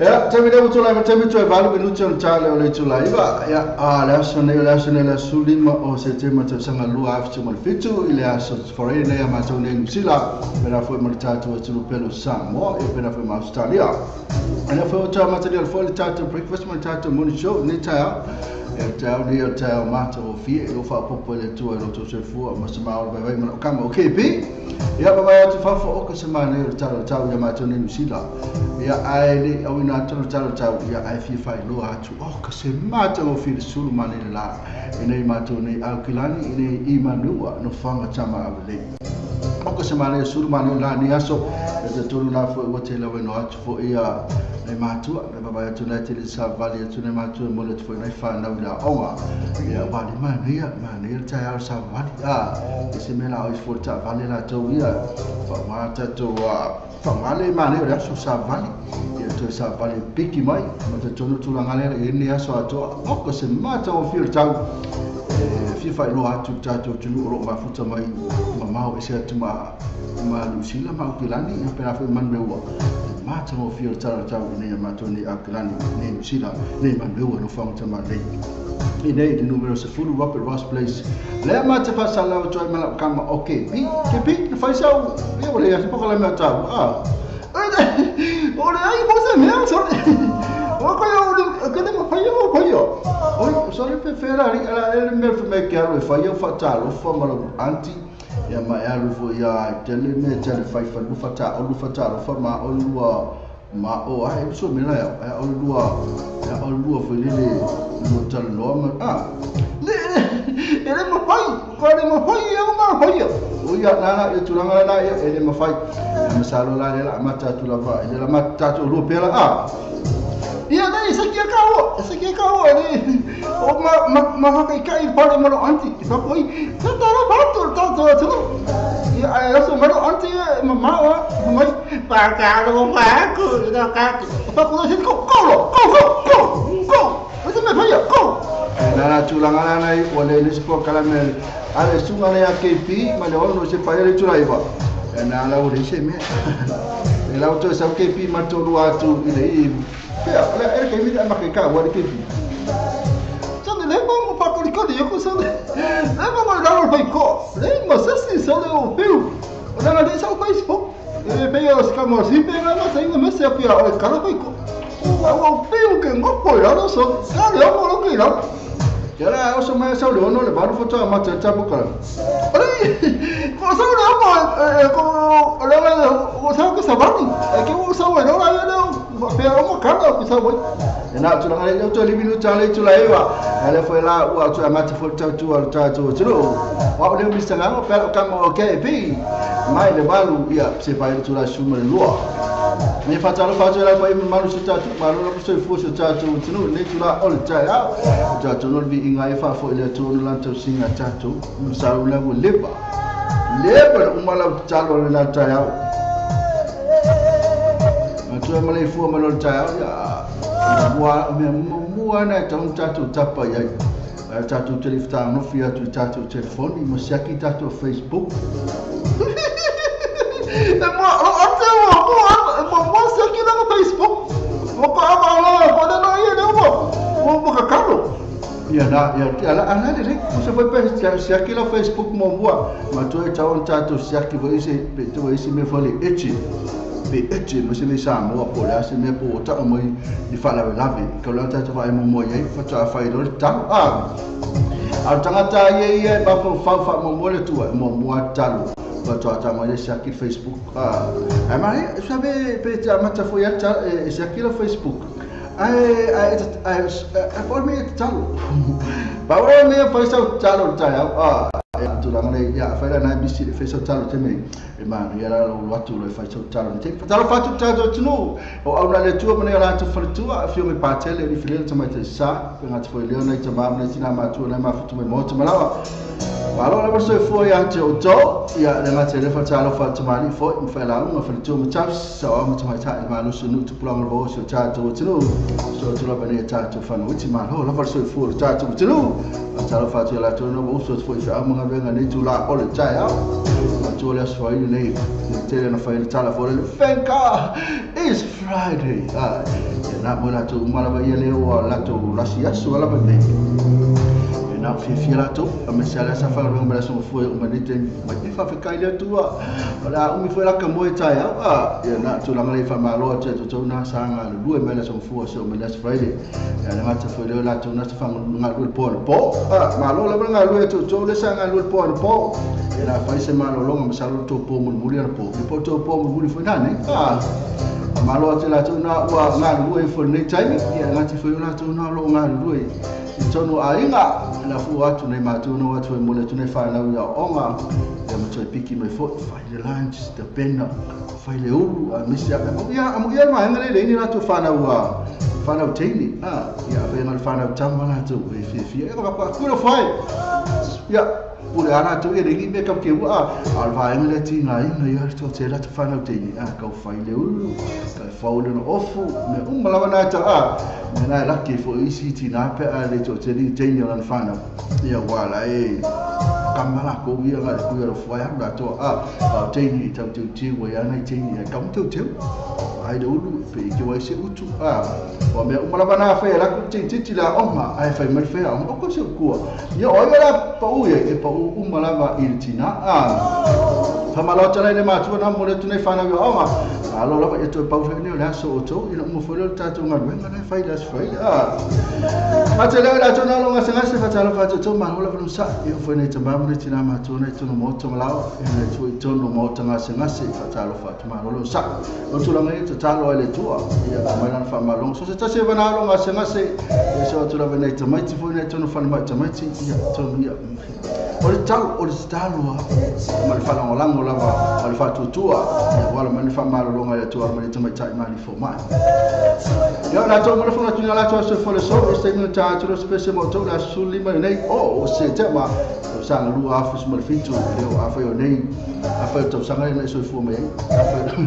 Ya, tapi dia betul lah, tapi tu baru benucu cakap oleh culai. Iba, ya, la sulima o se tema tu sangat luar cuma fitu ilia so foreign ya macam ni sila. Pernah foi mercatu tu pelo Samoa, pernah foi Australia. Ana foi outra material foi catu breakfast mercatu morning show ni taya. Tau dia tau mata o fie o fa popo le tu no to se fu ma se ma vai ma kama o kepi ya ba ya tu fa fo o ka semana o tau ya mata ni sila ya ai le o ina tau ya ai fi fa lo atu o ka se mata o fi sulu mane la ina mata ni alkilani ina imanua no fanga chama abele Oko semana suru mani la ni aso e tolu la fo o te la no atu fo ia le matua le baba ya tuna te sa vali tu ne matua mo le fo nei fa na ula onga ia vali mani ia ta ya sa vali se me la o fo ta vali la to ia fa mata to fa male mani o so sa vali ia to sa vali piki mai mo te tonu tu la ngale e ni aso ato oko se mata o fil tau fifa no atu tato tunu ro mafuta mai mamau e se atu ma Lucila ma Kilani e pera fe man meua mata mo fio tara tau ne matoni a Kilani ne Lucila ne man meua no fam tama nei nei de numero se fulu Robert Ross Place le mata fa sala o toi mala kama okay pi fa sau e o le ya se poka la mata ore ai posa me so o ko yo que nem fa yo oi so le prefera ala ele me fa que aro fa yo fa talo fa malo anti ya ma ya lu ya tele me tele fa fa lu fata lu fa ma o lu ma o ai so me la ya o lu fo le lu tal no ma le ele mo pai ko le mo pai ya ma pai o ya na ya tulanga na ya ele mo fai ma salo la le la mata tu la va ele la mata tu lu pela ia dai se que cao ali o ma kai pare mo anti sa poi sa tara bato tu ia eu sou mo anti ma mai pa ka lo pa ku da ka pa ku se ko você me vai ko na tulanga na o le spo caramel ale sunga le KP ma le ono se fa le tulai ba na la o le se me el auto sa KP ma to atu ile la era que me da maquica o que vi só le vamos para colicar eu só le vamos dar o baico le mas assim só o pio na deixa o Facebook veio os camosim pega mas ainda me se apia o cara baico o pio que não pode lá só cara eu vou que lá era eu sou mais só le no le vamos foto a mata tapo cara aí cosa não com o sabe que sabani é que o sabe não lá não pero mo kana ku sa boy na tu ngale yo to libi no chale tu la ewa ele foi lá o tu amate foi tu wa le mi sanga o pero kama okay pi mai le balu ia se pai tu la suma le lua ne fatalo la pai malu se tu malu la so fu se tu ne tu la ol cha tu no vi inga e fa fo le tu no la tu singa tu sa la wo leba umala chalo le la cha ya tu malai fu malol cha ya mua na tatu tapa ya tatu telefone no fia tu tatu telefone mo siaki tatu Facebook mo siaki na Facebook mo ko ama ko na ia mo kakalo ya ala de você foi pesquisar siaki la Facebook mo bua ma tu e tatu siaki voi se me fole echi pe ete no se le Samoa po la se me po ta mo di fala lave ko la ta vai mo ye fa ta fa do ta a tangata ye ba fa mo le tu mo talu ba ta mo le saki Facebook ai mai sabe pe ta mata foi ta saki la Facebook ai for me talu ba ora me fa sa talu ta tu la ngale ya fa na bisi le fa sa talu te me ma era lo watu lo fa talo te talo fa talo tunu o au le tu me era tu fa tu a fio me patele ni file tu mai sa pe ngat foi leona i tama me tina ma tu na ma futu me mo tu malawa alo la verso foi ya te o to ya le ngat le fa talo fa tu mani foi me fa la ma fa tu me chap so ma tu mai ta ma lo sunu tu plong lo so cha tu tunu so tu la bane ta tu fa no ti ma lo la verso foi ta tu tunu talo fa tu la tu no bo so foi fa ma nga ni tu la o le cha ya tu le so nei tele na fa tala for le fenka is Friday na bona tu mala ba yele o la tu rasia so la ba ne na fi la tu me sala sa fa ba la so foi o manite ma ti fa kai le tu la mi foi la kamo eta ya na tu la ngai fa ma lo tu na sa nga lu me la so fu so me last Friday ya na ta foi la tu na fa nga lu po ma lo la ba nga lu tu le sa nga lu po ya na fa se ma lo ma sa lu to po muli po to po muli foi nane ma lo te la tu na wa nga lu foi nei time ya na ti foi la tu na lo nga lu Tono ainga na fu atu nei matuno atu e mole tune whanau ia onga ia matoi piki mai fo fai le lunch te pena fai le ulu a misi amu ia ma hengare le ini ratu whanau teini ia venga le whanau tama ratu e fia ia kapa kura fai ia pule ana tu ia ringi me kam ke wa al vai ngale ti ngai ia to te ratu whanau teini kau fai le ulu ka fau le no ofu me umala na ta me na laki fo isi ti na pe a le to te ring teini lan whanau ia wala e kamala ko ia la ku ia fai anda to teini tau tu ti wa ia nei teini kam tu ai do ulu pe ki wa se utu wa me umala na fa la ku ti la oma ai fa mai fa o ko se ku ia o ia pa u e pa u umala va il tina fa malo tala ne ma tu na mo le tu nei fa na yo oma alo la pa to pa u ne la so to ina mo fo le ta tu ngal wenga nei fa la fa ma te le la to na lo nga se fa tala fa to ma lo la fa sa e fo nei tamba mo tina ma tu nei tu no mo to malo e le tu to no mo tanga se fa tala fa tu ma lo sa o tu la ngai talo ele tua ia mai lan fa malong so se ta se bana lo ngase e so tu la venai te mai ti fo nei tono fa mai te mai ti ia to ia o le talo ma le fa la lango la ma le fa tu tua ia wala mai fa malo lo ngai tua mai te mai tai mai fo mai ia la to mo le fa tu la to se fo le so e se no ta tu spese mo to la suli mai nei o se te ma sa lu afu mo le fitu le afu yo nei afu to sa ngai nei so fo mai afu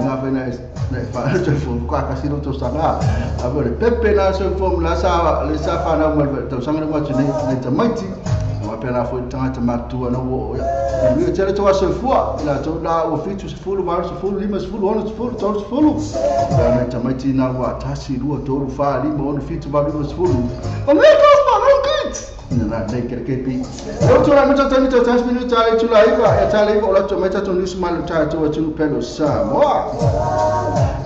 nga pena nei fa to fo kwa ka sino to sanga abo le pepe na so fo la sa le sa fa na mo to sanga mo tu nei te mai ti ma pena fo tanga matu na wo ya mi tele to so fo la to la o fitu se fo va so fo lima se fo ono se fo to se fo ya nei te mai ti na wa tasi lu to fa lima ono fitu va lima se fo o me ko fa no good na nei ke pi o to la mo to mi to 3 minutos ale tu la iba e tale iba la to mai to news mal ta to tu pelo Samoa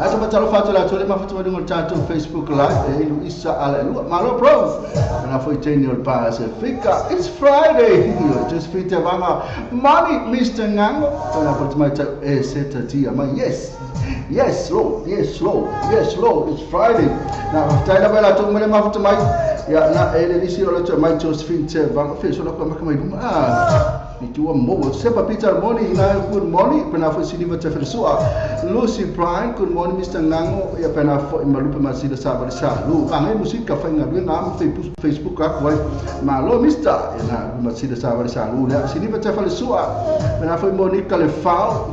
ato batalo fatu la to le ma fatu ngol ta to Facebook live e Luisa ala lu malo pro na foi tenio Pacifica it's Friday just fit vanga money Mr. Ngango na fatu mai ta e seta tia ma yes slow it's Friday na fatu la bela to me ma fatu mai ya na ele lisi o to mai Josephine te vanga fe so la ko mai itu mo sepa Peter morning na good morning pena foi sinima te fresua Lucy Brian good morning Mr. Ngango ya pena foi malupa masida sabar sa lu kangai musika fa nga ngam Facebook ak wai malo Mr. na masida sabar sa lu na sinima te fresua pena foi Monica Lefau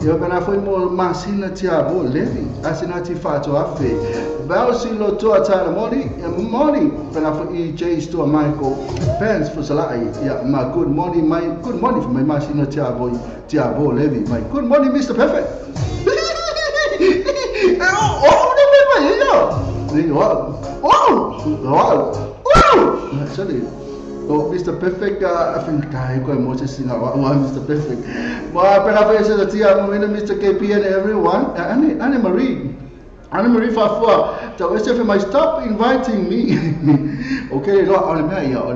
eu pena foi mo masina tiabo levi asina ti fato afe Bausi lo to atana morning pena foi EJ store Michael Pence for salai ya ma good morning for my masina tiabo levi my good morning Mr. Perfect sorry oh Mr. Perfect I think kai ko mo se singa wa Mr. Perfect wa pena foi esa tia mo Mr. KP and everyone Anne Marie Fafua so SF my stop inviting me okay no on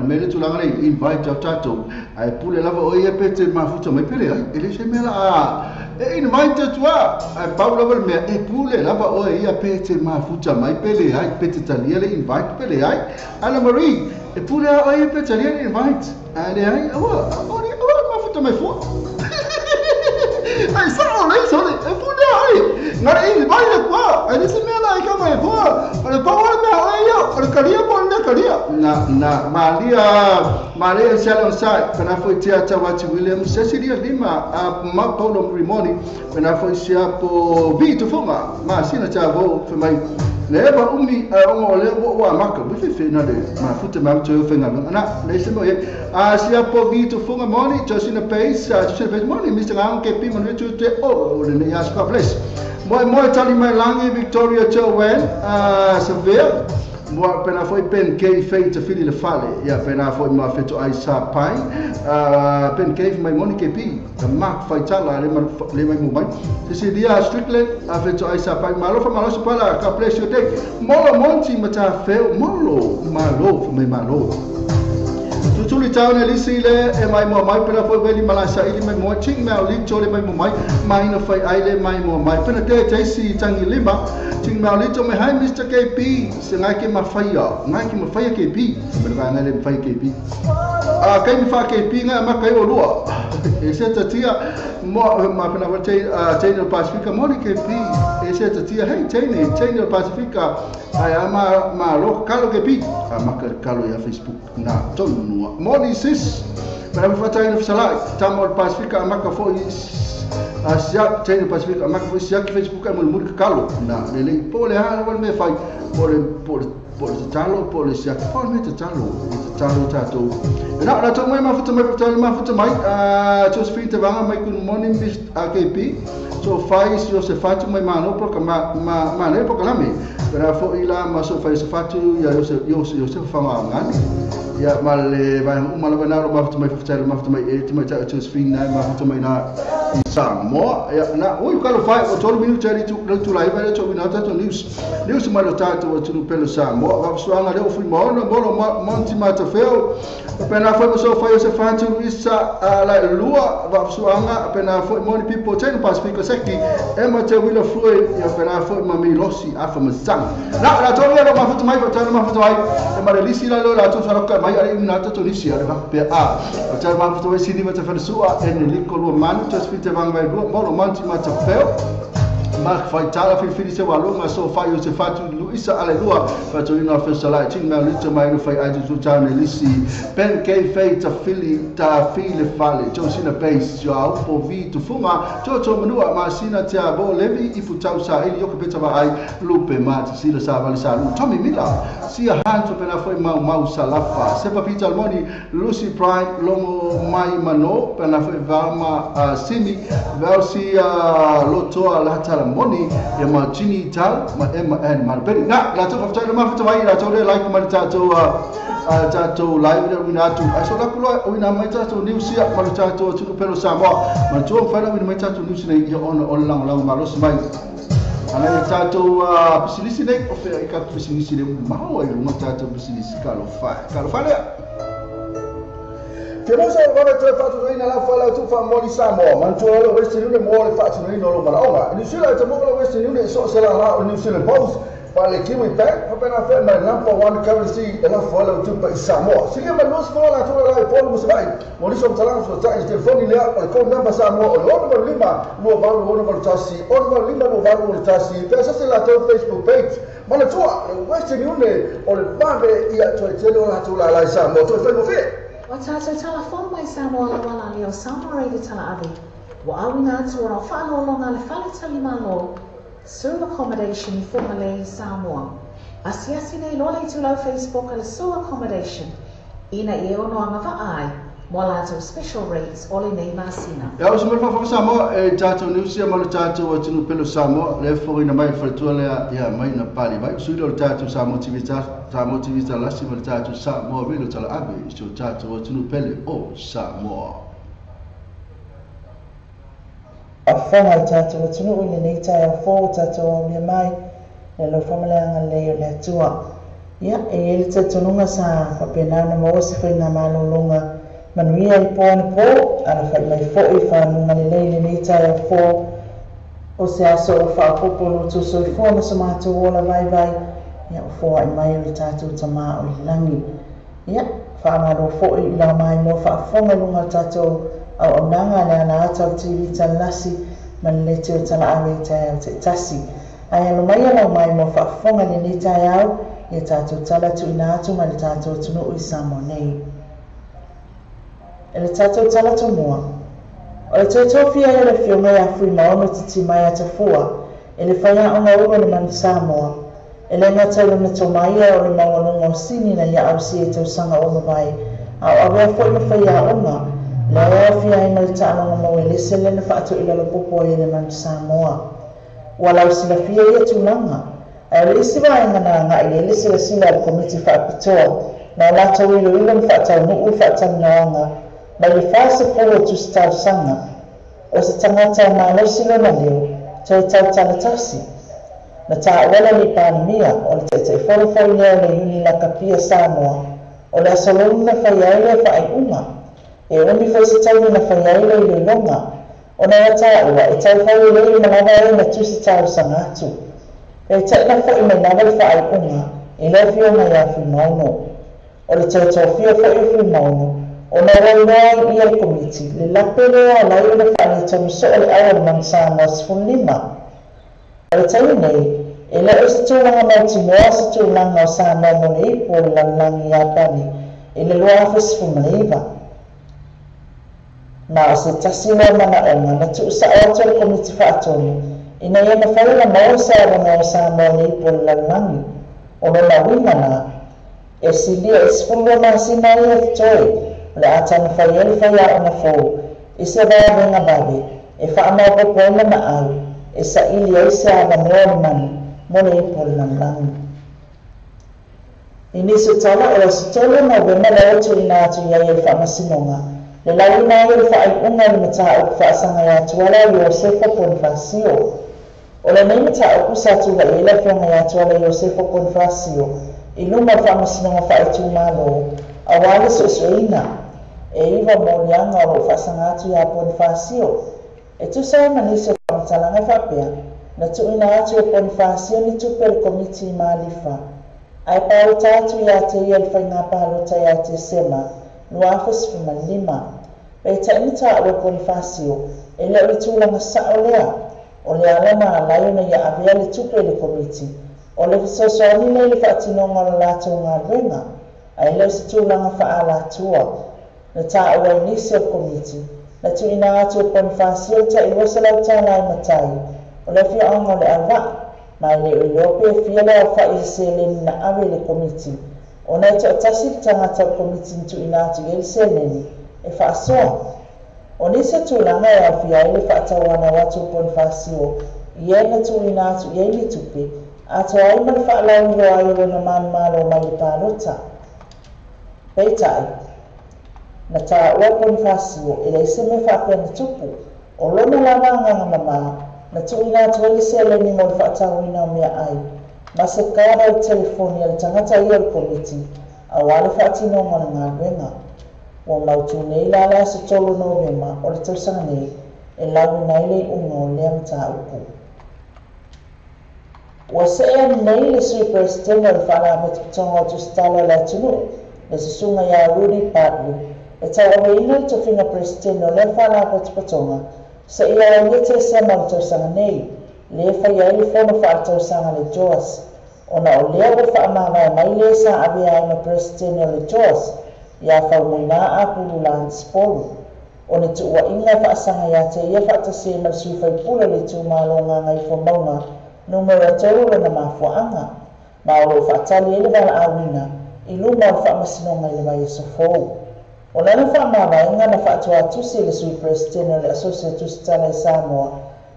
me tu la invite tato ai pule lava o ia pete ma futa mai pele ele se mela invite toi ai Paula vol me e pule lava o ia pete ma futa mai pele ai pete talia le invite pele ai Anne Marie e pule o ia pete talia invite ai ma futa mai fu ai sorry e pule ai ngara invite qua ai se mela ai kama e boa para power me ai para caria bonda caria na Maria Shalom sai kana foi teatro Wati Williams Cecilia Lima ma Paulo Rimoni kana foi sia po Vito Fonga ma sina chavo foi mai leva umi o le wa maka bife na de ma futa ma to fenga na le se mo sia po Vito Fonga moni Josina Pace Josina Pace moni Mr. Ang ke pi moni tu te o le ya ska bless moi tali mai langi Victoria Jowen severe mo pena foi pen ke feita fili le fale ya pena foi ma feto ai sa pai pen ke mai Monica P mark foi tala le mai mo mai se dia Strickland a feto ai sa pai malo so pala ka place yo tek molo monti mata fe malo mai malo Tutuli tauna lisi le e mai mo mai pela foi veli malasa ili mai mo ting mai li chole mai mo mai no fai aile mai mo mai pena te si tangi lima ting mai li to mai hai Mr. KP se ngai ke mafai KP pena ngai le mafai KP kai mi fa KP ngai ma kai o lua e se tatia mo ma pena va Channel Pacifica mo ni KP e se tatia hey Channel Pacifica ai ma lo kalo KP ma kalo ya Facebook na tonu moni sis para me fazer no salai Channel Pacifica ma ka foi asia Channel Pacifica ma ka foi sia que Facebook é muito calo na lele pole ha wal me fai pole talo pole sia pole me talo tato na to mai ma futa mai Josephine te vanga mai kun moni bis AKP so fai se você faz mai mano porque ma ne porque lá me para foi lá mas so fai se fatu ya eu fanga ngani ya male vai umala banaro ma futa mai e te mai Josephine na ma futa mai na Samoa ya na oi kalo fai o tolo minuto ali tu live vai to minuto to news ma lo tato o tu pelo Samoa va suanga le fui mono bolo monti mata feo pena foi so fai se fatu isa la lua va suanga pena foi moni people Channel Pacifica seki e ma te wila foi ya pena foi ma mi losi afa masang na to le ma futa mai e ma lisi la lo la to sara ka mai ari minuto to lisi ari va pe a o ma futa sini ma te fa sua e ne liko lo manu to spite vai bolo manti mata feo ma fai tala fi se walunga so fai o se fatu Luisa aleluia fatu ina fesa la ting ma lita mai no fai aji tu tane lisi pen ke fei ta file fale jo sina base jo au po vi tu funga to menua ma sina te abo levi i futau sa ili yo peta va ai lupe ma sila sa vale sa lu Tommy Miller sia hanto pena foi mau salafa se pa pita almoni Lucy Pride lomo mai mano pena foi vama simi versi lotoa la tala moni e ma chini tal ma ema en ma beri na la to fa ma fa mai la to le like ma tato live le wina tu aso la kulo wina mai tato news ya ma tato tu pelo Samoa ma to fa la wina mai tato news ne yo on lang ma los mai ana tato bisinisi ne o fe ka bisinisi ne ma o ma tato bisinisi ka lo fa le che non sai come te fatto in la fala tu fa moli Samoa ma tu lo questi non muore faccio in lo malaoma ni sila te mo lo questi non so se la ni sila boss pale kimi back appena ferma number 1 currency e la fala tu pa Samoa si che ma lo sfola tu la polo mo sai mo li so talang so sai telefoni le al con number Samoa o lo lima lo va lo tassi o lo lima lo va lo tassi pensa se la tua Facebook page ma la tua questi non o le vabe ia tu te lo la tu la Samoa tu fai mo fe Wa tato tala fon mai Samoa la wala leo SAMOATV TALA'ASI. Wa awina tu ora whano longa le whale tali malo. Sewer accommodation I formalei Samoa. Asiasi nei lole tu lau Facebook ala sewer accommodation. Ina I ono anga va ai. Mo lato special rates ole nei masina. Ya o semel fa Samoa e tato niusia ma tato o tunu pelo Samoa le fo ina mai fa ya mai na pali vai su do tato SAMOATV TALA'ASI ma tato SAMOATV TALA'ASI so tato o tunu pele o Samoa. Afonga tato o tunu ile nei tai fo tato o le mai le lo famaleanga le le tua. Ya e ele tato nunga sa pa penana mo se fa na malolonga manuia I pōne pō, ana whai mai fōi whanunga le leile nei tai fō o se aso o whaapopolo tu so I fōna sa mātou ola vai ia o fōa I mai o le tātou tamā o I langi. Ia, whaamaro fōi I lau mai mo whaafonga lunga tātou au nanga le ana atau TV TALA'ASI ma le le teo TALA'ASI tai au te tasi. Ai alo mai alo mai mo whaafonga le nei tai au ia tātou tala tu ina atu ma le tātou tunu I Samoa nei. E le tātou tala to mua. O le tōwhia e le whionga ia fui maono titi mai ata fua, e le whaia onga uro le mani Samoa. E le ngatau na tomaia o le maunga o sini na ia au si e tau sanga o mawai. Au awea fo ina whaia onga, le awea whia e mai tānonga mau e le se le na whaato ila le popo e le mani Samoa. Walau sila whia ia tūlanga, e le isi wa ngana ngā i le sila sila le komiti whaapitoa, na la tau ilo ilo ni whaatau nuu whaatau nganga, ma le fase polo tu stau sanga o se tangata ma lo silo na leo tau tau talatasi na ta wala ni pandemia o le te folo folo leo le uni la kapia Samoa o le asalonu na whaiai le whaiunga, e oni whai se tau na whaiai le longa, o na wataua e tau whai le malawa e na tusi tau sangatu. E tai na whai me nawa le whaiunga, i le fio na ia whimauno. O le tau tau fio whai whimauno, o na raunoa i ai komiti, le lape lea lai o le whai tau so o le awa man Samoa 05. O le tai nei, e le o se tūlanga mauti noa se tūlanga o Samoa mo le ipo o lanlangi a pani, e le loa awhas fumaleiva. Na o se tasi loa mana onga, na tu sa o le komiti whaatonu, ina ia na whaila maua sa awana o Samoa le ipo o lanlangi, o no na wingana, e silia e sifulua na sina ia fitoe, le atana whaieli whaia o na fōu, i se vaa venga babe, e whaamau popoina na au, e sa ili ai se awa moa mani, mo le ipo o lanlangi. Iniso tala o se tolo na wema le otu ina atu iai e whaamasinonga, le lau ina ai le whaaiunga ni mata o whaasanga ia tuala Iosefo Bonifasio. O le nei mata o kusa tuwa i le whionga ia tuala Iosefo Bonifasio, i luma whaamasinonga whaaitu malo, a wale sosoina, e iwa mo lianga o whaasanga atu ia Bonifasio. E tu sa manisi o whaamatalanga whapea, na tu ina atu e Bonifasio ni tupe le komiti maalifa. Ai pau tatu ia te ia le whainga pālota ia te sema, luafus fumalima. Pei taimita o Bonifasio, e leo le tūlanga sa o lea, o le alama alai na ia avea le tupe le komiti, o le fisosoani nei le whaatinonga o lato ngā renga, ai leo se tūlanga whaalatua, na tā ua inisi o komiti, na tu ina atu o Bonifasio ta i wasalau tālai matai, o le fia onga le awa, mai le Europe fia leo whai se le na awe le komiti, o nei te o tasi tangata o komiti ntu ina atu i se leni, e whaasoa. O nisa tūlanga e au fia le whaatawana watu o Bonifasio, i e na tu ina atu i eili tupe, ato ai mani whaalau ro ai o na manmalo mai le pālota. Peitai, na tā ua Bonifasio, e le se me whaapena tupu, o lona lana nganga mama, na tu ina atu ele se le ni mo le whaatawina o mea ai, ma se kāra i telefoni ale tangata i al komiti, a wale whaatino ngana ngā wenga. Wa mautu nei lala se tolo Novema o le tausanga nei, e lau nei le unga o lea mta upu. Wa se ea nei le sui presidente o le whala matiputonga o tustala la tunu, le susunga ya Rudy Bartley, e tau awe ina le tofinga presidente o le whala matiputonga, sa ia o le te sema le tausanga nei, le whaia ili fono wha tausanga le Joas, o na o lea o wha amama mai le sa abia ima presidente o le Joas, ia whaumuina a pulu la spolu. O ne tu ua inga whaasanga ia te ia whaatase ma le sui whaipula le tu malonga ngai whamaunga numero tauro na mafuanga. Ma o whaatali ele wala awina i luma o whaamasinonga i le mai sofou. O nana whaamama inga na whaatua tusi le sui presidente le Associate Tustala i Samoa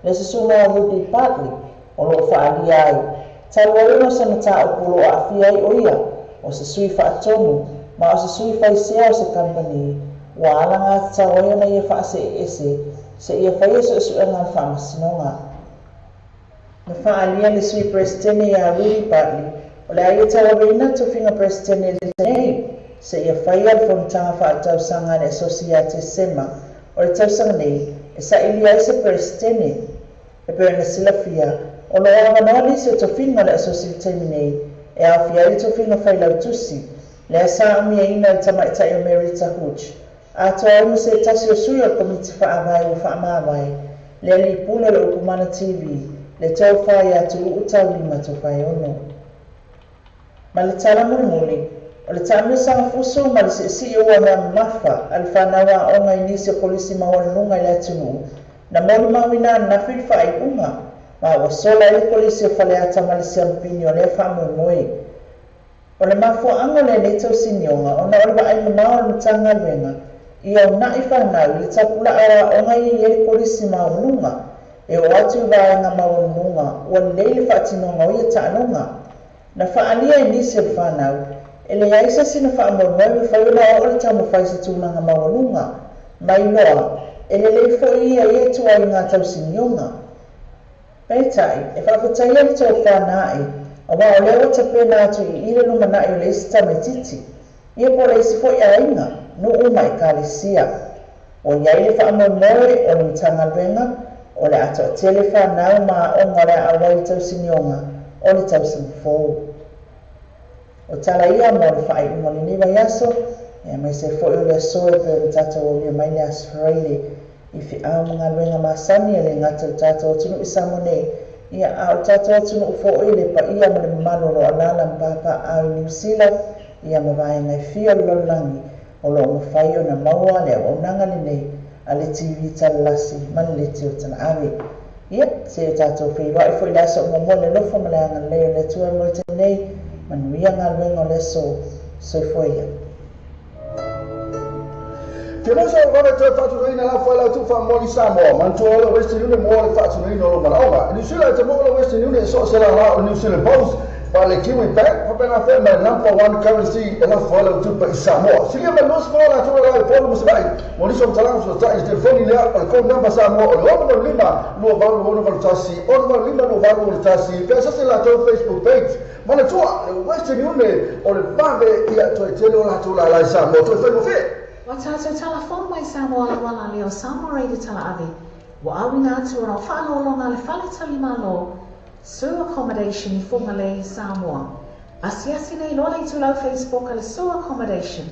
le susunga Rudy Bartley o lo whaalia ai. Talua ino sa mata o pulo a awhia i oia o se sui whaatonu ma o se sui whaisea o se company, wa alanga tawaia na ia whaase ese, se ia whaia so esu enga whaamasinonga. Na whaalia le sui presidente ia Rudy Bartley, o le aia tawawina tofinga presidente le tenei, se ia whaia le whontanga whaatausanga le Associate Sema, o le tausanga nei, e sa ili ai se presidente, e pere na silafia, o lo awanoa se tofinga le Associate nei, e au fia i tofinga whailau tusi, le sa mia ina le tamaita i o Merita Hooch. A toa imu se tasi o sui o komiti whaamai o whaamawai, le li pula le Ukumana TV, le tau whai atu utau lima to whai ono. Ma le tala murmuri, o le tamia sanga fuso ma le si ua mea mafa, al whanawa o ngai nisi o polisi mawanunga i le atunu, na mori mawina na whiri whai unga, ma o sola i polisi o whaleata ma le siampini o le whaamui. O le mafuanga le nei tau sinionga, o na olwa ai mamao le mtanga luenga, i au na i whanau le tapula awa o ngai i e polisi maununga, e o atu vaenga maununga, o leile whaatinonga o ia taanunga. Na whaalia i nisi le whanau, e le aisa sina whaamormau i whaila o le tamu whaisa tūnanga maununga, mai loa, e le leifo i a e tua i ngā tau sinionga. Peitai, e whaapatai le tau whanai, a wā o lewa te pēnā atu i ire numa nai o le ista me titi. Ia po le isi fo ia inga, no uma I kalisia. O iai le wha moe o le mtanga luenga, o le ato a telefa nau ma onga le awai tau sinionga, o le tau sinifou. O tala ia mo le wha ingo le niwa yaso, e mai se fo i le soe pe le tata o le mai le asfraile, I fi au mga luenga masani e le ngata le tata o tunu I Samone, ia au tata o tunu ufo i le pa ia ma le mamano lo alala mpapa au I New Zealand, ia mawai ngai fia lolangi, o lo ngawhai o na maua le au nanga le nei, a le TV talalasi, mani le tio tana awe. Ia, se o tātou whiroa I fo I laso o ngamo le lofo ma le anga leo le tua mo te nei, manuia ngā luenga o le so fo ia. Te mosa o kona te whatureina la whaila tu wha mori Samoa, mantua o le Western Union mo le whatureina o lo maraonga. New Zealand te mo le Western Union so se la o New Zealand Post, pa le Kiwi Bank, pa pena whema #1 currency e la whaila tu pa I Samoa. Silia ma nos mo la tua la polo musai, moriso mtalango so ta I te phone lea o le code number Samoa o le 105 lua valu ono valutasi, 105 lua valu valutasi, pesa se la tau Facebook page, mana tua le Western Union o le vave ia to e telo la tua la Samoa, to e whaimo fe. Wa tātou telefon mai Samoa la wala leo Samoa Tala'avi. Wa awina atu ana whanolonga le whale talimalo, Sewer Accommodation I Whongale Samoa. Asiasi nei lole I tulau Facebook le Sewer Accommodation.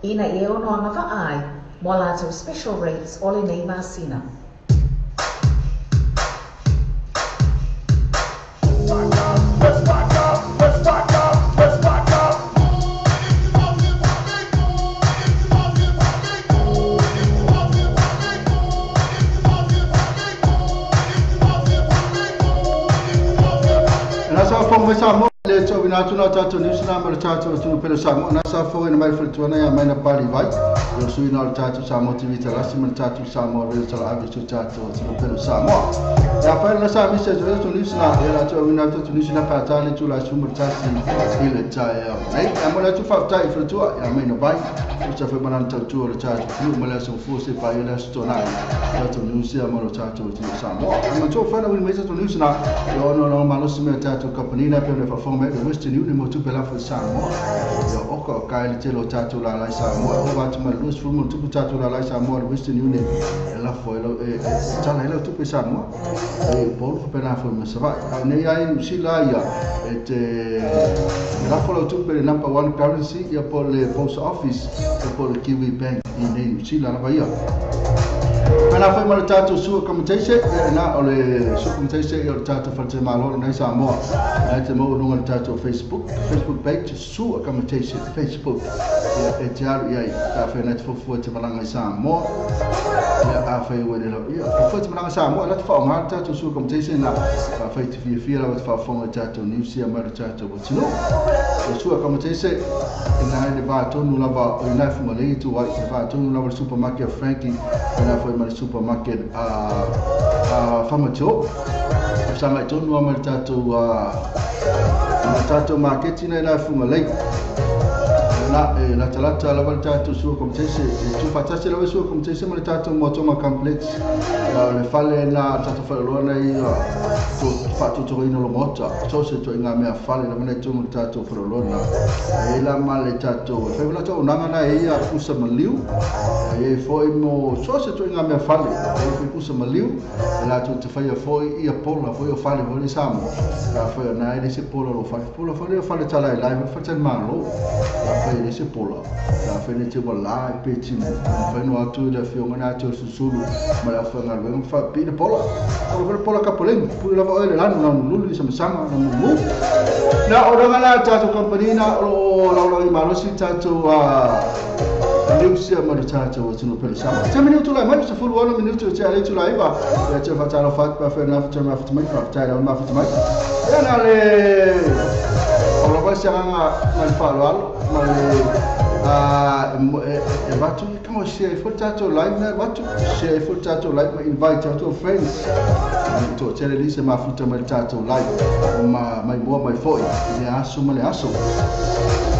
Ina I ono anga vaai, mo lātou special rates o le nei masina. Let's back up, let's back up, let's back up. From my son, let's go in Atuna Tato News number Tato to Pelosamu, and as I fall in my friend Tuana, I might not party right. You're suing all Tato SAMOATV TALA'LASI, Tato SAMOA, Tato to Pelosamu. Now, finally, Sami says, to News now, we have to News na Patali to La Sumatati, I'm going to fight time for two. I mean, a bike, which I've been on to the charge of Blue Malasso Force by Elas tonight. Tato News, I'm going to Tato to Samoa. I'm going to find out with to News now. You all know Malosima Tato Company. Nina pele fa forma de Western Union mo tu pela fa Samoa yo oko kai telo tatu la la Samoa o va tuma lus fumo tu tatu la la Samoa Western Union la fo elo tala elo tu pe Samoa e polo fa pela fa mo sava ne ai sila ya la fo tu pe #1 currency ya por le post office e por Kiwi Bank in sila la bahia. Pena foi mal tato sua commentation na ole sua commentation e o tato fa te malo na Samoa na te mo no tato Facebook page sua commentation Facebook e te ar ia ta fa net fo te malanga Samoa ia a fa o le ia fo te malanga Samoa la fa ma tato sua commentation na fa te fia la fa fo tato news ia ma tato botino e sua commentation na le va tonu la va na fu male tu wa va tonu la supermarket Frankie na foi mal supermarket Famato sama tonu ama tato market ina la fu male na talata la tato sua commentation tu fatase la sua commentation ma tato motoma complex le fale na tato fale lona I to fatu to ino lo mota so se to inga me fale na mane tu tato fale lona e la male tato fe la to nanga na ia kusa maliu e foi mo so se to inga me fale e kusa maliu la to te fai foi ia pola foi o fale vole samo la foi na ele se pola lo fale tala la fa tan malo la foi ele se pola la foi ne te bola pe ti foi no atu da fio na to susulu ma la foi na lo fa pe de pola pola kapoleng pula la va ele la no lulu sama no mu na ora la tato company na o la malo si tato Lucia Maritato was no Pelosamu. 10 minutes to like, just a full 1 minute to tell you to live. Let's have a title fact, but for enough to make title and to make. Then all of us my follow what to come share for tato live now, what to share for tato live, invite your friends to tell Lisa Mafuta Maritato live, my boy, my boy, the Asu Male Asu.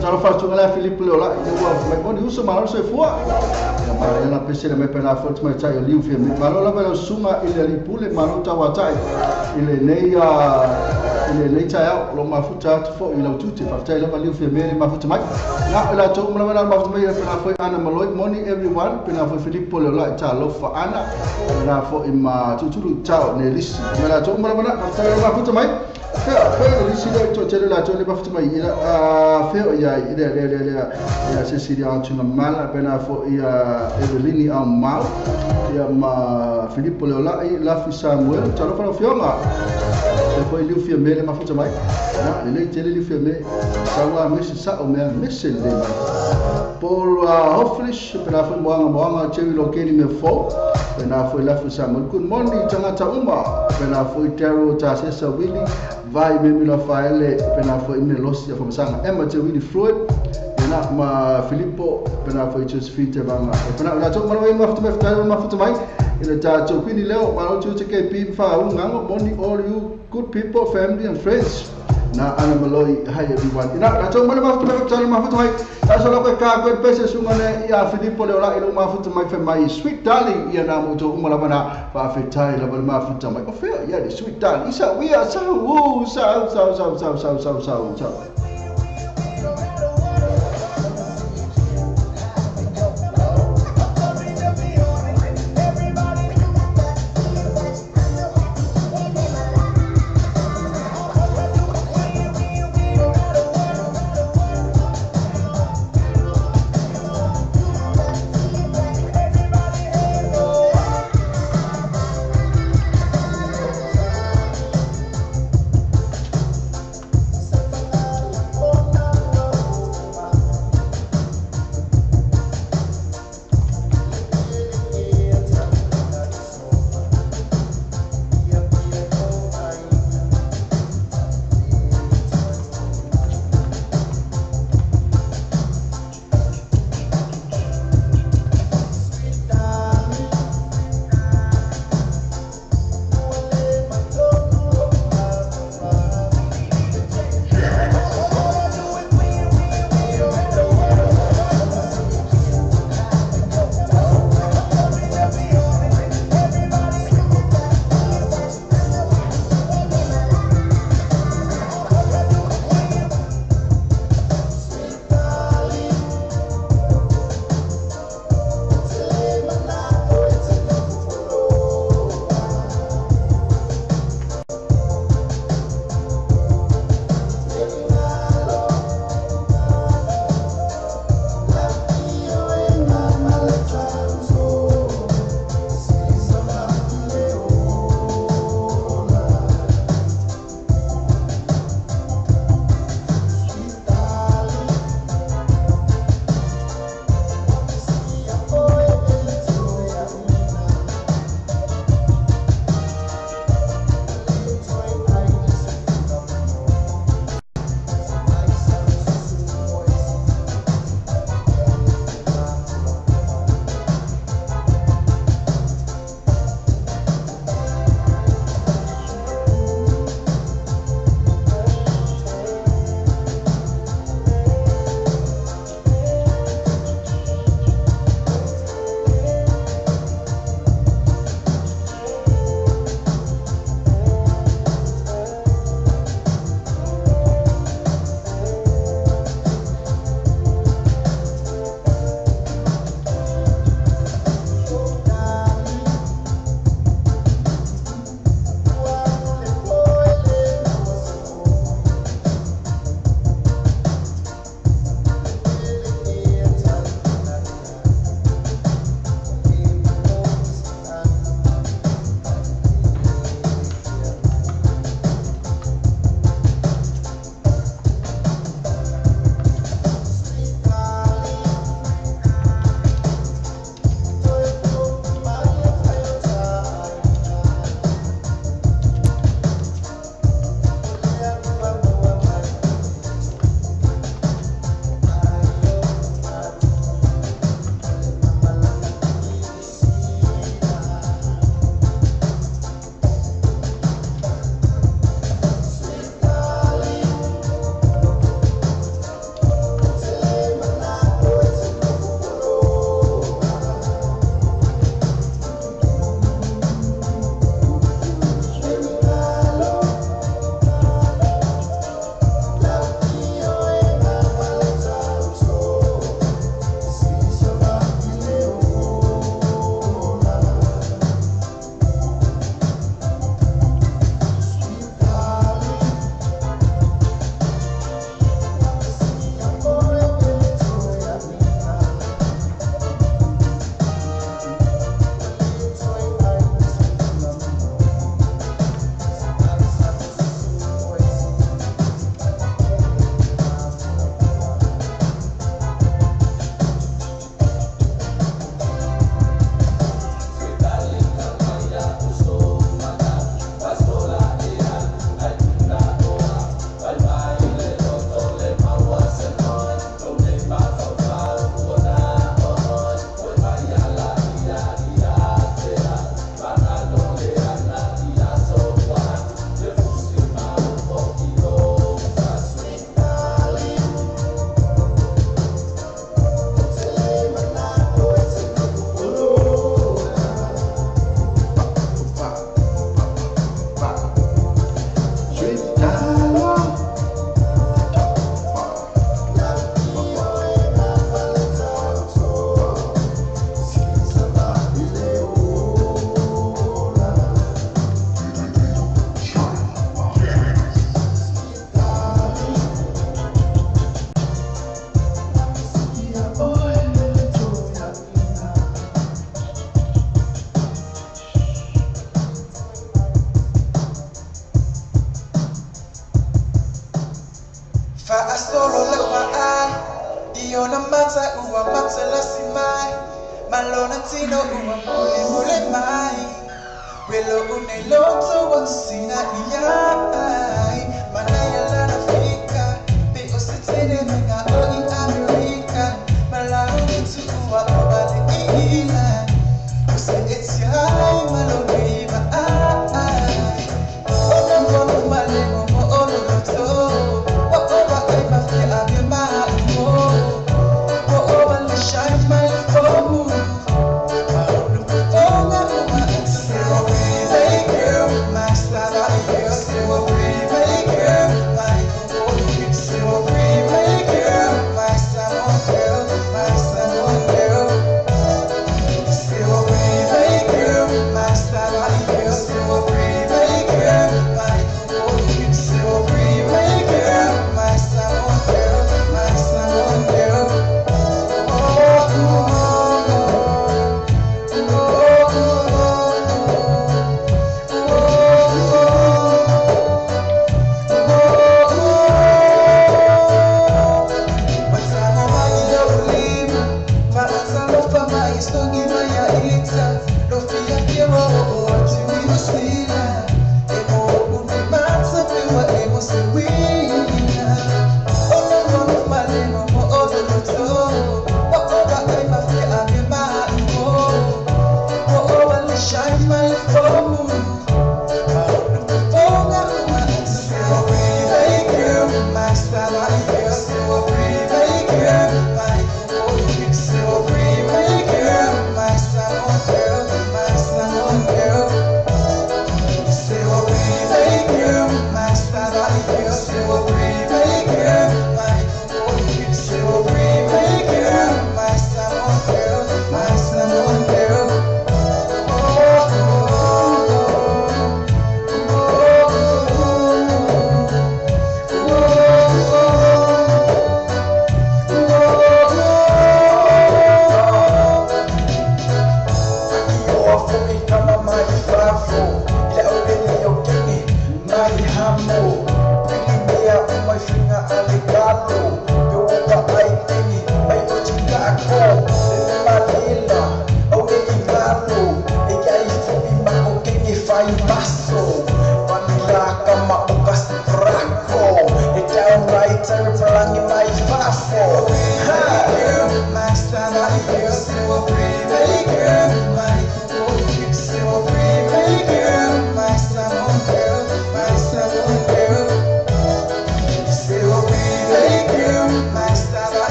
Talo fatu ngala Filipo le ola i wa mai oni uso malo se fua. Ya mara na pese le me pena foto mai tai o liu fi mi. Malo la pena sunga ile lipule malo tawa tai. Ile nei tai au lo mafuta atu fo ila ututi fa tai la liu fi mi mafuta mai. Na ila to mala mala mafuta mai pena foi ana maloi morning everyone pena foi Filipo le ola ta lo fa ana. Na fo ima tuturu tau ne lisi. Mala to mala mala mafuta mai. Feo lisi le to tele la to le mafuta mai ila feo ya ia Cecilia Antunga mala pena fo ia Evelini au mal ia ma Filipo le ola i la fi Samuel talo fa fionga e foi liu fi mele mafuta mai na le tele liu fi me sawa mesi sa o me mesi le por hoflish pena fo moanga chewi lokeni me fo pena fo la fi Samuel good morning tangata uma pena fo tero ta sesa wili vai me mi la faele pena fo ime losi ya fo sanga emma te wili Floyd na ma Filippo pena foi Josephine te vanga pena la to mara mafuta mai ina ta to quindi leo ma to te ke pi fa unga morning all you good people family and friends na ana maloi hi everyone ina la to mara mafuta mai ta so lo ka ko pese sunga ne ya Filippo le ora ina mafuta mai fe mai sweet darling ia na mo to umala bana fa fe tai la mafuta mai o fe ya the sweet darling isa we are so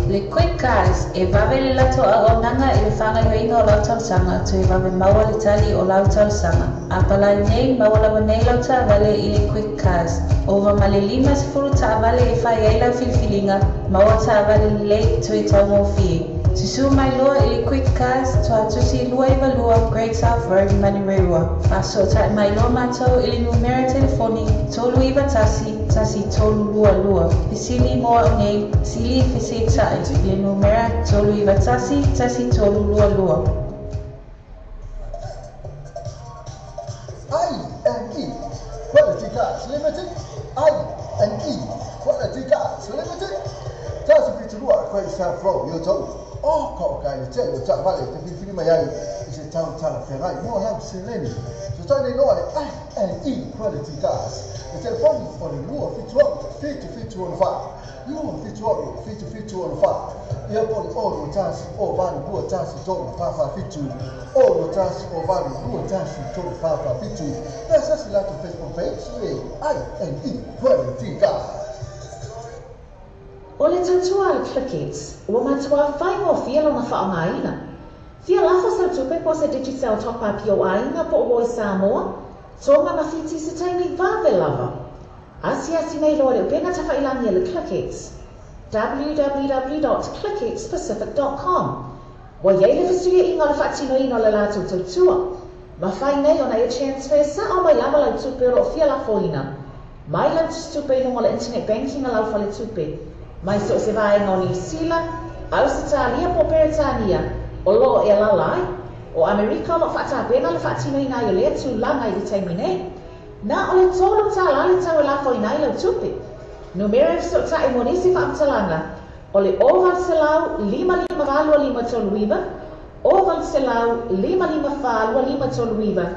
Le quick cars e vave le lato a onanga e le whanga i inga o lau tausanga to e vave maua le tali o lau tausanga. A pala nei maua lawa nei lau ta vale i le quick cars. Ova male lima se furu ta vale e whai ei lau filfilinga maua ta vale le to e tau mo fie. Tusu mai loa i le quick cars to atusi lua i valua Great South Road i Manireua. Paso ta mai loa matou i le numera telefoni tolu iwa tasi tolu lua lua. Pisili moa nei sili fisi tai i le numera tolu iwa tasi tolu lua lua. I&E Quality Cars Limited. I&E Quality Cars Limited. Tasi piturua Great South Road yo tau. Oh, kau kai le tele tak balik tapi fili mai ai isi tau tala ferai mo lau sileni. So tau nei noa le I&E Quality Cars. Le telefoni o le lua fitu on fa. Lua fitu on fa. Ia poli o lo tasi o vali lua tasi tolu fafa fitu. O lo tasi o vali lua tasi tolu fafa fitu. Nasa sila tu Facebook page le I&E Quality Cars. O le tautua le Clickits, ua matua whai mo fia longa whaongaina. Fia lafa sa tupe po se digital top-up o ainga po o i Samoa, tonga na fiti se taimi vave lava. Asi nei loa le upena ta whailangi le Clickits. www.clickitspacific.com. Wa yei le fisuia inga le whaatino ino le lato tautua. Ma whai nei ona e transfer sa o mai lava lau tupe o fia la foina. Mai lau tupe ino le internet banking a lau fale tupe. Mai so se vai no New Zealand, Australia po Peretania, o lo e lalai, o Amerika lo fata pena le fatino ina yo le tu langa i taimine. Na o le tolo talale tau la fo ina lo tupi. Numero so ta e monisi fa amtalanga. O le oval selau 5 toluiva, oval selau 5 toluiva.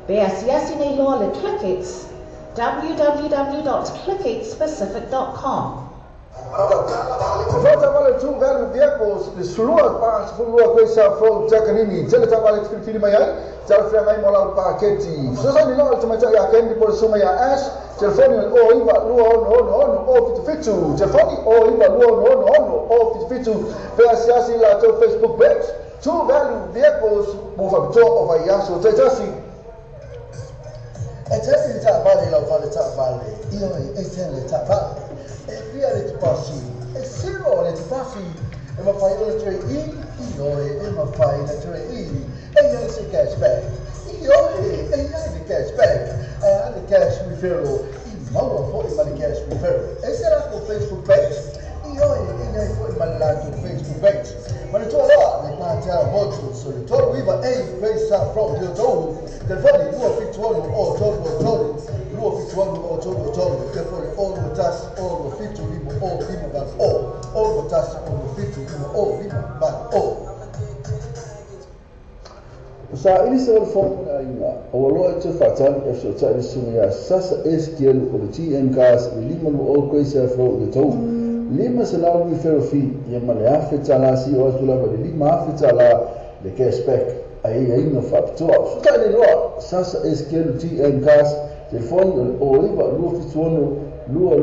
Be asiasi nei lo le Clickits. www.clickitspacific.com. Volta vale two value vehicles, the sulua parts for lua Great South Road Jacanini, Jelata vale fili mai ai, Jalfia mai mola paketi. So sa ni lo ultima ya kendi por suma ya ash, telefoni o iva lua ono o fitu, telefoni o iva lua ono o fitu, pe asiasi la to Facebook page, two value vehicles move up to over yaso tetasi. Eteli ta vale la vale ta vale, io eteli ta vale. E via le passi, e sino le passi, e ma fai le 3 e ma fai le 3 e io se cashback. Io e le cashback, e le cash referral, e ma poi ma le cash referral. E sarà con Facebook page. Io e poi ma la Facebook page. Ma le tue là, le parti molto solo. Tu viva e pensa proprio tu. Telefoni lua fituano o tolu, lua fituano o tolu, telefoni o lo tas o lo fitu limo o limo ban o lo tas o lo fitu limo o limo ban o. Sa ini se formula ina o lo e te fatan e so ta sunga sasa SQL o le TM gas lima o Great South Road le tau. Lima se lau mi ferofi e ma le afe talasi o tula ba lima afe tala le cashback. Ai no fatto so tale lo sasa SQL TM gas telefoni o iva lua fituano lua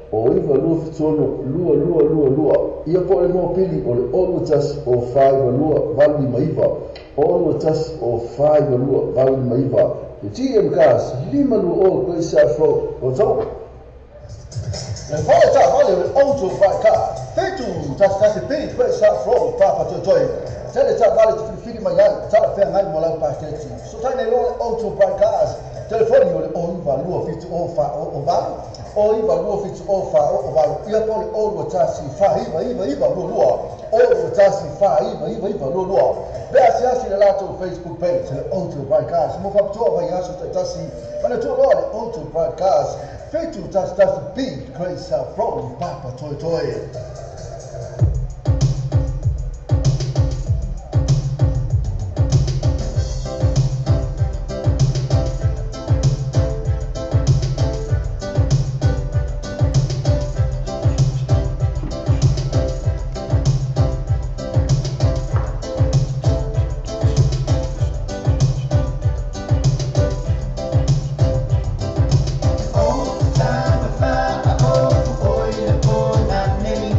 o iva lua fituano lua ia po le mo pili o le olu tas o 5 lua vali maiva olu tas o 5 lua vali maiva le TM gas lima lua o Great South Road o tau le volta vale auto vai car fetu tas pe Great South Road papa toi tele ta vale fili mai ai ta fe ngai mola paketi so ta nei lo auto cars telefoni o le o iva lua fitu o fa o va o iva lua fitu o fa o va ia poli o lo tasi fa iva lua o lo tasi fa iva lua be asiasi le lato Facebook page le auto cars mo fa to vai aso tasi mana to lo le auto cars fetu tas big Great South Road papa toi Time to find a home, boy, the boy, not many.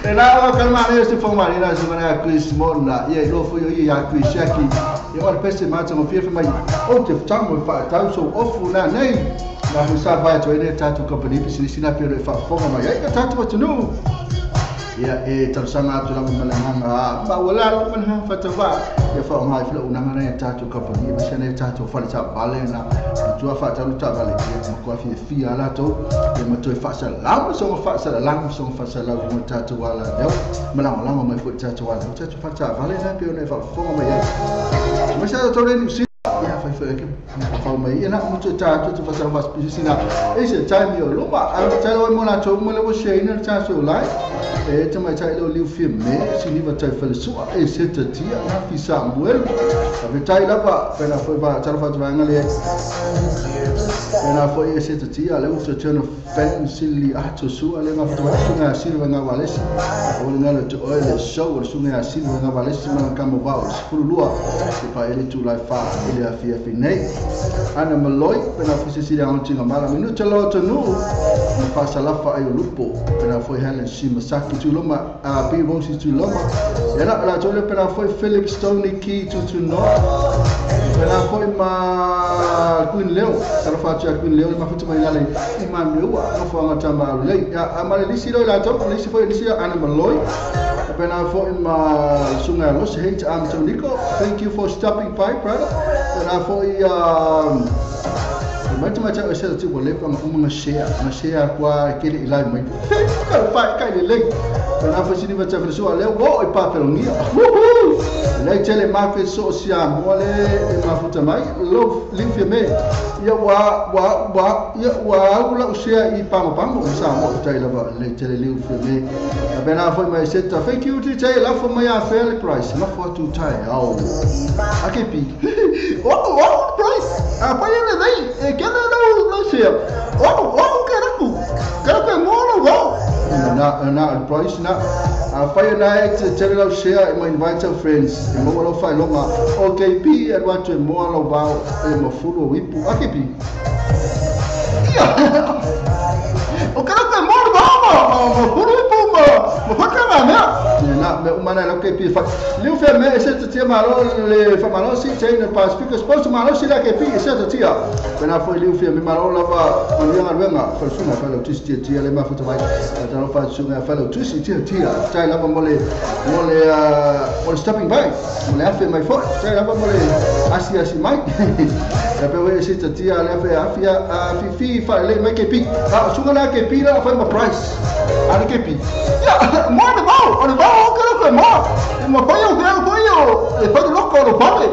Ela kalma ne se forma ni na semana Chris Mona ye lo fo yo ya Chris Shaki ye wa pese mata mo fie mai o te tamo fa tau so ofu na nei na husa ba to ine tatu company pisina pio fa forma mai ai tatu wa tunu ya tersanga tu la malanga ba wala lo man ha fatava ya fa mai flo una ngana tatu company ba sene tatu fa ta balena tu fa ta lu ta bale ya ko fi ala to ya mo to fa salam so fa salam so fa salam mo tatu wala yo malanga mai fu tatu wala tatu fa ta balena pio ne fa forma mai ma sa to le si ya fa ke fa mai ina mo to tatu fa sa fa pisina ese time yo lo ba a ta lo mo na to mo le bo sheina ta so lai te mai tai lo liu film me sini va tai fele sua e seta tia na fi Samuel ave tai la ba pena foi ba tara fa vanga le pena foi e seta tia le uso chano fan silly ato sua le ma fa sunga silva nga valesi o nga le to le show o sunga silva nga valesi ma kamo ba o fulua se pa ele tu lai fa ele a fi nei ana maloi pena fi se sira on tinga mala minuto lo to nu fa sala fa ai lupo pena foi Helen Shimasaki tuloma a bi rosi tuloma era la tole pera foi Philip Stoney key to no pera foi ma Queen Leo tara fa takwin leo mafuta mai nale imam leo no fanga tamba le ya amale lisi lo la to lisi foi lisi ana maloi pena fo ima sunga lo se hate am Nico. Thank you for stopping by, brother. Pena fo macam-macam saya tu boleh pun share kwa kili ilai mai. Kai kai le. Kenapa sini macam soal leo wo ipa pelongi. Lai tele market social boleh mafuta mai love link me. Ya wa ula share ipa mapang sama tai lava lai tele link me. Bena foi mai set thank you to tai la for my fair price. La for to tai. Oh. AKP. What price? Apa yang ada? Não sei. Caraca, mano, wow. Na price na. Fire night, tell us share, invite our friends. Mo lo fai longa. OKP and what mo lo va mo fulo wipu. AKP. O caraca, mano, mo fulo wipu mo fakana né? Na me umana lo OKP fa. Liu ferme esse tia malo le fa malo si tem no pas fica exposto malo si la OKP esse tia. Pena foi liu ferme malo lava wenga fa suna fa lo tia le mafuta vai. Então fa suna fa lo tia. Tai lava mole stopping by. Mole afi mai for. Tai lava mole asi mai. Tapi esse tia le afia fi fa le mai OKP. Suna la OKP la fa ma price. Ada OKP. Ya, more the ball, que more. Uma foi louco no pobre.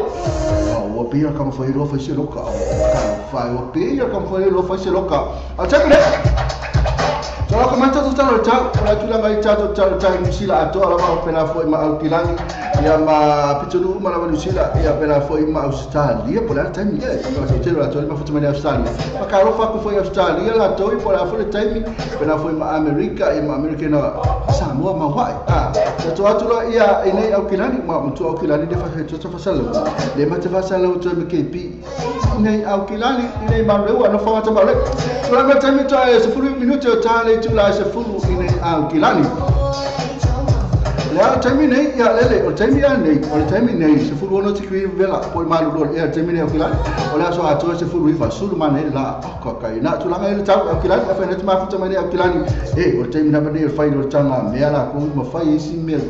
O pia como foi louco foi louco. Vai o pia como foi louco foi louco. Acha que Kalau kemana tu tahu cak, kalau tu lagi cak misila atau orang pernah foi mau kilang, yang picu mana misila, yang pernah foi mau Australia, pola time ya. Kalau saya cerita atau mau foto Australia, maka kalau aku foi Australia lah, tu pola foi time, pernah foi mau Amerika, yang Amerika na Samoa mau hai. Tu lah ia ini kilang, mau tu kilang dia fasal, dia macam fasal tu MKP. Ini kilang ini malu, anu faham macam mana? Kalau macam itu 10 minit cari Itulah sepuluh ini kilani. Ya, time ni ya lele. Time ni sepuluh orang cikgu bela. Poi malu dol. Ya, time ni kilani. Oleh so atur sepuluh ribu. Sulu mana lah. Kakai. Nak tulang air tahu kilani. Apa yang macam apa ni kilani? Time ni apa ni? File orang mela. Kau mafai isi mail.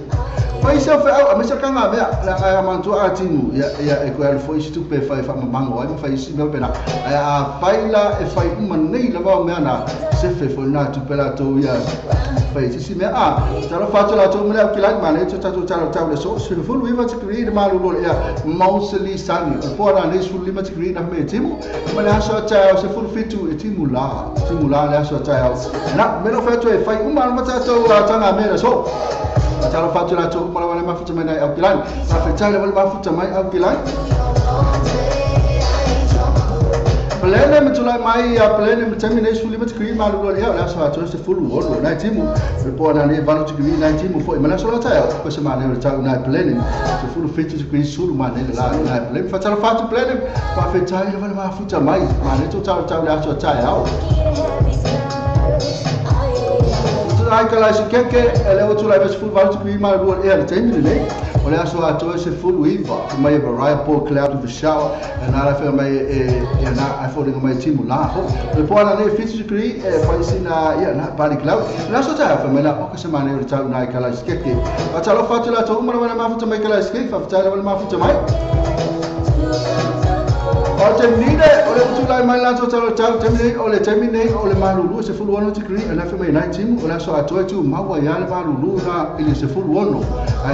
Faisa fa amesaka nga bea la mantu atimu ya equal foi stupe fa mamango ai fa isi me pena a faila e fai manei la va meana se fe fo na tu pela to ya fa isi me tara fa la to mele kilat mane to le so se fo lui va tikri de malu lo ya mausli sani po na ne sul lima tikri na me timu mane aso cha se fo fitu e timu la aso cha na me no fa to e fai mata to tanga me so Cara fatu la tu malam mafuta mai au kilan. Afetale wal mafuta mai au kilan. Plane metulai mai plane metamine suli matkri malu lo ya la so atu se full wall na timu. Repo na ne valo tikri na timu foi mana so la ta ko se mane ta na plane se full fit tikri sulu mane la na plane fatala fatu plane pa fetale wal mafuta mai mane to ta la so ta ya. Ai kalau sikeke lewat tu lagi full value tu kima luar air time ni leh. Oleh aso ato se full wiva. Mai berai po cloud to shower and ala fe mai na I for dengan mai timu lah. Lepas na ni fit degree paisi na na bali cloud. Na so ta fe mai na o kesemana eu tahu na kalau sikeke. Atau fatu la tu mana mafu tu mai kalau sikeke. Fatu la mafu tu mai. Oleh ni oleh tu lai mai lanso tahu terminate oleh malu se full one degree and afi mai timu oleh so atu tu mawa ya malu na ili se full one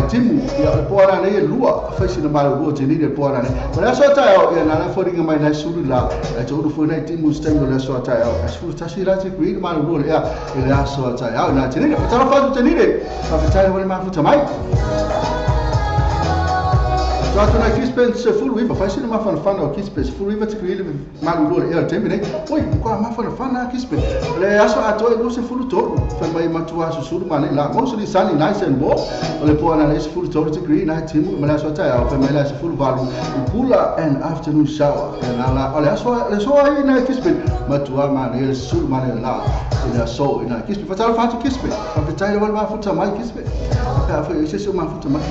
timu ya pora ni lua faisi na malu ni de pora ni oleh so ta ya na for dengan mai na sulu la tu do for na timu stem oleh so ta ya asu tasira degree malu ya oleh so ta ya na ni de ta fa tu ni de fa ta oleh mafu tamai Suatu nak kispen full wiva, faz sini mafan fan au kispen full wiva tikri malu dole ela termine. Oi, bukan mafan fan na kispen. Le aso ato e se full todo. Foi mai matua susuru mane la. Most di sani nice and bo. Ole po ana le full todo tikri na timu, mala so ta foi mai la full valu. Pula and afternoon shower. Na ole aso le so ai na kispen. Matua mane le susuru mane la. Ina so ina kispen. Fatal fatu kispen. Fatal wal mafuta mai kispen. Ya foi esse seu mafuta mai.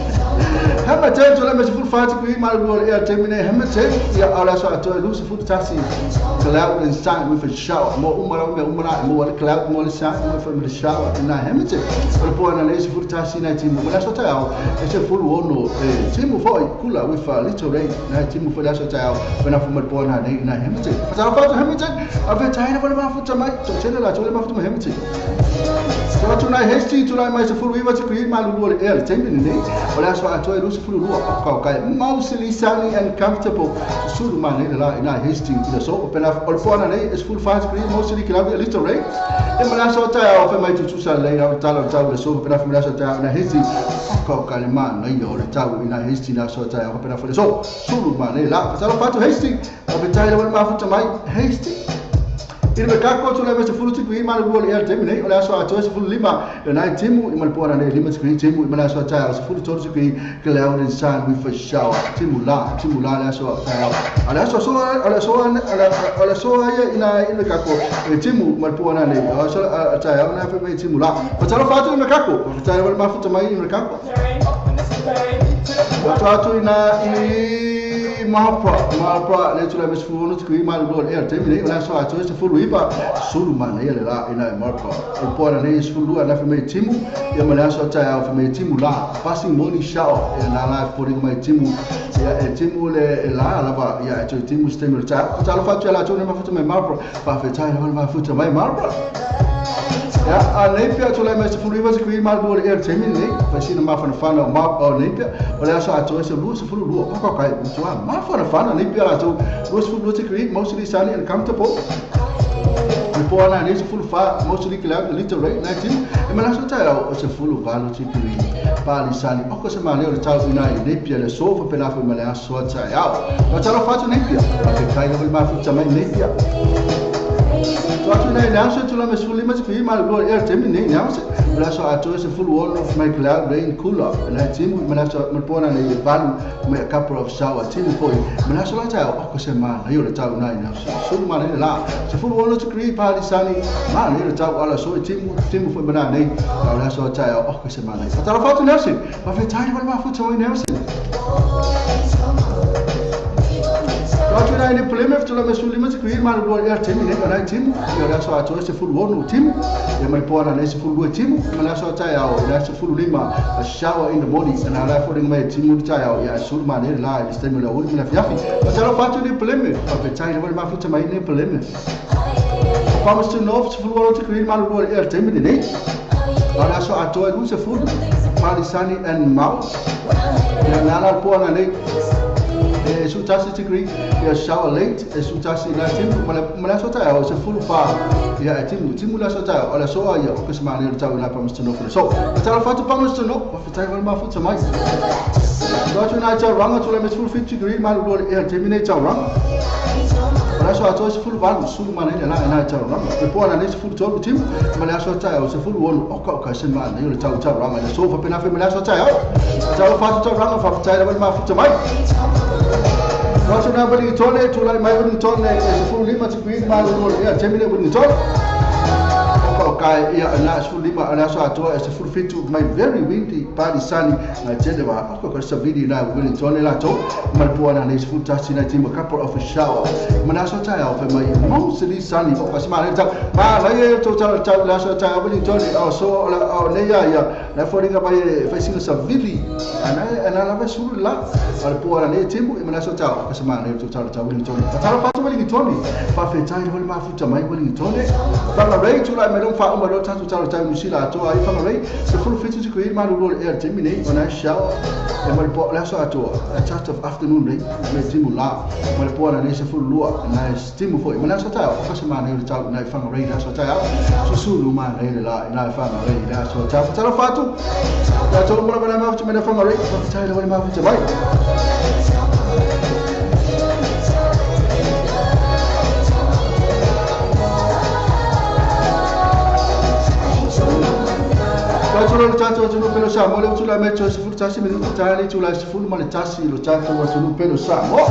Hama tanto lá mas full fati kui malu e termine hemete ya ala so ato lusi futu tasi cloud and sun with a shower mo umara mo cloud mo sun with a shower na hemete por pona lesi futu tasi na timu mala so tao ese full wono timu foi kula with a little rain na timu foi la so tao bena fuma pona na hemete pasal fatu hemete ave taina wala mafuta mai to chela la chole mafuta hemete so tuna hesti tuna mai se full wiwa kui malu e termine ne wala so ato lusi futu okay, mostly sunny and comfortable. Sulu man la ina hasty the so open up all for is full fast green mostly cloudy a little rain. And when I saw tire of my to say later tell the so open up na hasty okay man no you the tower ina hasty na so tire open up for the so sulu man la so part to hasty of the tire one ma to my hasty in the kako to level full to green man will air terminate or so a choice full lima the night timu in Malpona limit screen timu when I saw tires full to green cloud and sun with a shower timula so in the kako timu Malpona so a tire na fe timula but I fatu in the kako tire will ma futa mai in the kako fatu ina Malpa, let's let us full to cream my blood air terminate when I saw a choice full river, Suluman, Ella, in a Malpa. Important is full and I made Timu, Yamalaso tire of my Timula, passing morning shower, and I like putting my Timu, Timu La Lava, to Timu Stemmer tap. But I'll fetch a told him to my Malpa, but if I on my foot to my Malpa. Yeah, Napier to let Mr. Full Rivers cream my blood air terminate, if I see the muffin fan of Mark or Napier, but I saw a choice of loose full of for the fun and Napier to rose food to create mostly sunny and comfortable. Before I need full fat, mostly cloud, a little rain, 19, and when I saw tell it's a full of value to create. Bali sunny, of course, a man of the child united Napier, the sofa pen off with my last sort out. But I'll fat to Napier, I can kind of with my foot to my Napier. So I announced to them as full limits for my blood air terminate now. But I saw a choice full wall of my cloud rain cooler, and I team with Malpona and the value with a couple of shower team for you. When I saw a child, of course, a man, you're the child now. So man in la. So full wall to create party sunny, man, you're the child, all I saw a team for banana. And I saw a child, of course, a man. But I thought to Nelson, but if I tied my foot to Nelson. I in Plymouth to the limits create my blood air terminate and I team. That's why I chose the full one team. Then my poor and it's full team. And I saw a tire, that's a full lima, a shower in the morning, and I like putting my team with tire. Yeah, I should man in line, this time I wouldn't have yappy. But I don't to the Plymouth of the tire where my foot to my name Plymouth. Promise to know full one to create my blood air terminate. And I saw a toy who's a full party sunny and mouse. And I poor and Sutasi degree, shower late, Sutasi Latin, Malasota was a full far. Yeah, Timula Sota, or a soa, because my little town I promised to know for the soul. But I'll fight to promise to know what the time of my foot to my. Got to night, run to let me full 50 degree, my lord, air terminate our run. But I saw a choice full value, Suman and I tell run. The poor and it's full told with him, Malasota was a full one, Okakas and man, the town run, and the sofa penalty Malasota. But I'll fight to run off of time of my foot to my. Not nobody told it to like my wooden tone as a full limit to create my little 10 minute wooden tone. Okay, yeah, and that's full limit, and that's why I told as a full fit to my very windy party sunny. I tell you, of course, a video now wooden tone. I told my poor and his full touching a team a couple of a shower. Manasa tire of my mostly sunny, of course, my total child last time wooden tone also or Naya, not falling up by facing a vili, and I love a full laugh. Al poor and a team in Manasa. Man to tell Tony. But I'll pass away Tony. Perfect time will my foot to my willing Tony. From a ray to like my own father, my daughter to tell time you see that I from a ray. The full fit to create my roll air terminate when I shower. And my pot last at a chat of afternoon rain. My team will laugh. My poor and a full lure and I steam for him. And that's what I of course a man every time I found a rain. That's what I have. So soon, man, and I found a rain. That's what I tell a fatu. That's all what I'm after me from a rain. From the time when I'm after my. Watu tatu watu pelo Samoa le watu la mecho sifuru tasi minuto tali tu la sifuru male tasi lo tatu watu pelo Samoa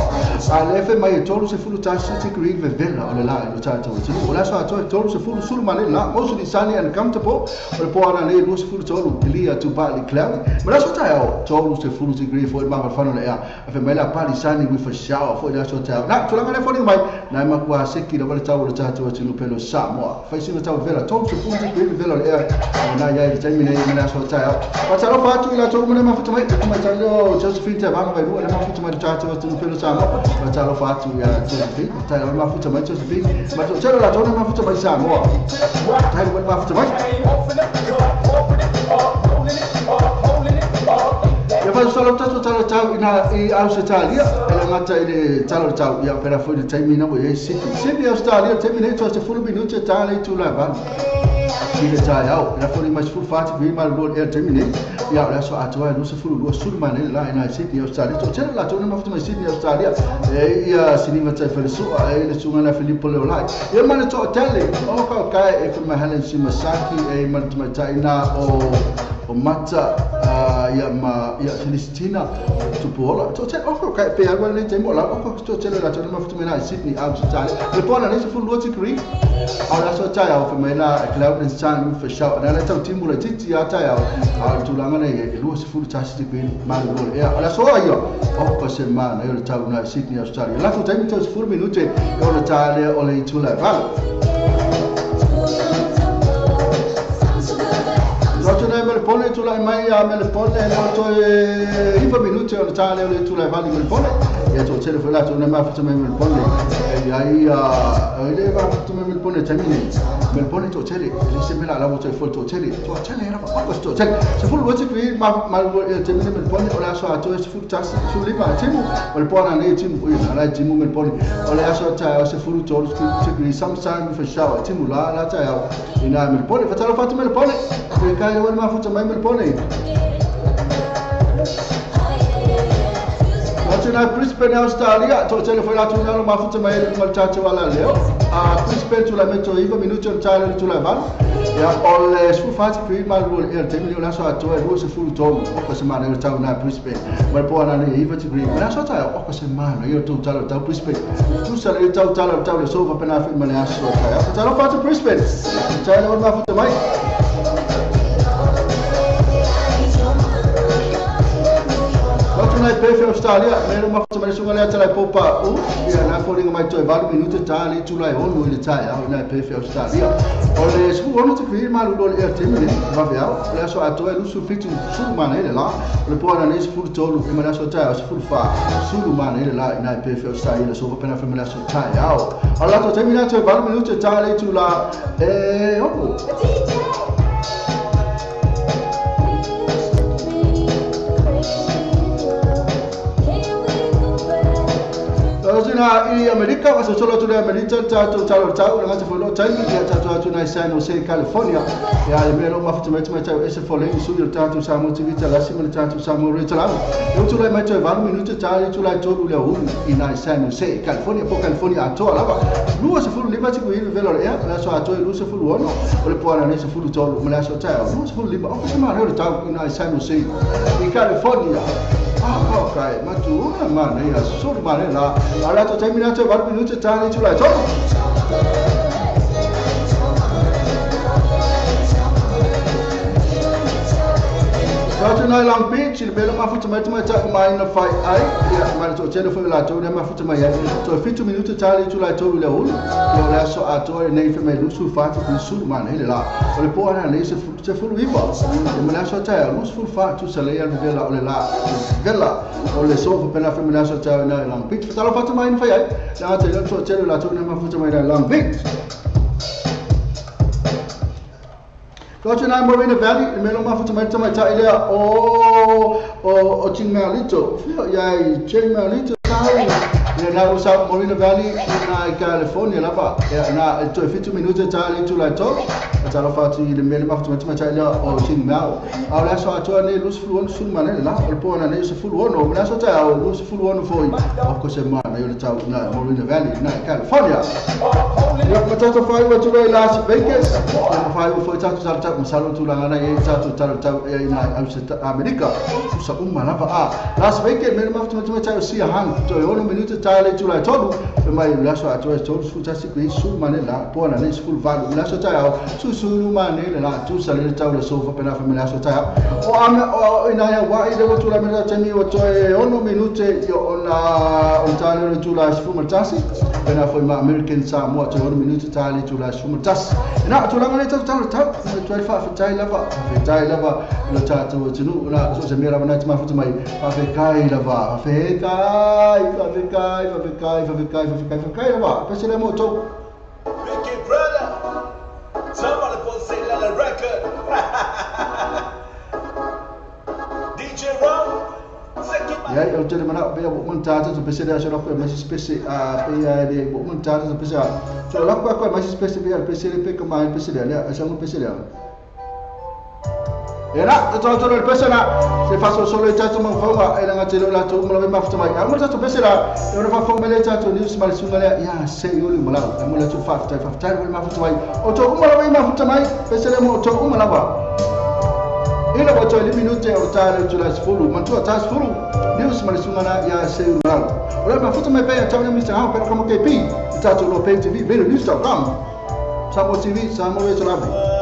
ale fe mai tolu sifuru tasi tikri vela ole la lo tatu watu ola so atu tolu sifuru sulu male la osu di sani and comfortable ole po ana le lo sifuru tolu lia tu bali cloud mala so tayo tolu sifuru tikri fo ma fano le ya fe mai la pali sani with a shower fo la so tayo na tu la ngale fo ni mai na ma kwa seki lo tatu lo tatu watu pelo Samoa fa sino tau vela tolu sifuru tikri vela le ya na ya termine na so tayo Patalo fatu ila to mwana mafuta mai kama talo Josephine te banga mai na mafuta mai tatu watu pelo Samoa patalo fatu ya Josephine talo mafuta mai Josephine mato talo la to mafuta mai Samoa talo mafuta mai ya fa solo talo ina e Australia ela ngata ile talo ya pera foi de termina mo e Sydney Australia termina to se full minuto talo tu la van Ile tayau na fori mais full fat vi mal road air terminate ya la so atwa no se full sul man la ina Sydney Australia to tell la to na mafuta mai Sydney Australia e ya sinima ta fer su ile sunga na Filippo le lai e man to tele o ka kai e kuma Helen Simasaki e man to China o mata ya Filistina tupola to tell o ka pe agora nem tem mola o to tell la to na mafuta mai Sydney Australia le pona nem se full road tikri ala so tayau fa mai la cloud and sun for show na tau timu la titi ya tayau a tulanga ne lu se full task ti bin mal gol e ala so ayo o ko se ma na yo tau na Sydney Australia la ko time to full minute yo la tale o le tula val Roto na mele pone tula mai ya mele pone no to ifa minute o la tale o le tula val mele pone e to tele fa la to na ma fa mele pone e ai ele va fa mele pone termine mele pone to tele ele se mela la voto fo to tele era fa to tele se fu voto qui ma termine mele pone o la so a to se fu tas su liba timu mele pone ne timu o la timu mele pone o la so ta se fu to qui sometimes for shower timu la ta ya ina mele pone fa talo fa mele pone e kai wal ma fu mele pone na Brisbane Australia to tele foi la tu na mafuta mai mal tatu wala leo a Brisbane tu la metto iva minuto in Thailand tu la van ya ole su fati qui mal gol er termino la so ato e lo se fu to o ko se mana ta na Brisbane mal po na ne iva ti green la so ta o ko se mana io tu talo ta Brisbane tu sa le talo le so va pena film le aso ta talo fati Brisbane Thailand mafuta mai na perfect Australia mero mafuta mai sunga le tala popa ya na foringa mai to valu minuto tali tula e onu ile tai au na perfect Australia ole su onu te kwi malu dol er temine va via la so ato e su fitu su mana ile la le po na nes full tolu e mana so tai su full fa su mana ile la na perfect Australia so va pena famila so tai au alla to temina to valu minuto tali tula e onu Ozina i Amerika waso solo tu Amerika tatu na ngata folo time ya tatu na San Jose California ya melo mafuta mai ese folo in studio tatu SAMOATV TALA'LASI mele tatu SAMOATV TALA'LASI eu tu lai mai tu 20 minutos tali tu lai todo le un in San Jose California po California ato lava lu se folo lima ti ku ir velo ya la so ato lu se folo ono ole po ana se folo todo mele so tao lu se folo lima o se ma re tau in San Jose in California okay, ma tu ma ne ya so ma ne la ala to termina to 20 minutos tali tu lai todo Roto na Long Beach, il bello mafuta mai mai na fai ai, ya ma to tele foi la to na mafuta mai to 20 minutos tali tu la to le ul, yo la so ato nei fe mai lusu fati di sul man ele la. Ole po ana nei se fu viva. E me la so ta lus fu fati se le ya vela ole la. Vela ole so fu pela fe me la so ta na Long Beach. Talo fati mai na fai ai. La te to tele la to na mafuta mai na Long Beach. Roto na Marina Valley, melo mafuta mai ta ile o Chingmalito. Ya Chingmalito tai. na usa Moreno Valley na California lava na to 50 minutes tali tu la to tala fatu ile mele mafuta matima tali o sing now au la so ato ne lus fluon sul manela la o pona ne se fluon o na so ta o lus fluon foi of course ma na yo ta na Moreno Valley na California ya matata fai wa tu Las Vegas na fai foi ta ta masalo tu la na e ta tu ta na America usa lava Las Vegas mele mafuta matima tali si hang to yo no minute tali tu la todo mai la so ato to su ta si qui sul manela pona ne sul valu la so ta su mane la tu sale tau le sofa pena famiglia so ta o am ina ya wa ide tu la mena tani o to ono minute yo ona ontale tu la sfuma tasi pena foi ma American Samoa to ono minute tali tu la sfuma tas na tu la ngane tau tu fa tai lava lo ta tu tunu na so se mera mana ma futu mai fa kai lava fa kai lava pesele mo to Ricky brother. Somebody put say la record. DJ Ron. Ya, eu te mana be bo montata to pese da solo ko mais spese a pe de bo montata to pese so la ko mais spese be al pese pe ko mai pese da a siamo pese da era to il pese na se fa solo il tato man fa e la ngate la to mo la ma fa mai a mo tato pese da e ora fa fa mele tato ni su mal su mele ya se yo li mo la a mo la to fa ma fa mai o to mo la ma fa mai pese le mo to mo la ba ina wato ile minute ya utale tula sifuru mantua ta sifuru news malisungana ya seyu nalo wala mafuta mepea tauni mr hao pero kama KP tatu lo pay TV vile Instagram Samo TV SAMOATV Talabi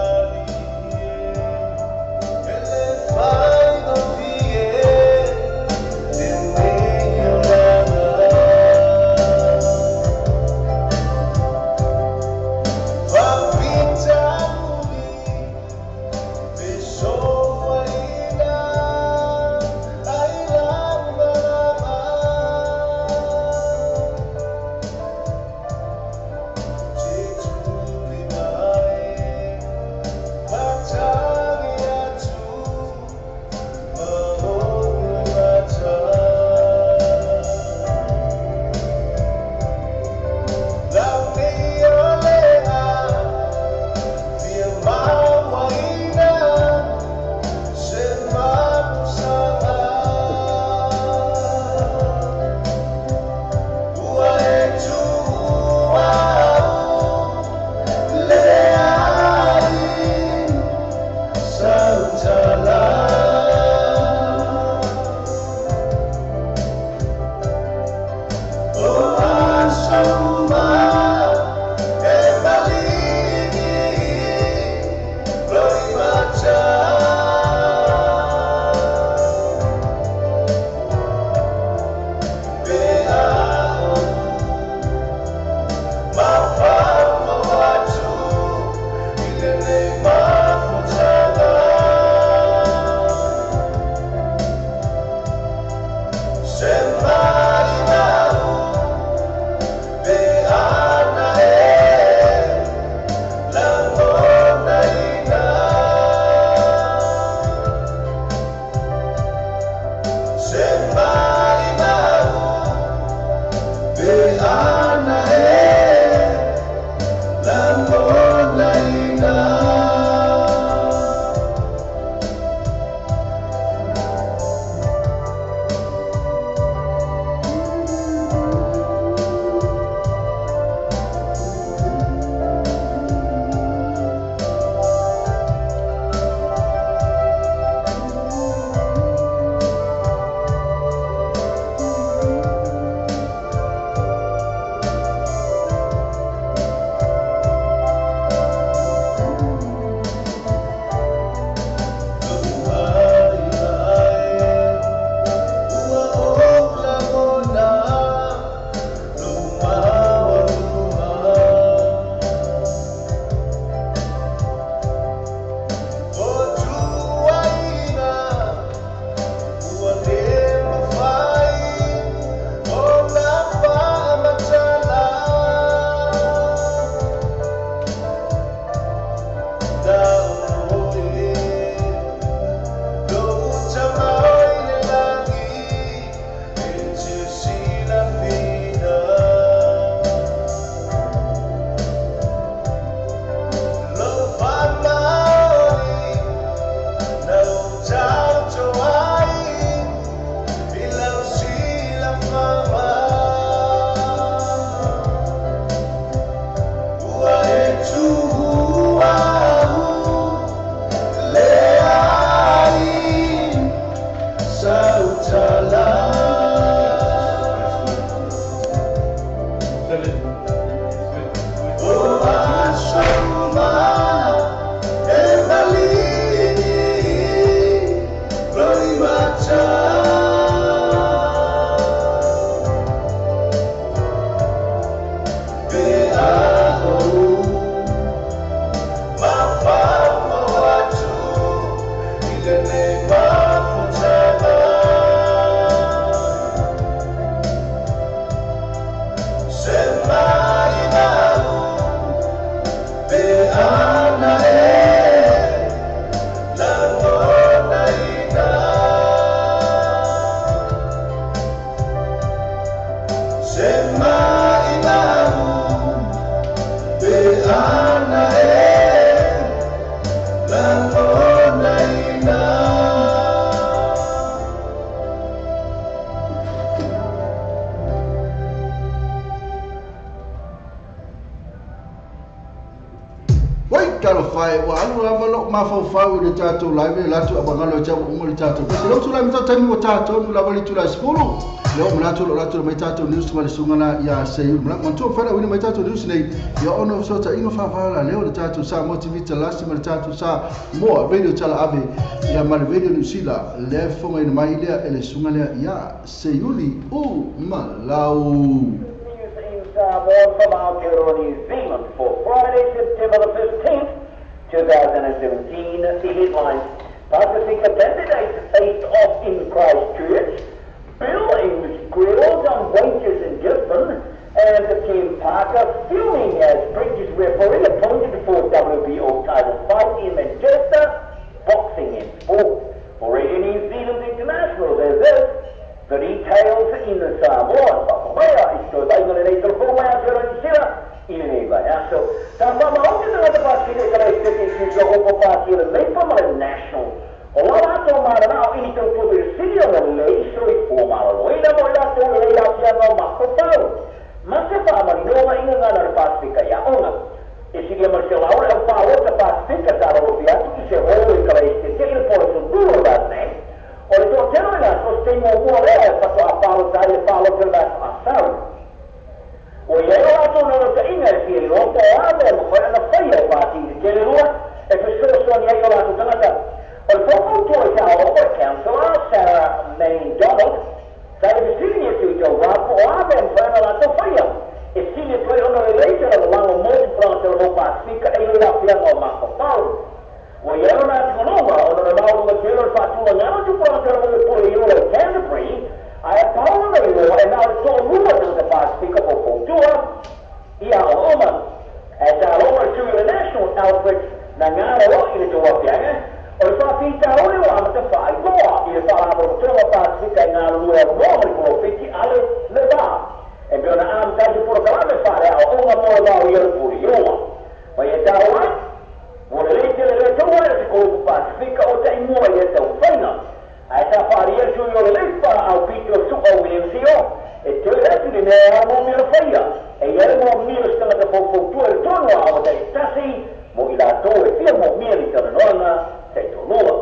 Mafau le tato live la tu abangalo jabu umul tato kasi lo tula mita tani mo tato la bali tula skulu lo mlato lo tato mai tato news mali sungana ya seyu mla manto fera wini mai tato news nei ya ono so ta ingo fa la leo le tato SAMOATV TALA'LASI mali tato sa mo radio TALA'AVI ya mali radio nusila le fonga ina mai ile ele sungana ya seyuli u malau Samoa from Aotearoa, New Zealand for Friday, September the 15th, 2017. The headlines: Pacifica candidates faced off in Christchurch, billings grills on wages in Gisborne, and Tim Parker filming as Bridges referee appointed for WBO title fight in Manchester, boxing and sport. For Radio New Zealand International, there's this. The details in the Samoa, Papamaya, isto vai ngone nei telefone a jero ni sira, ile nei vai. So, tamba mau ke tanga pa sile kala este so o pa sile nei pa mala national. O la to mara na ini to to sile o lei so i po mara. O ina mo la to le ya sia no ma ko tau. Ma se pa ma no ma ina na Pacifica ya ona. E si che Marcelo ora pa o ta Pacifica da ro via tu se o kala este che il po so duro da ne. Ora tu te non hai sostegno muore fatto a palo dai palo per la passare. O io la to non te in il filo, o ave ma fare la fai parti che le due e questo sono io la to tanata. O poco to ya o cancel Sarah May Donald. Sai che si ne tu jo va o ave fare la to fai. E si ne poi ono later la mo pronto lo Pacifica e la piano ma palo. O io non ho noma, o non ho una material fatto una nana tu può andare pure io la Canterbury, I have power available, and now it's all rumors in the Pacifica for cultura, e a Roma, as a Roma to the national outfits, Nangana, in the Wapianga, or Safita, only one to fight more, in the Pacifica, Pacifica, and now we have Roman profiti, alle leva, and you're an arm to put a calamity fire out, all the more about your Purioma. But you tell what? Vuole leggere le tue si con Pacifica o te muoia da un fena. A ta faria Giulio Leppa al picco su a Williamsio e te le di ne a mo mi feia. E ieri mo mi sta da poco tu il tono a da stasi mo ila to e sia mo mi li sta nonna sei to nuova.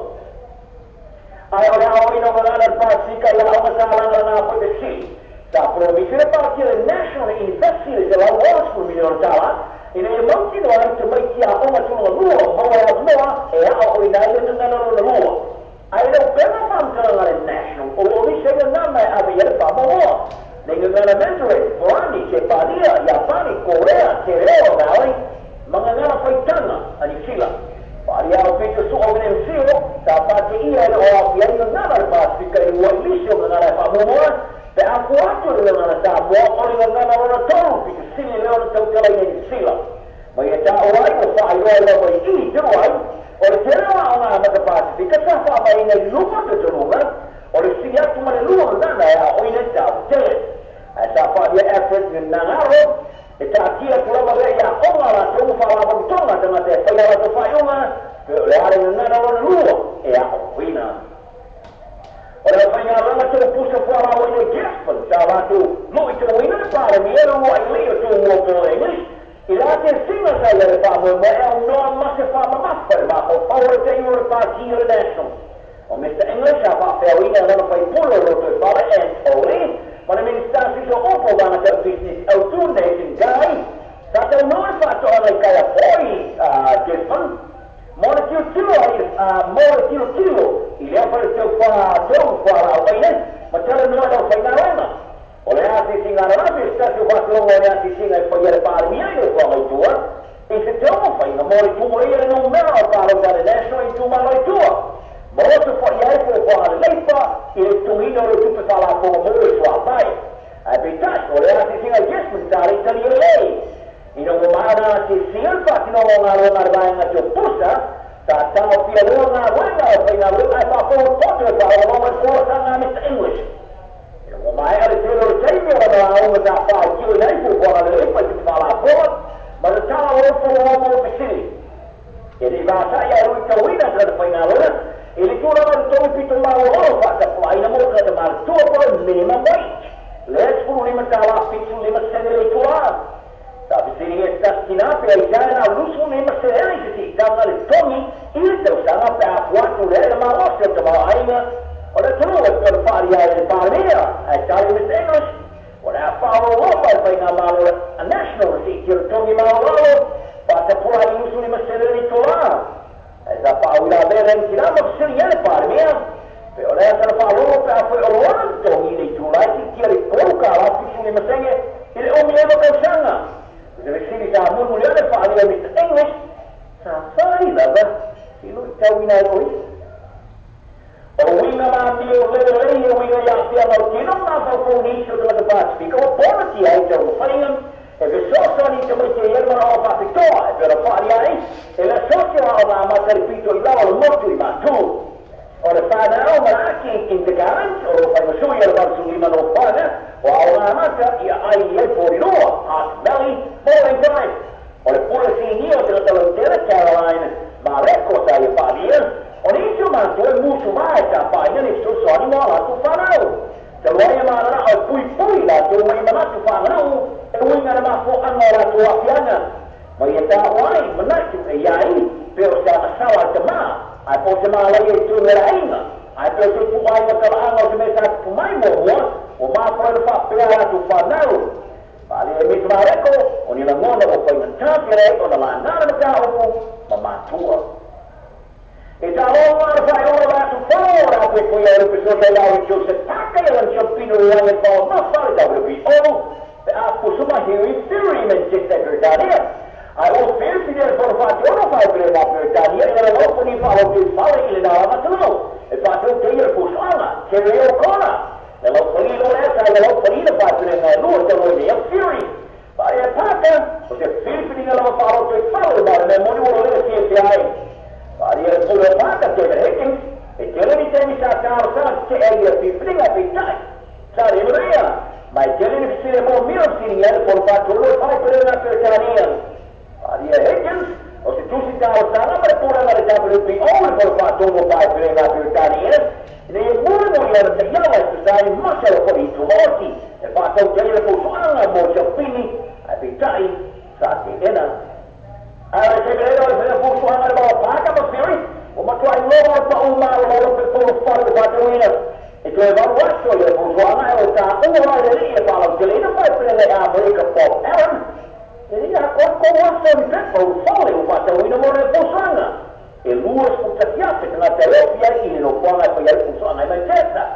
Ai ora o ino va la Pacifica la una sala na po de sì. Da provincia partire national university de la Wall School $1 in a monkey line to make ya on a law, more, e a o in another law. I don't better from the national, or only say the number of a year from a law. They are elementary, Morani, Chepadia, Yapani, Korea, Tereo Valley, Mangana Faitana, and Isila. Paria Peter su over in Silo, Tapati Ian or the other Pacifica, in what Lisho and I found more. The acquato della Samoa o non hanno tono perché si ne loro toccano in sila. Ma io già ora lo fai ora poi i tuoi o c'era una da Pacifica sa fa mai nel lupo di Roma o si ha tu ma lupo da o in età te. A sa fa di effort in Naro e ta tia prova ya o la tu fa la bontona da te poi la tu fai una le aree non hanno lupo e a wina. Ora fanno la puso fuori a Gisborne, stava tu, lui te lo impara, mi ero lì tu molto English, e la terza sai le famo, ma è un nome ma si fa ma per ma o paura te io partire adesso. O Mr. English, a whawhewina lana whai pula roto e whare and Toli, mana minister siso opo wana te business autu nation guy, sa tau noe whatoa nei kaya poi, Jesman, mora tilo, I lea whare tau whara au aine, ma tala noe lau whaingaronga. O le ati singara rabi, stasi whakalonga o le ati singa I whaiere pārmia I o whangai tua, I se te omo whainga mori tua I no mera o wharo gane national I tūmalai tua. Moroto whaiere po whare leipa, I le tungino le tupe whala po mōre sua pai. Ai betas, o le ati singa jesman tari tali e lei. I no ngomana ati singa whakino o ngā ronga rwainga tio pusa, sa tau pia ronga whainga o whainga ronga ai whapo poto e whao ronga kōraka ngā Mr. English. O mai ale tēro le teimi o na aunga tā whao kiwi nei po whanga le leipa tupe whala po, ma le tala o po o mo pesiri. E li vātai a rui tauina kada whainga ronga, e li tūra o tōi pito mau oro whakapua ina mo kada mara tua po minimum wage. Let's put lima tala pitu lima senere tua. Tapi sini e tastina pe ai jana lusu lima senere si tanga le tongi ili tau sanga pe a fuatu le ma osse te ma ainga. Ora tu e per fare ai parmia, ai tali Mr. English. Ora faro ropa e whainga malo a national si tiro tongi malo pata pura I lusu lima senere tua. Esa paula vera in tirama siri ele parmia. Pe ora esa faro pe a foi ora tongi le tula si tiri poka la pisu lima senge ile o mielo kausanga. Deve siri sa murmurione fare Mr. English. Sa fai lava. Ilo tawina oi. O winga ma mio lele o winga ya pia no tino ma fa foni so de bat speak o politi ai to faingam e ve so so ni to te yerma o fa pitoa e per fare ai e la socio o ma ma repito I lavo molto I ma tu o le fa na o ma anche in the garage o fa no so io va su lima no fa o a una mata I ai e fuori no a belly bowling time o le pure si io te lo intera Caroline ma recco sai fa lì Onizio manto e musu mai campagna ne sto so animo la tu fanao. Se lo hai mana al pui la tu mai mana tu fanao e winga ma fo anora tu afiana. Ma yeta wai manaki e yai pero sa sawa te ma. Ai po te ma la e tu ne ainga. Ai pe tu ai ka anga o me sa tu mai mo o ma pro fa pela tu fanao. Vale e mi tmareko oni la ngona o fa intapere o la nana ka o ma tua. E da ora fai ora tu fora che poi è l'episodio della Joseph Taka e il champino e poi ma fare WBO a posuma here theory men che segretaria I was fancy there for fatto ora fai per la segretaria e la dopo ni fa lo che fare il da ma no e fatto che io posama che io cona e lo polino essa e lo polino fa per la loro che vuoi è theory vai a Taka o se fancy la fa lo che fare ma le moni vuole che si hai Varia pure fatta che Higgins e che le temi sa causa che è il pipping a pittai. Sai Maria, ma che le si mo mio signore por fatto lo fai per la secretaria. Varia Higgins o se tu si causa la per pure la WBO por fatto lo fai per la secretaria. Ne pure muoia che io la sai ma se lo fuori tu morti e fatto che le posso alla mocia quindi a pittai sa che era Allora, se credo che se fosse una roba paga, ma fiori, o ma tu hai l'uomo per un male, l'uomo per un fare di patruina, e tu hai valutato, io fosse una roba, una lì, e parla di lì, non fai prendere a America Pop Aaron, e lì ha qualcuno di per un folle, un patruina, non ne fosse una, e lui sputaziato, che la terapia, e non può mai poi funziona in Manchester.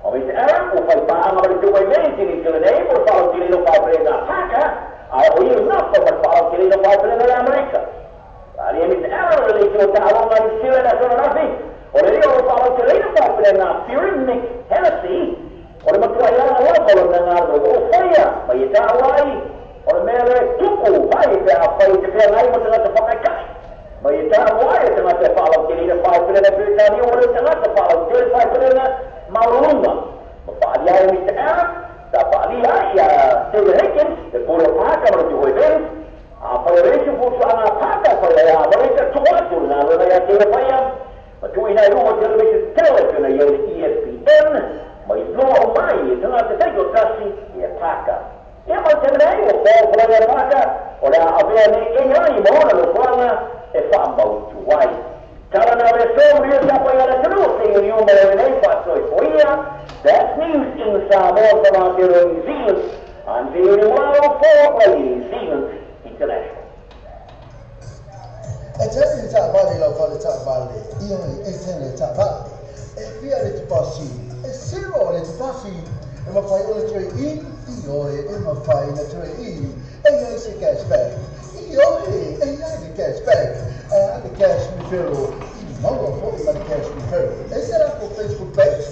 O mi dice, Aaron, o fai paga, ma tu hai menti, di che le dei, per fare di lì, non fai prendere a paga, Aku ini nak berpaling kiri lepas dari Amerika. Hari ini era religi utama dari Syria dan Nabi. Oleh dia berpaling kiri lepas dari Syria Nick Hennessy. Oleh mertua yang awal kalau dengar oh saya, bayi tawai. Oleh mereka tuku bayi apa itu dia lain macam terpakai kas. Bayi tawai tengah berpaling kiri lepas dari Britania. Oleh tengah berpaling kiri lepas dari Malumba. Bapak dia ini era. Dapat lihat ya sebenarnya sepuluh pakar berjual beli apa yang disebut anak pakar pada ya mereka tua tu lalu mereka tidak payah macam ini rumah televisi televisi yang ESPN mai belum mai tengah terjadi kasih ya pakar ya macam ini kalau pelajar pakar oleh apa yang ini mana lalu pelanggan faham bau jual That's news in Samoa, Aotearoa, New Zealand. I'm here 104 Radio New Zealand International. Attention to Valley of the Top Valley, Ion is in the Top Valley. If we are at Passi, a zero at Passi, and my fire in, and my fire in, and there's a cash back. And the cash back, and the cash referral. No, for the cash referral. They set up for Facebook page.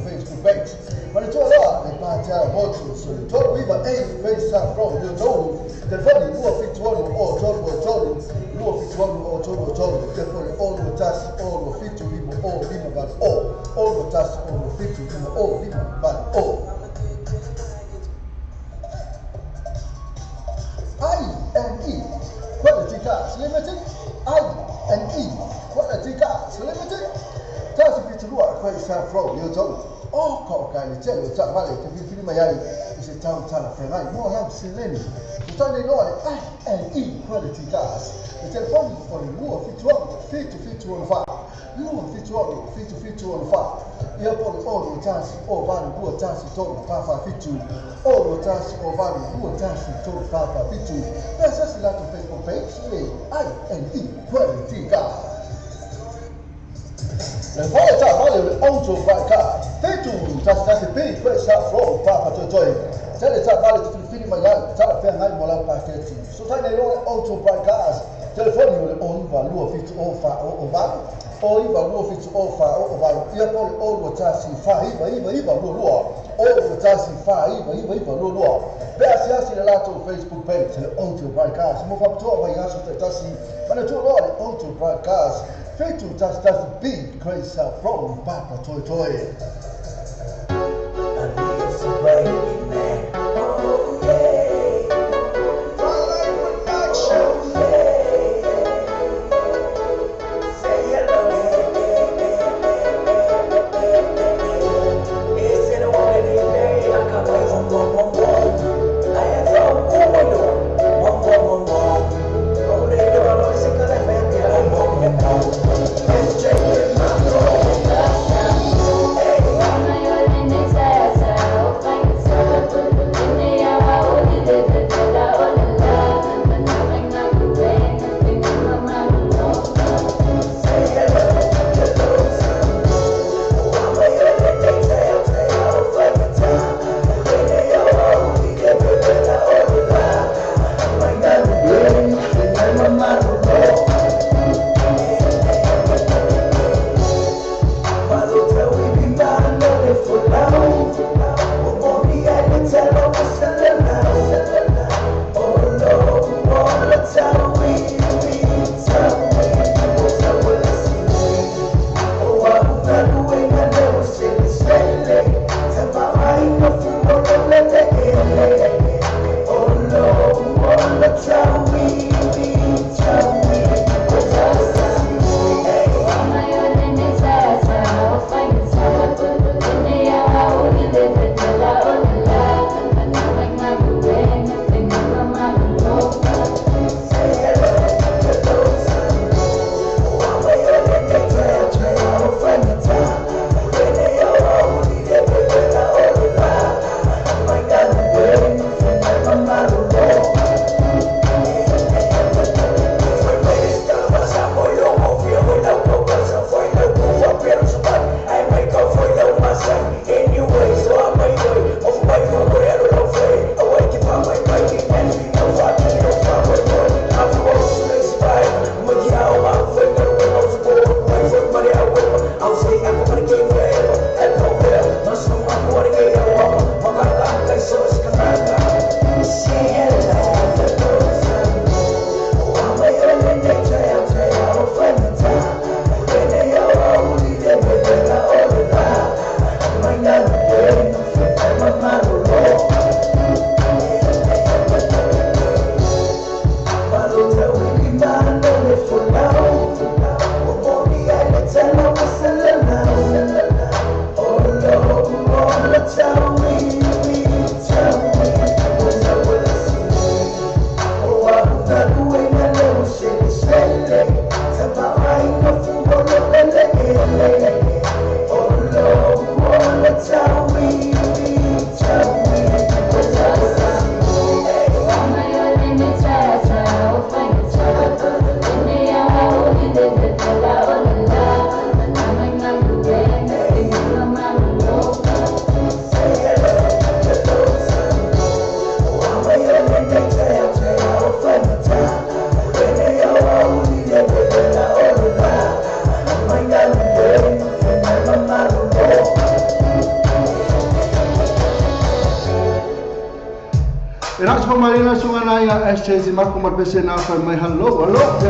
Facebook page. But it's all up, they can't tell what to. So the total we were 8 pages out from the total. The funny, you are 51 or total. You are 51 or total. Therefore, all the tasks, all the 50 people, all people, but all the tasks, all the 50 people, all people, but all. I&E, Quality Cars Limited. I&E, Quality Cars Limited. Tazi Piturua, Quaisa from your total. Oh, Coca, tell you, Valley, to be feeling my eye. Is a town from I more have Sileni. The Sunday Lord, I&E Quality Cars. The telephone for the Lua Fit to fit on fire. Lua Fit to on fire. You have all the tasks, all value, Lua tasks, total Papa Fit to. All the tasks, all value, Lua tasks, total Papa Fit to. There's just a lot of Facebook page. I&E Quality Cars. The volatile value auto by car. They do that's the big question from Papa to joy. Tell it up value to feed my young, tell a fair night more packet. So tell they know auto by cars. Telephone you will value of it offer or value. Or even of it offer or value. You have all the tasks far, even law. All the tasks far, even law. There's just a lot of Facebook page, auto by cars. Move up to over Yasu Tassi, but I told all the auto by cars. Straight to just the big grace from Papa Toy Toy. I need some rain, man. Oh, yeah. Twilight production. Oh, yeah. Say hello. It's in a one day. I can't wait one. I have some one. Oh, they don't know it's because I found it. Hey. Ina so marina sunga na ya STZ mako mapese na fa mai hello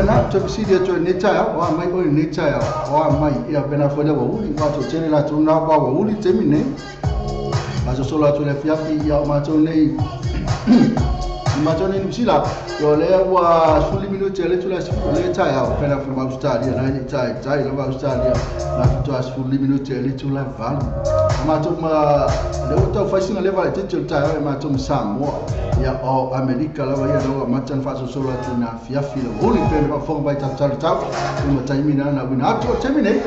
na to bisidia to nita wa mai o nita wa mai ya pena fo le wa uli wa to tele la tuna wa uli temine maso solo to le fiafi ya ma to nei ma to nei bisila yo le wa suli minuti le to la le ta ya pena fo ma stadia na ni ta la ma stadia na to as suli minuti le to la val ma to ma le to fa singa le va te ta ma to Samoa ya o America la ya do matan fa so la tuna fiafi la uli pena fa fo ba ta uma taimina na wina to temine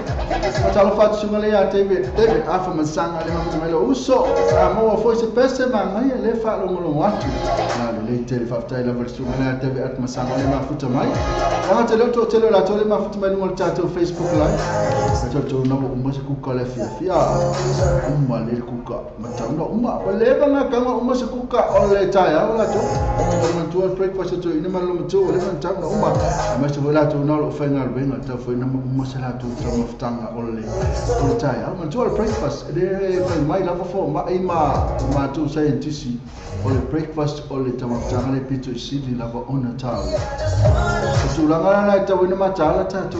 ta la fa sunga le ya tebe afa masanga le ma lo uso mo fo se pese ma ngai le fa lo ngolo watu na le tele fa ta la sunga le tebe at masanga le ma futa mai wa te lo to tele la to le ma futa mai ngol ta to Facebook live to na mo se ku ka le fia umma le ku ka mata no umma le ba na ka umma se ku ka o le ta ya la to mo to breakfast to ina ma lo to le ma ta no umma ma se la to na lo fa na venga ta fo na mo se la to tra ftanga o le ta ya ma to breakfast de fa mai la fo ma to scientist o le breakfast o le tamatanga le pito sidi la ba ona ta to la na ta wina ma ta la ta to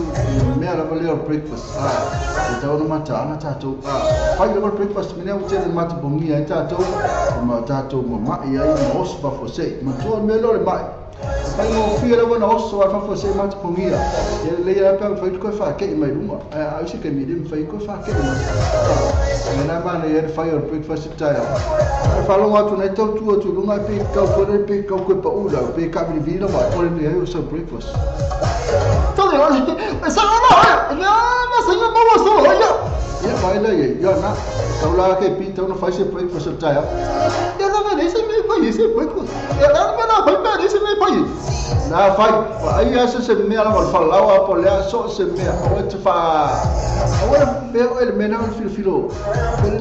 me ala ba le breakfast ta ona ma ta na ta to fa le breakfast me ne o tele ma to bongi ta to ma ta to ma ya mo ospa fo se ma to me lo le mai fa mo fia la na osso fa fo se ma to bongi ya le ya pa fa ko fa ke mai uma a si ke mi dim fa ko fa ke ma na ba ne fa your breakfast ta ya fa lo wa to na to tu lunga pe ka ko le pe ka ko pa ula pe ka mi vila ma to le ya so breakfast to le sa no ma sa no ma so ya vai la ya na ta la ke pi ta no fa se breakfast ta ya na ba ne se me fa se breakfast ya na ba na fa pa se me fa na fa ai ya se me ala mal fa la wa po le so se me o te fa o le el me na filo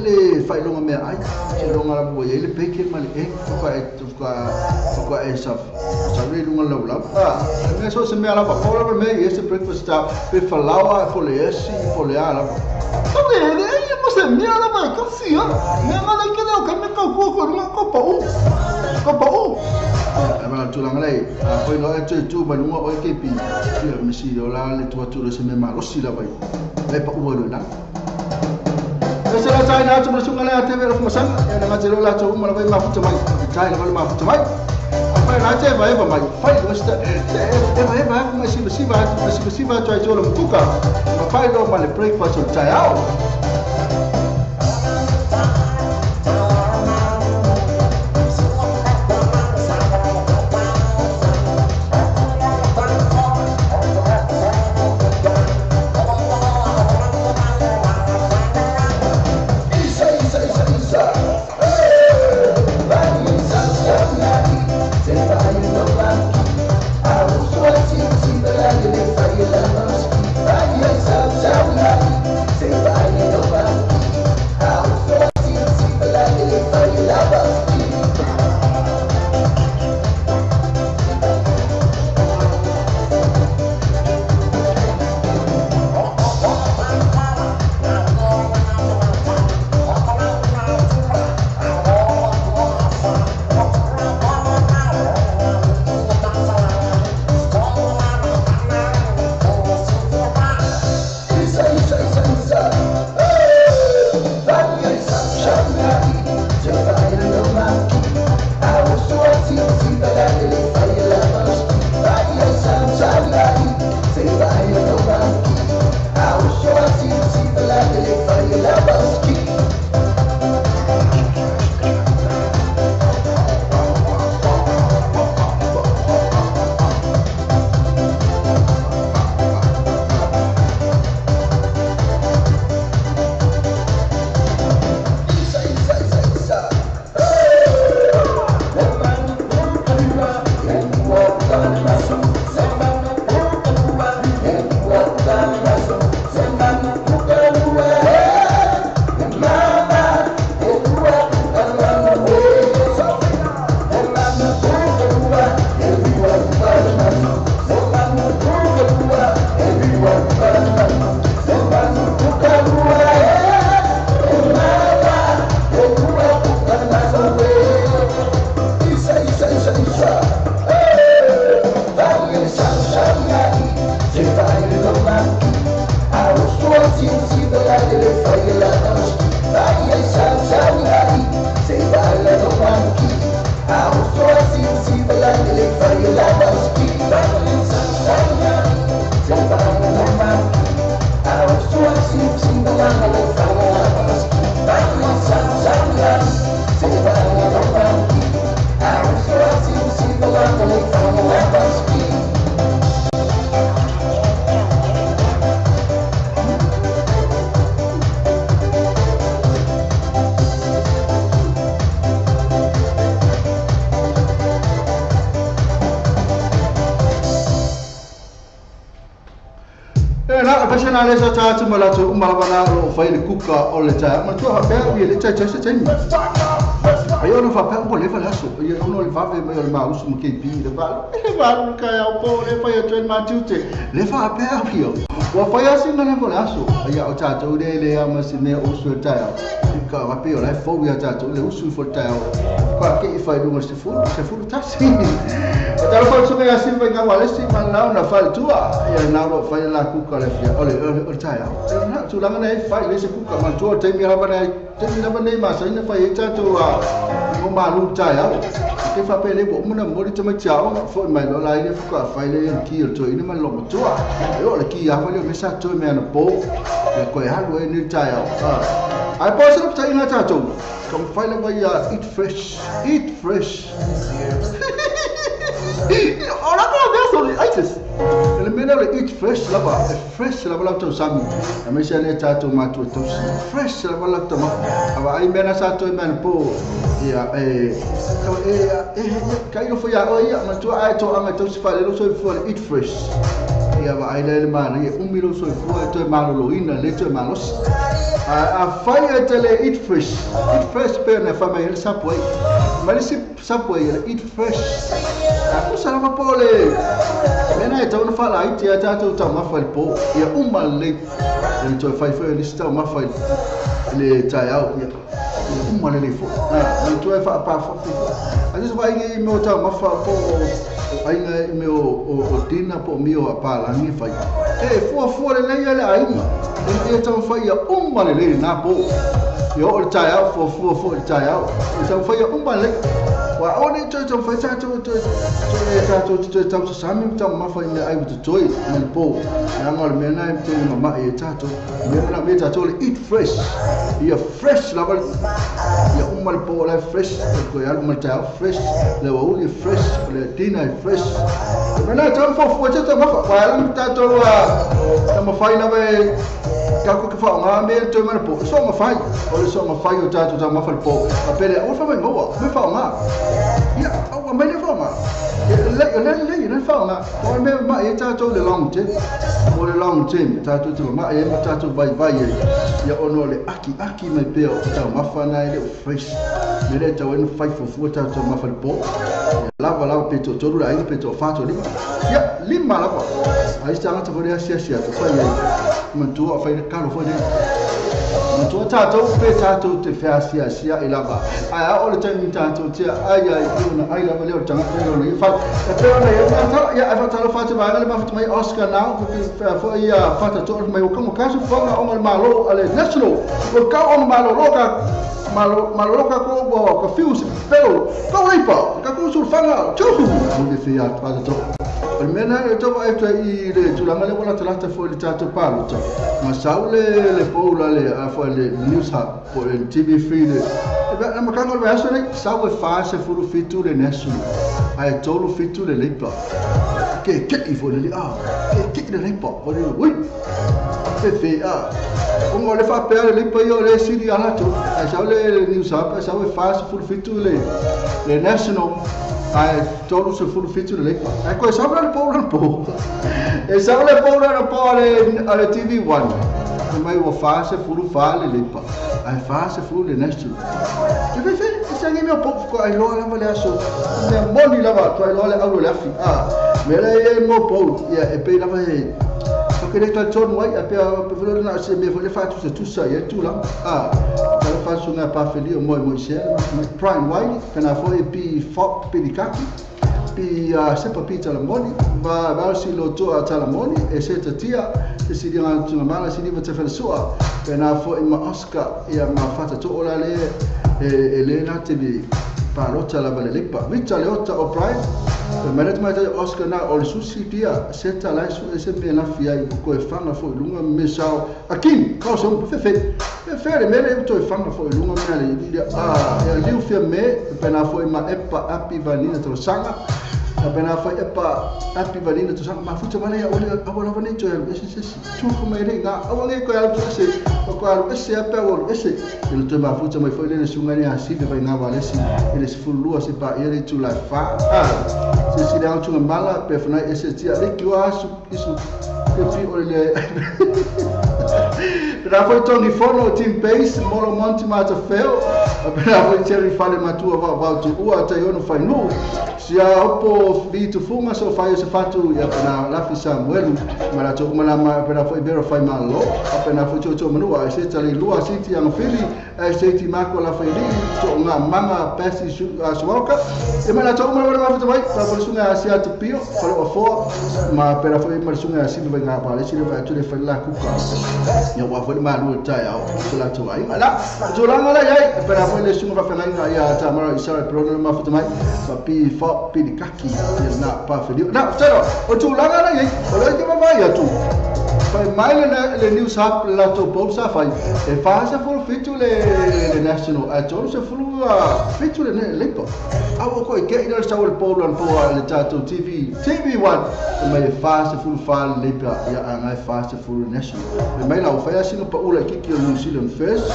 le fa lo me ai se lo ngala bo ye le pe ke mal e ko e sa le lo ngala la me so se me ala ba po la me ye se breakfast ta pe fa la wa po le si po le ala se me ala ba ka si ya me ma le ke o ka me ka ko ko pa u ma tu la ngai ko no e tu ba no o ke pi me si la le tu se me ma lo si la ba le pa u lo na se la tai na tu sunga la te ve ro san e na ngalo la tu ma la ma futa mai tai la ma futa mai apa na te vai ba mai fai lo sta e vai ma si va tu ai tu lo muka ma fai do ma le breakfast o tai au sana le sa ta mala tu malabana o fai le kuka o le ta ma tu ha pe le ta ta ta ayo no fa pe un po le fa la so io no le fa ve me le ma usu mo ke pi le va ka ya po le fa ya tren ma tu te le fa pe a pio wa fa ya sin na ko la so ya o ta tu le ya ma sin me usu ta ya ka ma pe o la fo ya ta tu le usu fo ta ya ka ke fa du mo se fu ta si ta fa so ya sin ve ga wale si ma na na fa tu ya na ro fa la kuka le fia o ta ya na tu la na fa le se kuka ma tu te mi ha ba na te mi na ba nei ma sa na fa ta tu mo ma lu ta ya ke fa pe le bo mo na mo ri tama chao fo mai lo lai le fa fa le ki o to ina ma lo mo tu yo le ki ya fa le me sa to me na po le ko ya lo ni ta ya ai po sa ta ina ta to kom fa le ba ya eat fresh ora ko be so le itis le me na le eat fresh lava la to sami a me se le ta to ma to fresh lava la to ma ava ai me na sa to me na po ya kai no foi a oia ma tu ai to anga to se fale lo so for eat fresh ya va ai le ma ni un milo so for to ma lo ina le to ma los a fai a tele eat fresh pe na fa mai sa poi ma le sa poi eat fresh a ku sa ma pole me na to no fa la ai tia ta to ma fa po ya un mal le to fai le sta ma fa le ta ya uma le fo na tu e fa pa fo adesso vai che mi ta ma fa po ai me o dina po mio pa la mi fai fo le le ai e ta fa ya uma le na po yo o ta ya fo ta ya ta fa ya uma le wa oni to fa to sami ta ma fa ni ai to toy ni po na ngol me na te ma e ta to me ta to eat fresh ya fresh la ya umma le po la fresh ko ya umma ta fresh le wa uli fresh le dina fresh me na ta fo ta ma fa wa la ta to ta ma fa na we ka ko fa nga me to ma po so ma fa o ta to ta ma fa po a pele o fa mo me fa nga ya o me le fa nga le fa nga o me ma e ta to le long time ta to ma e ma ta to vai ya ono le aki me pe o ta ma fa na le fresh me le ta wen fa fo ta to ma fa po lava pe to ru ai pe to fa to lima la po ai sta ta fo sia to fa ya ma tu a fa ka lo fo de ma tu ta to pe ta to te fa sia e lava ai o le time ta to tia ai ai la le o tanga pe lo fa ta na ya fa ta lo fa ma le ma fa mai Oscar now fo ia fa ta to mai o como caso fo na o malo ale national o ka o malo loka ko bo ko fius pero ko ripa ka ko sul fanga tu mo de fia pa to almena e to vai i le tu la male wala tala fo le tato palo to ma saule le poula le a fo le news hub po le TV3 le e ma kango va so le saue fa se fu fitu le national ai to lu fitu le lipa che i fo le che le lipa fo le ui fe come le fa per le poi io le si di alla tu saule news hub saue fa se fu fitu le national ai todo se fu fitu le lipa ecco saule un po' e saule un po' alle TV1 ma io fa se fu le lipa ai fa se fu le national che fe se che mio po' ai lo la vale asso ne moni lava tu ai lo le aulo la fi me le mo po e pe la vai che le calcione vuoi per na se me vuole fare tutto sai tu la per fare su una parte lì mo share prime white che na foi pi fop pi di cacchi pi sempre pizza la moni va si lo to a la moni e se tia e si dia una mala si diva te fa sua che na foi ma Oscar e ma fatta to la le e le na te bi parota la vale lipa vita le otta o prime ma le mai Oscar na o su si dia seta la su e se me na fia i ko e fanga foi lunga me sao akin ko so fe me le to e fanga foi lunga me le dia e liu fia me pena foi ma epa api vanina to sanga pena foi epa api vanina to sanga ma futa male o le vanina to e tu come renga o le ko al to se ko al se apa o se il to ma futa mai foi le sunga ni asi de vai na vale si ele se fulua se pa ele tu la fa se si dá uma mala per fana esse tia le que eu acho isso fi ole Pera foi tongi fono team base molo monti mata feo. Pera foi cherry fale matua va tu ua tai ono fai nu. Sia opo vi tu funga so fai se fatu ya pena la fi Samuelu. Mara to mana pera foi verify malo. Pena foi cho manua se tali lua city ang fili se ti mako la fai ri to nga manga pesi suaka. E mana to mana ma fatu vai pa sunga sia tu pio fale o fo ma pera foi mar sunga silu vai nga pa le silu vai tu le fai la kuka. Ya wa foi malu tai au sula tu ai ala jolanga la yai pera foi le sunga fa nga ya ta mara isara pro ma fatu mai pa pi fo pi di kaki na pa feli na tero o jolanga la yai o le ke ma ya tu fai mai le news hub la to bolsa fai e fa se full fitu le national a to se full fitu le lepo awo ko ke ina sa el polo an po le tato TV1 mai fa se full fa lepa ya angai fa se full national mai la fa ya sino pa ula ki New Zealand first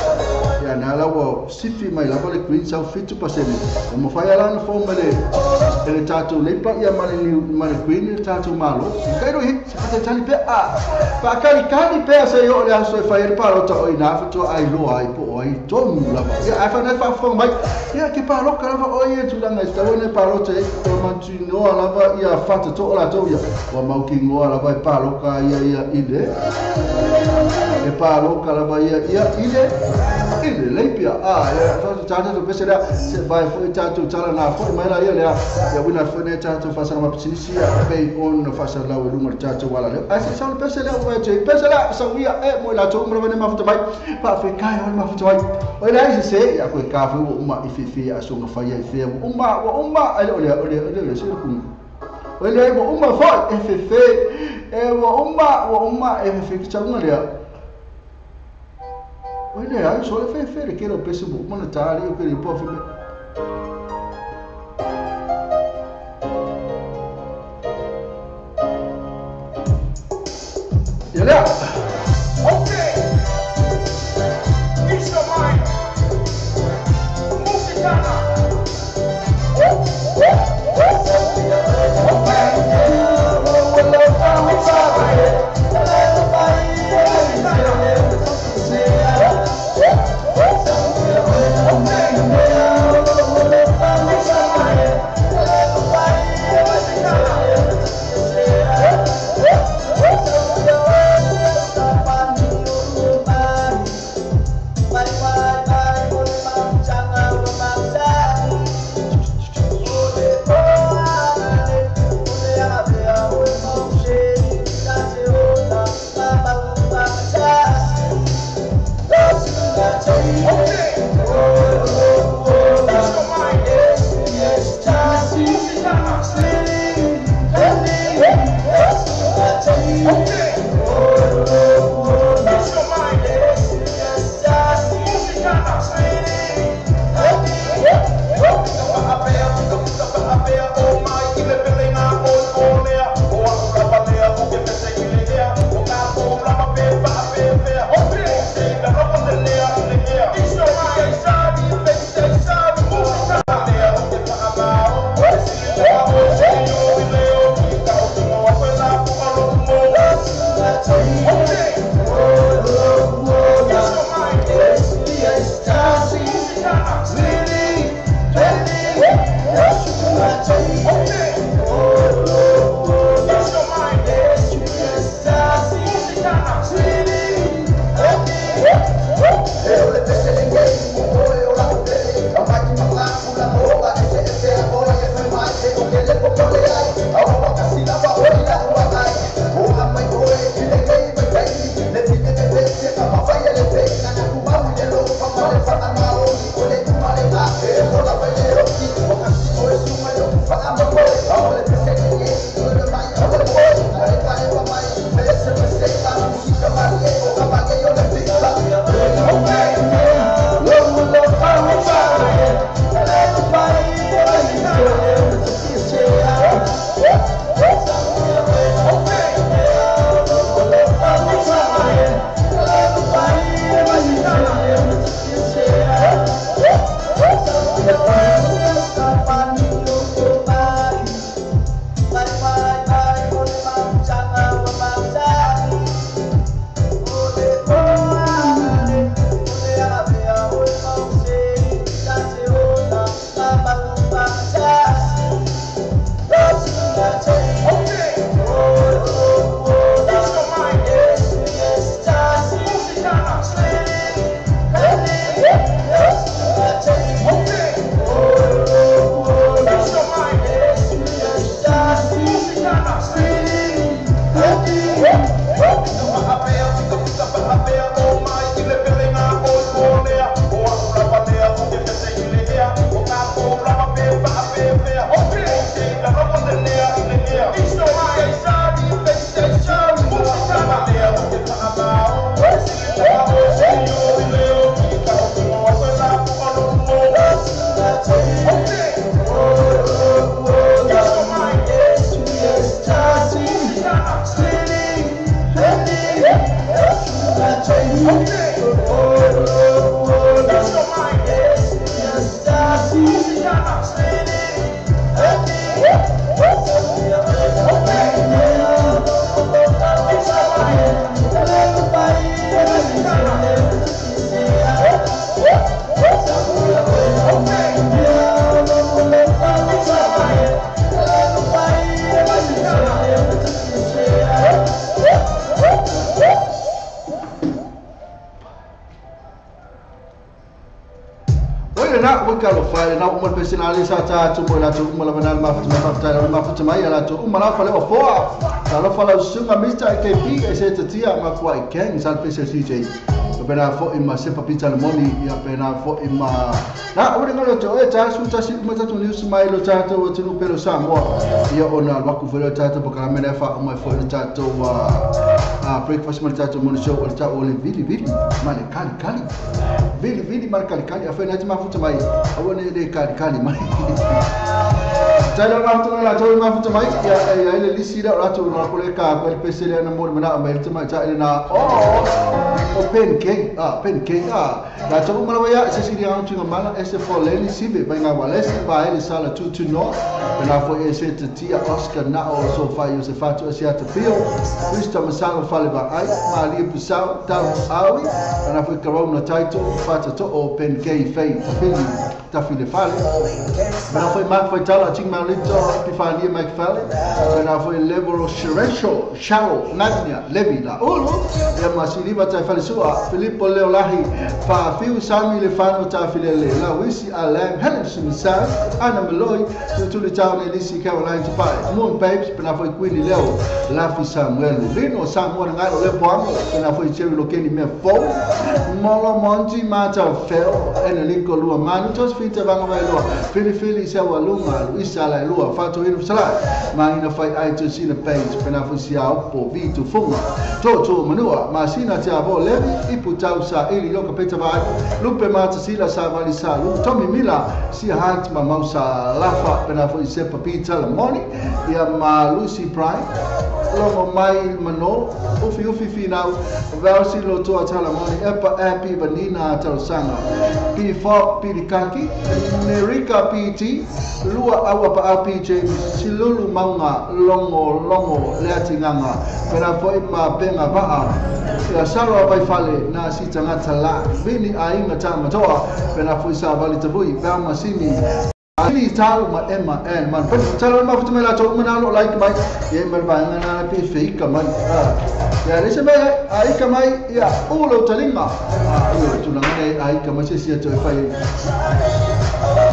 ya na la wo sifi mai la le green south fitu pa se mo fa ya la fo male le tato lepa ya male green le tato malo kai ro hit se tali pe pa kali pe se yo le aso fa ir pa to ina fito ai lo ai po ai to la ya ai fa na fa fo mai ya ke pa lo ka va oi tu la ngai sta ne pa lo te to mantino la va ya fata to la to ya wa mau ki ngo la va pa lo ka ya ide e pa lo ka la va ya ide le pia ya fa ta to pese da se vai fo ta to tala na fo mai la ya wina fo ne ta to fa sa ma pisi ya pe on fa sa la lu mar ta to wala le ai se sa pese la wa te pese la sa wia mo la to mo ne ma fo mai pa fe kai on ma fo mai o la se ya ko ka fo uma ififi aso nga fa ya fe uma ai ole se ku o le mo uma fo ififi wo uma ififi ki cha le Olha, aí só ele fez que era o Facebook monetário, eu queria pôr filme. E olha, Okay. Ease your mind. Musicana. Kalau file na umur personalis saja cuma la tu umur benar maaf cuma ya la tu umur apa lewa foa kalau fala sunga Mr. KP ese tia ma kwa ikeng sal PCJ benar fo ima sepa pizza moni ya benar fo ima na udah ngalo tu cha suta si mata tu news mai lo cha tu tu pelo Samoa ya ona waku fo cha tu bakal mena fa umai fo cha tu breakfast mal cha tu mon show al cha ole vili mane kali vili mal kali afena ma futa mai awone de kali mai Jalo mafuta la jalo mafuta mai ya ile lisida ratu na kuleka kwa pesele na mo na mai tuma cha ile na open cake la jalo mala ya sisi dia antu ngala ese foleni sibe banga walesi ba ile sala tu no na fo ese tia Oscar na o so fa yo se fatu ese at pio Cristo masalo fale ba ai mali pusao ta awi na fo corona title fata to open cake fei tafile fale na fo ma fo tala ching malito pifania McFarlane na fo level shallow magnia levi la olo ya masiliba tafale sua Filippo Leolahi fa fiu sami le fano tafile le la wisi alam helen simsa ana meloi to the town Elisi Caroline Pai Moon Babes na fo Queen Leo Lafi Samuel Lino Samuel ngalo le poamo na fo Cherry Lokeni me fo Molo Monti Mata Fel en linko lua manu tos fita banga vai lua Fili se wa lunga Luisa la lua fato inu sala ma ina fai ai to see the page pena fo sia po vitu funga toto manua ma sina tia bo levi iputau sa ili loka peta vai lupe mata sila sa vali sa lu Tommy Mila si hat ma mausa lafa pena fo sepa pizza la moni ya ma Lucy Prime lomo mai mano ufi final versi lo to atala moni epa happy vanina talsanga p4 pidikaki nerika pt lua awa pa apj silulu maunga longo leatinganga pena fo ima penga vaa ya salo bai fale na sitanga tala bini ainga tama toa pena fo isa vali tabui bama simi Ini tahu ma Emma and man. Kalau ma futuma la cok menalo like mai. Ye merbangan na pi fake kaman. Ya ni sebagai ai kamai ya ulo talinga. Iyo tunang ni ai kamai sia coy fai.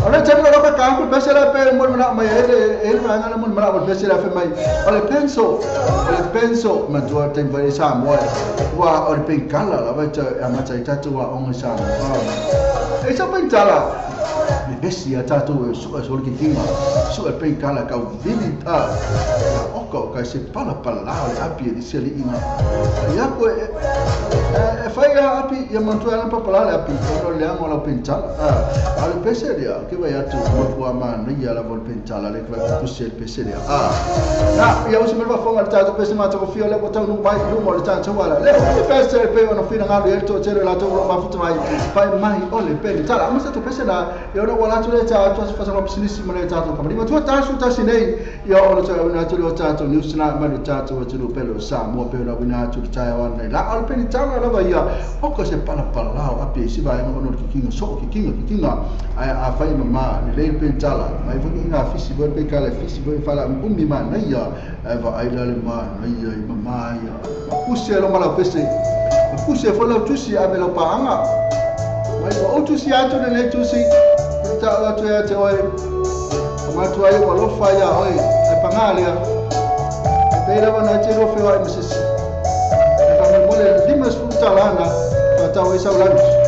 Orang cakap kalau kau kampul besar apa mun menak mai ele bangan mun menak besar apa mai. Oleh penso menjual tempat di Samoa. Wah oleh pengkala lah baca macam itu wa orang Samoa. Siapa yang salah? Besi atatu suka soal kitinga suka pengkala kau vilita oko kai se pala api di seli inga ya ko faya api yang mantuala papala api kalau liang ola pencala al pese dia ke vai atu ko ama ni ya la vol pencala le ko kusel pese dia na ya usi melba fonga tatu pese ma to fio le botão no bai no mo tatu wala le pese pe no fina ngado elto chere la to ma futu mai pai mai ole pe tala ama to pese na yo no wala tu cha tu fasa no psinisi mo le tatu kamari ma tu tasu tasinei yo ono cha na tu tatu ni usna ma tatu wa tu pelo Samoa pe na wina tu cha wa nei la al pe ni tala la vai ya oko se pala api si vai no kikinga so kikinga a fai mama ni le pe tala mai fu inga fisi bo pe kala fisi bo fala ummi ma nei ya va ai la le ma nei ya mama ya kusse lo mala pese kusse fo la tusi ave lo paanga mai o tusi atu le tusi ta la tu ya te oi ma tu ai ko lo fa ya oi e pangalia pe la na che lo fe wa msisi e fa me mole dimas futa lana ta oi sa lanus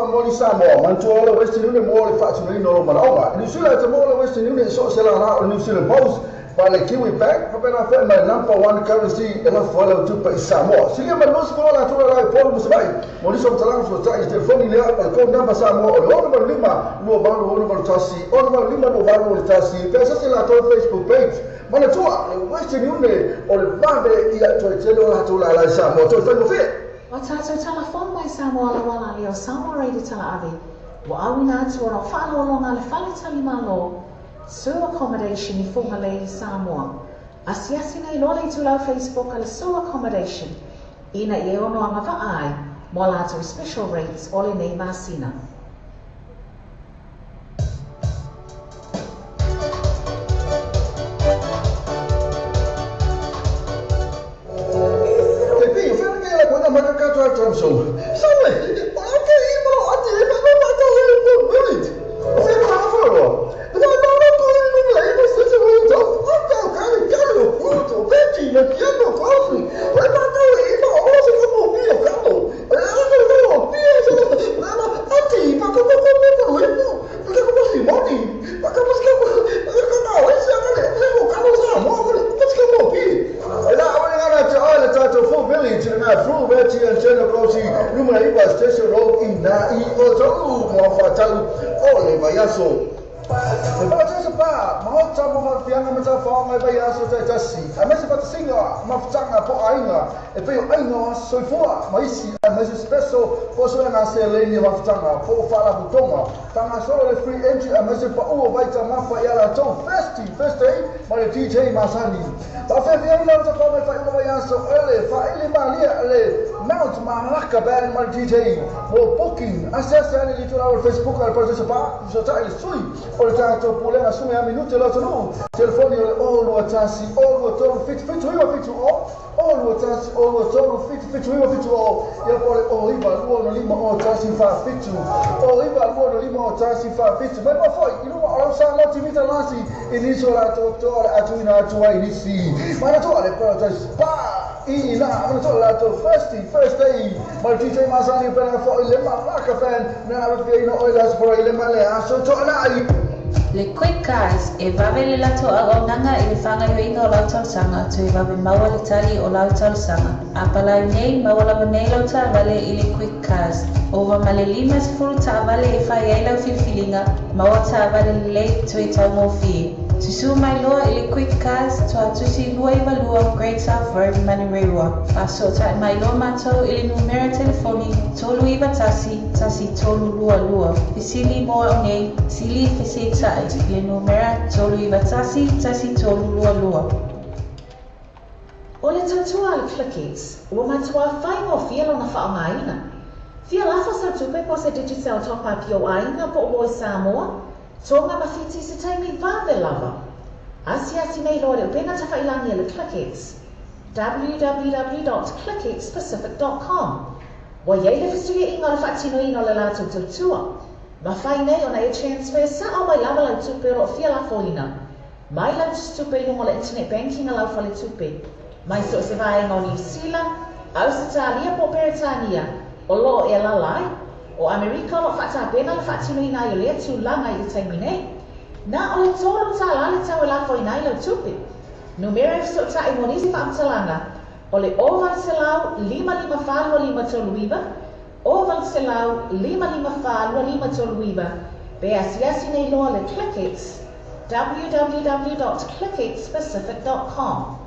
tua mo ni Samoa man tua le Western Union mo le fatu ni no marawa ni sula te mo le Western Union so sela na New Zealand Post pa le Kiwi Bank pa pena fe my number one currency e la fola tu pa Samoa silia ma nos ko la tu la po mo sai mo ni so talang so tai telefoni le pa ko namba Samoa o lo ma lima lo ba lo ma tasi o ma lima lo ba lo tasi pe sa sela to Facebook page mana tua le Western Union o le bande ia to telo la tu la Samoa to fa mo fe O tātou telefon mai Samoa wala leo Samoa Radio Tala'avi. Wa awina atu ora whaalolonga le whale talimalo. Sewer accommodation I funga le Samoa. Asiasi nei lole tu lau Facebook ale sewer accommodation. Ina I ono anga vaai. Mo lātou special rates ole nei masina. Seleni wafutanga po fala butonga tanga solo le free entry amese pa uo vaita mafa yala to first day male DJ Masani ta fe via na to come fa uo yaso ele fa ile malia ele mount malaka ban male DJ mo booking accessa ali to our Facebook al partecipa so ta il sui o ta to pole na sume a minuto la to no telefoni o lo tasi o lo to fit o lo tasi o lo to fit o ya pole o iba lo lima o tasi fa fitu o iba lo lima o tasi fa fitu ma foi inu o sa la timita lasi iniso la to atuina atua inisi ma to ale pro tasi pa ina ma to la to first day ma DJ Masani per fo ile malaka fan na ave ino o las por ile male aso to ala Le quick cars e vavele lato agonanga e fanga yo inga o lautal sanga to e vave maua le tali o lautal sanga. Apala nei mawala banei lauta vale i le quick cars. Ova male limas furu ta vale e fai ai lau filfilinga maua ta vale le to e tau mo fie. Tusu mai loa i le quick cars to atusi lua I valua Great South Road Manirewa. Paso ta mai loa matou i le numera telefoni tolu iwa tasi tolu lua. Fisili moa o nei sili fisi tai. Le numera tolu iwa tasi tolu lua. O le tatua le clickets, ua matua whai o fia lona whaongaina. Fia lafa sa tupe po se digital top up yo ainga po o Samoa, tonga mawhiti se taimi vave lava. Asi nei loa le upena ta whailangi le clickets. www.clicketspacific.com. Wa yei le fisuia inga le whatino ino le lato tutua. Ma whai nei ona e transfer sa o mai lava lau tupe ro fia la foina. Mai lau tupe lungo le internet banking a lau fale tupe. Mai so se vai no New Zealand, Australia po Britania, o lo e la lai, o Amerika lo fata pena le fatino ina yo le tu langa I taimine. Na o le tolu ta la le tau la fo ina lau tupe. Numero so ta I monisi fa amtalanga. O le oval selau 555 toluiba, oval selau 555 toluiba. Be asiasi nei loa le clickets. www.clicketspacific.com.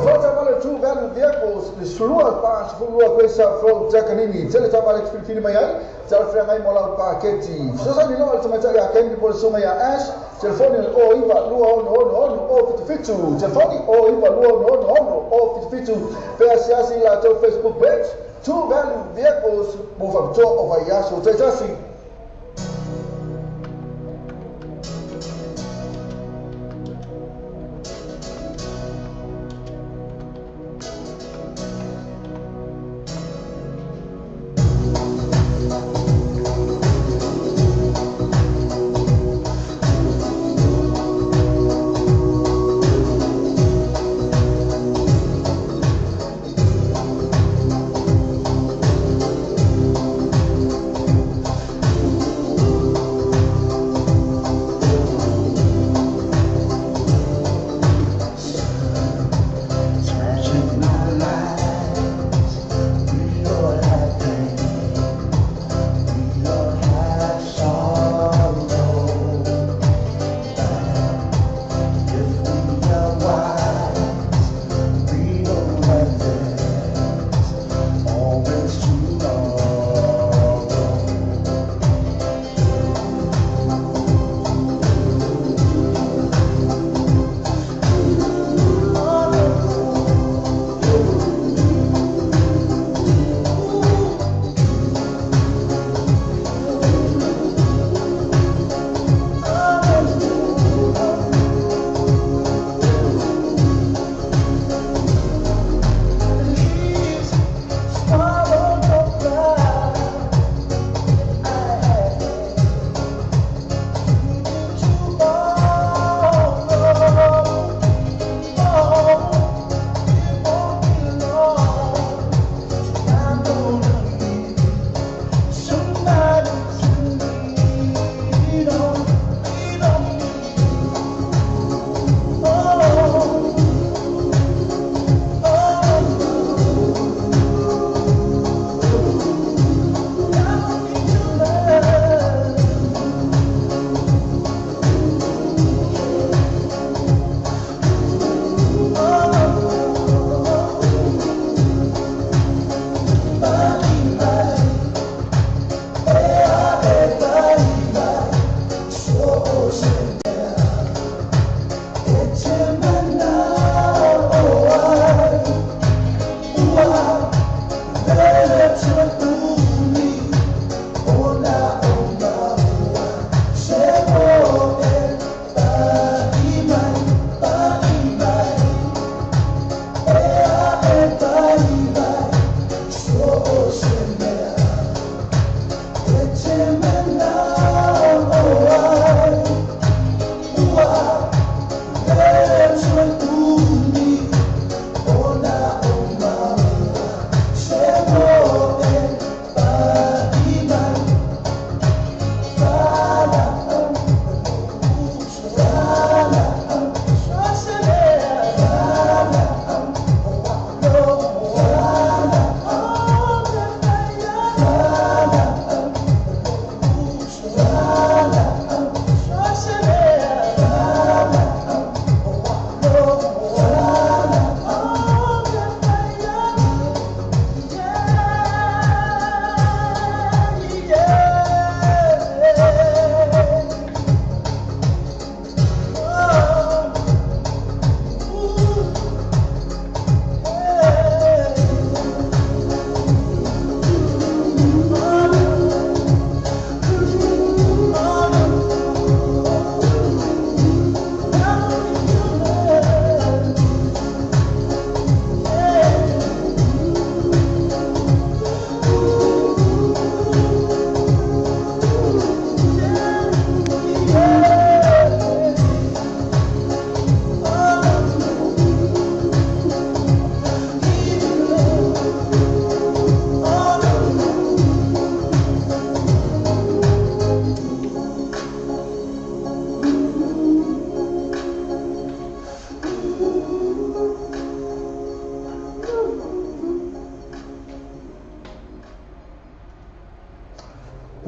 Volta vale two value vehicles, the sulua pa sulua questa from Jacanini, teleta vale filfili mai ai, telefona mai mola paquete. Sosa ni no ultimate ya kendi por soma ya ash, telefoni o iva lua no o fitu, telefoni o iva lua no o fitu. Pe asiasi la to Facebook page, two value vehicles move up to over yaso tetasi.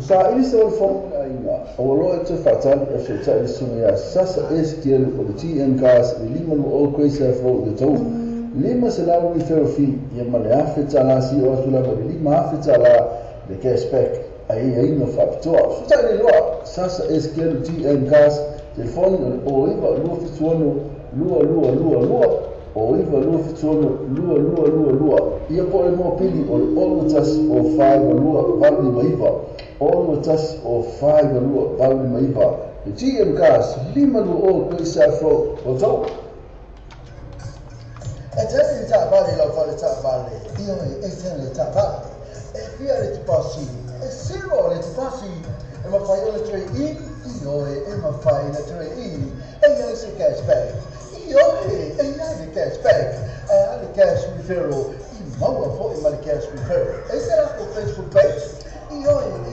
Sa ili se form inga o lo te fatal e se tsa sunya sasa STL o the TN gas lima lu o kwesa fro de to lima se la wi ferofi ye male afeta la si o sula ba lima afeta la de cashback ai no factor so tsa le lo sasa STL TN gas telefone o iba lu fituono lu o iva lu fituono lu ia po mo pili o tas o 5 lu vali maiva all the touch of 5 lua vale maiva the GM gas lima lu o kwesa fro o to e tesi ta vale la vale ta vale io e tele ta vale e via le passi e zero le passi e ma fai le 3 in io e ma fai le 3 in e io se cashback io e le cashback e le cash referral in maua fo e ma le cash referral e sarà con Facebook page io e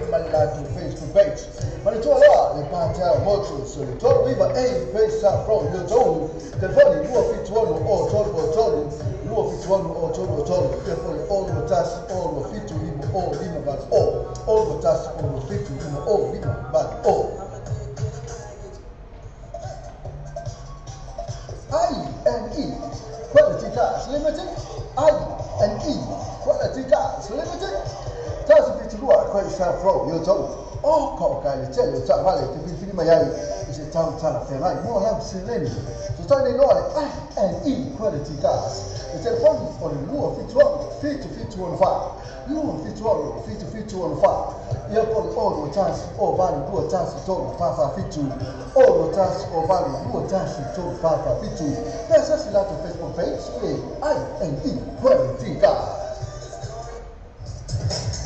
malato Facebook page ma le tue là le parta molto so le tue viva e pensa from your zone telefoni luo fituono o tolbo luo fituono o tolbo telefoni all the task all the fitu limo o limo but all the task all the fitu limo o limo but I&E Quality Cars Limited I&E Quality Cars Limited Tasi pitulua kwa isa fro yo to o ko ka le tele ta vale te fili mayai ise tam tana fe mai mo lam sileni so tani no I&E Quality Cars the telephone for the luo fit 15 luo fit 15 ia po o do chance o vale luo chance to fa fitu o do chance o vale luo chance to fa fitu there's a lot of Facebook page I&E Quality Cars.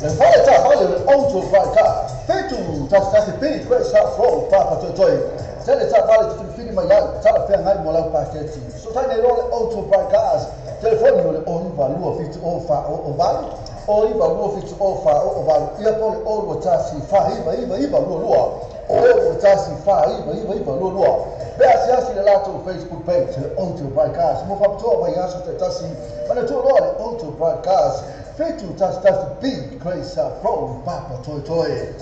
Le vale auto vaca feito tasi pili kwesa fro papa totoi tele ta vale tu fili maiai ta pe ngai mola paketi so tani role auto vaca telefoni le oliva luo fit ofa o vale oliva luo fit ofa o vale ia pole o tasi fa iva luo o tasi fa iva luo Basi asi le lato Facebook page auto vaca mo fa to vai aso tasi ma le to role auto vaca feito tas big grace from Papa Toy.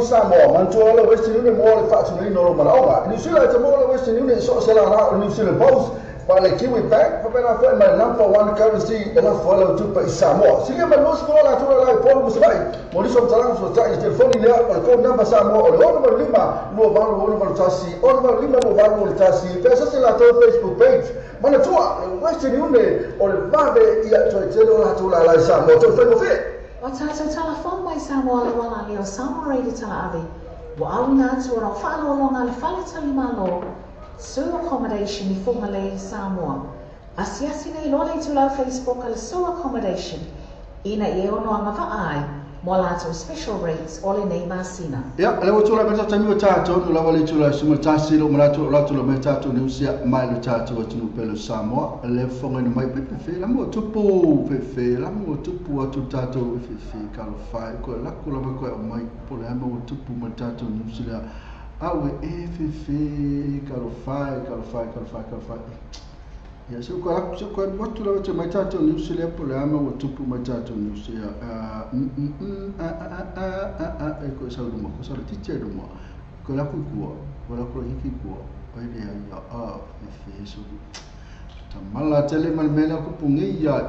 Samoa, Mantua, Western Union, more factory, Normal. New Zealand, the more Western Union, social New Zealand Post, while the Kiwi Bank, when I find my number one currency, enough follow to pay Samoa. See, my most small, I told her, Paul was right. Maurice of Talans was trying to phone in or code number Samoa, or Oliver Lima, no Oliver Tassi, Oliver Lima, Oliver Tassi, there's a Facebook page. Manatua, Western Union, or Vade, Yatula, Samoa, to friend of it. O tātou telefon mai Samoa le wala leo Samoa Tala Avi. Wa awina atu ora whaalolonga le whale talimano. Su accommodation I Fumale Samoa. Asiasi nei lole tulau Facebook le su accommodation. Ina I ono anga vaai. Mo lato special rates ole nei masina. Ya, le tula meta tamiwa tātou la wale tula suma tāsi lo marato la tula meta tātou ni usia mai le tātou atu pelo Samoa. Le fonga ni mai pepe la mo tupu pepe la mo tupu atu tātou pepe kalo fai ko la kula ko mai pole ama tupu mo tātou ni usia awe pepe kalo fai. Ya so ko motu la watu mai tātou ni usia pole ama tupu mai tātou ni usia ko sa lu mo ko sa tiche lu mo ko la ku wala ko hiki ko ai dia ya pepe so mala tele mal mela ko pungi ya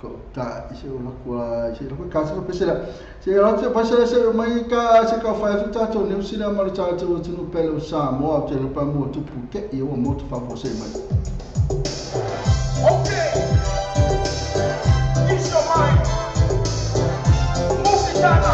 ko ta ise una kwa ise ko ka so pesela se ro se pasela se mai ka se ka fa tu ta to ne usila mal ta to tu pelo Samoa te lo pa mo tu puke e o mo tu fa po se mai. Okay. It's your mind. Musicana.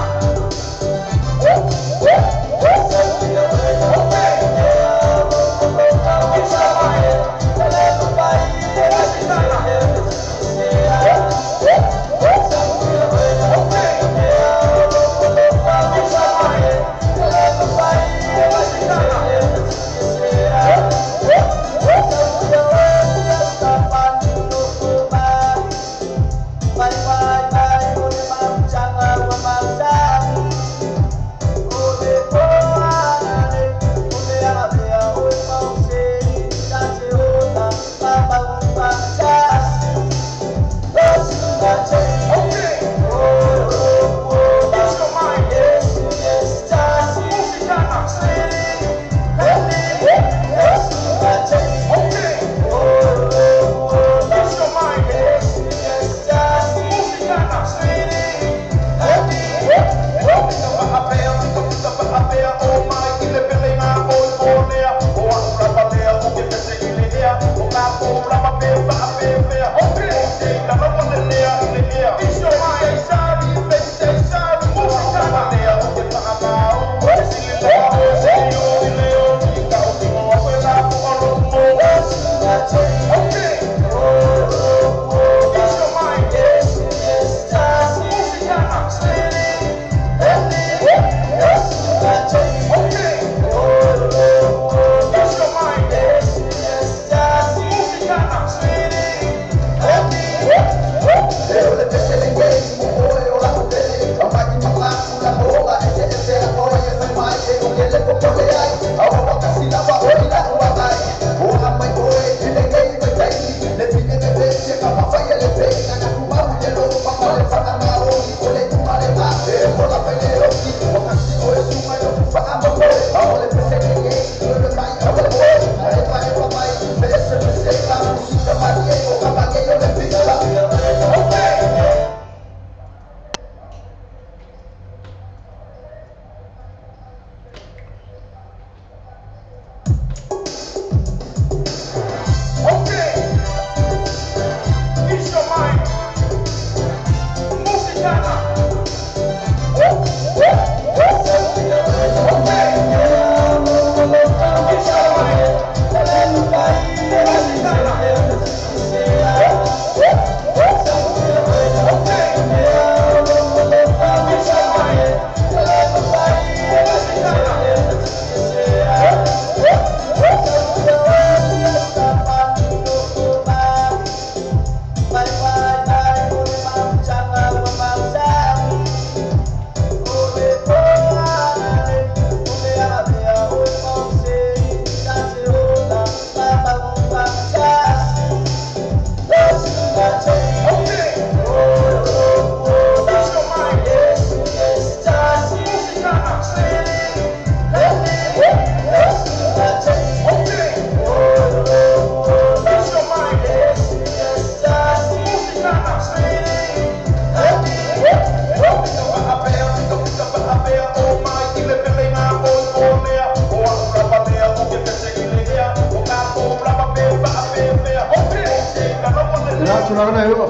Bye bye bye, mamang jangan mamang jangan.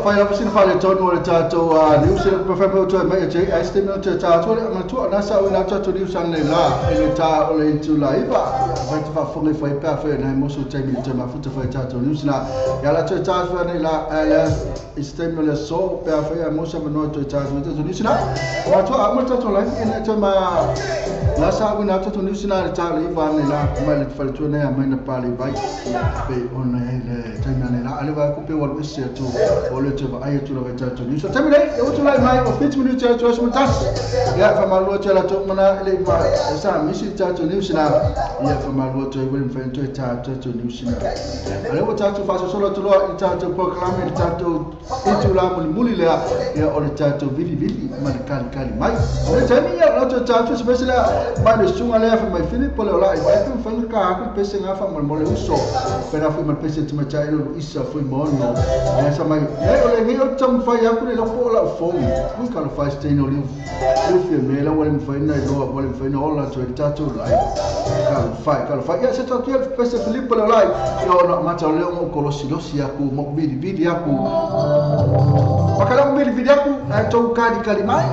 Fai la piscina fare torno al tato New Zealand professor to me je estimate to tato ma tu na sa una tato New Zealand la e ta o le tu la iba vai tu fa fuori fai per fare na mo su temi te ma futa fai tato New Zealand ya la to tato ne la estimate so per fare mo sa no to tato New Zealand ma tu a mo tato la in te ma la sa una tato New Zealand ta le iba ne la ma le fai tu ne a me na pali vai pe on le tema ne la ale va ku pe wa sia tu o le te vai tu la tato New Zealand temi dai o tu la mai o 20 minuti to so tas ya fa ma lo te la to mana le va sa mi si tato New Zealand ya fa ma lo te will fan to tato New Zealand ale o tato fa solo tu lo tato proclame tato itu la muli le ya o le tato vidi ma kali mai le temi ya lo tato special ma le sunga le fa mai Filippo le la vai fa ka ku pese nga fa mo le uso per fa ma pese tu ma chai lo isa foi mono ya sa mai o le ngi o tam fa ya ku le lo po la fo mun ka lo fa steno li fi me la wala fa ina lo wala fa ina olla to tato la ka lo fa ya se tato pese Filippo le la yo no ma le mo kolosidosi ya ku mo vidi ya ku makala mo vidi ya ku to kali mai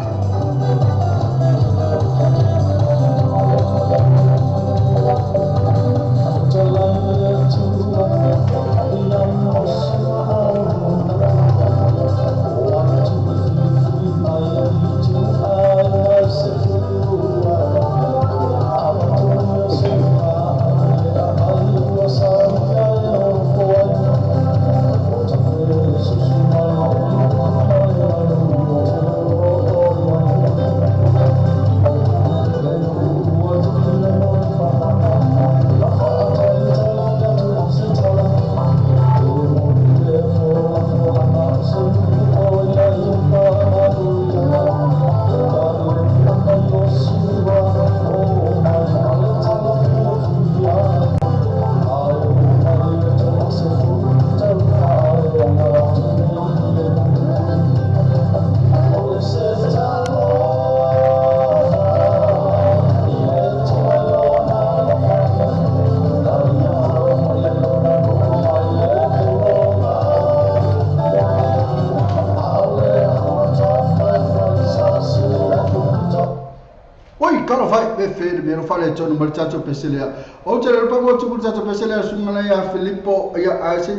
Mero fale to no tato peselea o te re pa mo tu tato peselea su ngala ya Filippo ya asi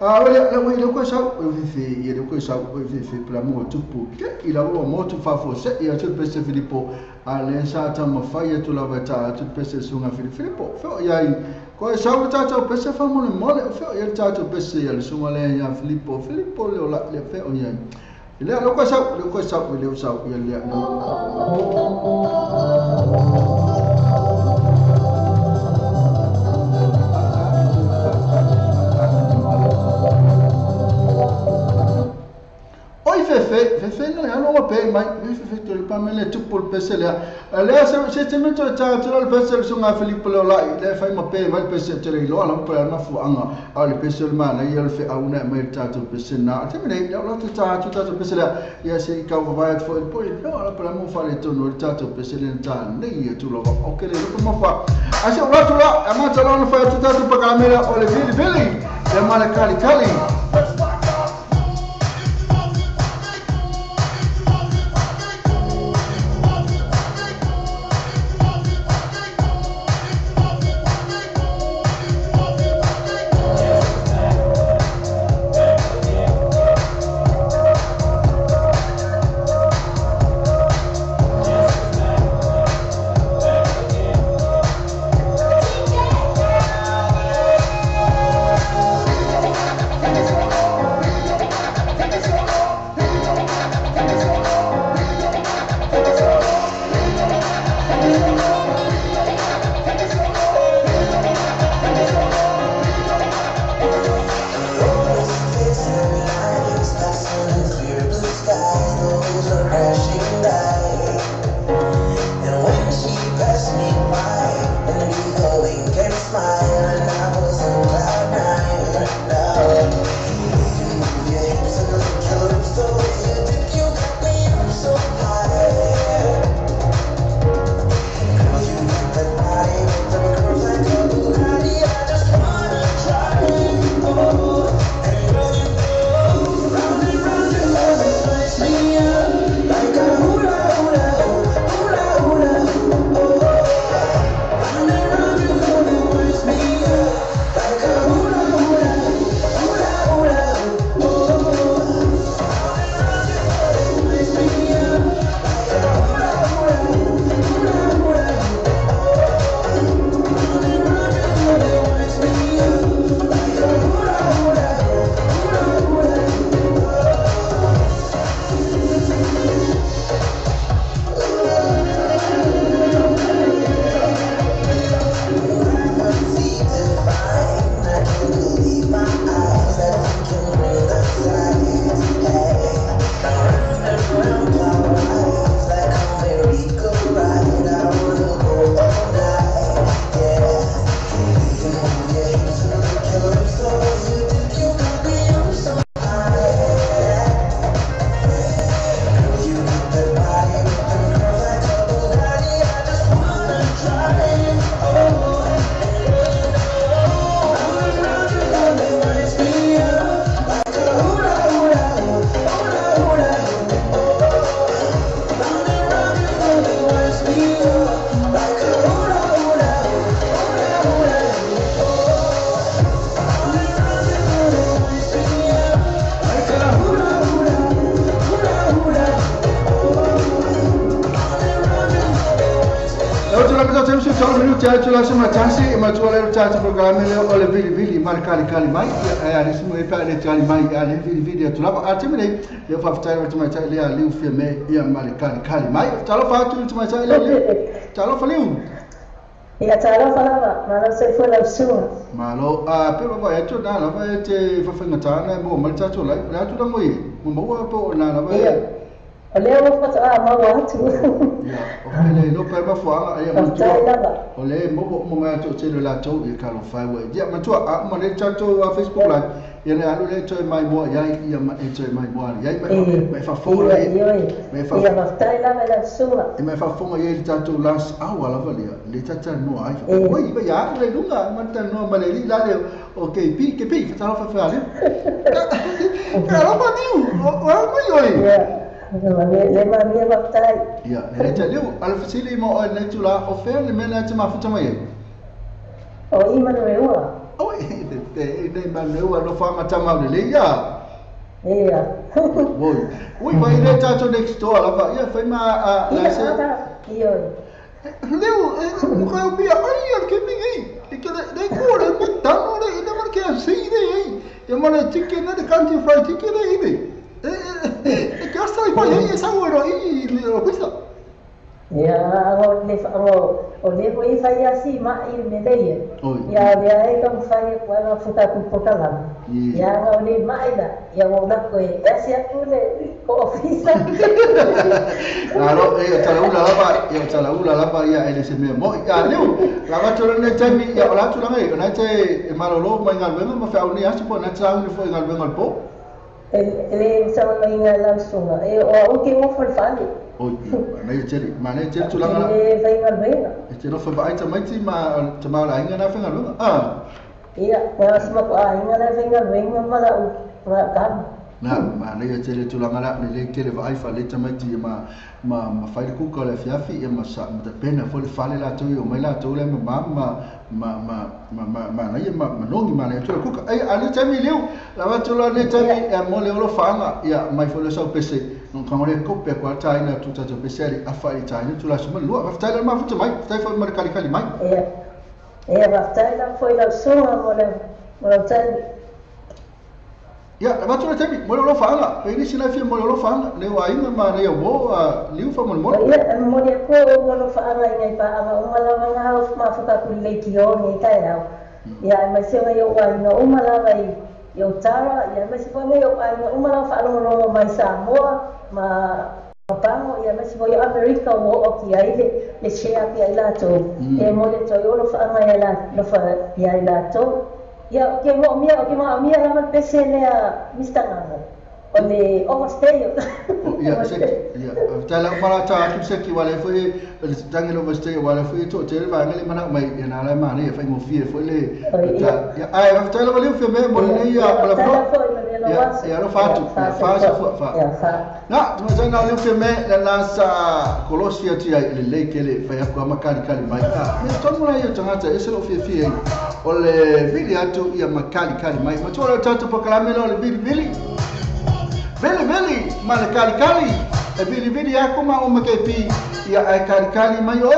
wala la we ko sa o fi ye ko sa o fi pla mo tu pu ke ila o mo tu fa fo se ya tu pese Filippo ale sa ta ma fa ye tu la vata tu pese su nga Filippo fo ya ko sa o tato pese fa mo le mo le fo ya tato pese ya su ngala ya Filippo le la le fe o ya ile lo ko sa le sa ya le Fefe no ya no pe mai fefe to le pamele tu por pesele le se te meto ta le pesele so nga Filippo la le fai ma pe vai pesele te lo ala pa na fu anga ale pesele ma na ye fe auna mai ta to pesele na te me ya lo ta to pesele ya se ka vai fo il poi no ala pa mo fare to no ta to pesele ta ne ye tu lo o ke le ko mo fa ase o to la ama ta lo fa to ta to pa camera o le vili e ma le kali tell you last time, Tansi, my 12 chat program, all the video, Marcali, Mike, I is my parent, Mike, and video to love. Ultimately, you have time to my child, live for me, Marcali, Mike, tell of to my child, tell of you. Ya talo falava, malo se foi la sua. Malo, pero vai tu na, vai te fafengatana, mo malta tu lai, na tu dangoi, mo po na vai. Olha o foto mau tu. Ya, olha no perma foanga, ai mo. Olha mo tu se la tu e calo fai we. Ya, ma tu mo le chato a Facebook live. Ya ne alu le choi mai mo, ya ma choi mai mo. Ya mai fa fonga. Mai fa. Ya va stai la la sua. E mai fa fonga ye chato last hour la valia. Le chato no ai. Oi, ba ya le lunga, ma tan no ma le la le. Okay, ke pi, fa fa fa ale. Cara ba diu, o mo yo. Le mania batai. Ya, le taliu al fasili mo le tula ofer le mena te mafuta mai. O ima no eua. Oi, de maneua no fa mata mau le ya. Ia. Oi, vai le tato next door la fa. Ya, foi ma la se. Io. Leu, ko bi ai ke mingi. E que de cura, me tá no le, de marque assim de. E mona chicken na de country fried chicken de. Que eu sei qual é essa hora aí, coisa. Ya, o le fai assim, ma il medeia. Ya, é como fai quando futa com potala. Ya, o le maida, ya o na coi, esse é tu le office. Claro, eu tala la ba ya ele se me mo. Ya, leu, la ba tu ne tami, ya la tu la ngai, na te marolo mai ngal venga ma fa uni asu po na tsa uni foi ngal venga po. Ele sama inga langsung. O que o for fali. Oi, mana ceri tu lang. Ele vai ngal. Itu no fa ai tamai ti ma tama la inga na fa ngal. Iya, mas ma ko inga na fa ngal mala kan. Na, mana ya ceri tu lang ala ni le kele va ai fa le tamai ti ma fa ku ko le fiafi e ma sa ma pena fo le fale la tu o mai la tu le ma na ia ma nongi mana tu ku ai ali tami liu la va tu le tami e mo le lo fanga ya mai fo le so pese non kamore ko pe kwa tai na tu ta pese ali afari tai tu la suma lu va tai ma fu mai tai fo mar kali mai va tai la foi la suma mo le tai ya va tu le tami mo lo fanga pe ni sina fi mo lo fanga le wa inga ma le wo liu fa mo ya mo le ko mo lo fanga ngai pa ama o la nga ho ma fu ka ku le ki o ni tai na ya ma se nga yo wa no o ma la vai yo tara ya ma se fo me yo wa no o ma la fa no mai Samoa ma pango ya ma se fo yo America wo o ki ai le share ki ai la to e mo le to yo lo fanga ya la lo fa ya la to ya que mo mia la mal pese le a mistanga o le overstay ya tala mara ta tu se ki wala foi tangi overstay wala foi to te va ngali mana mai na la mana ya fa mo fie foi le ya ai va tala wala fe me mo le ya wala pro ya lo fatu fa na tu ma na le fe me la sa kolosia ti le kele fa ya kwa makali mai me to mo la yo tanga ese lo fie o le vili atu ia makali mai ma tu la tatu proclame lo le vili Veli, mana kali. E vili aku ma o makepi ia ai kali mai oi.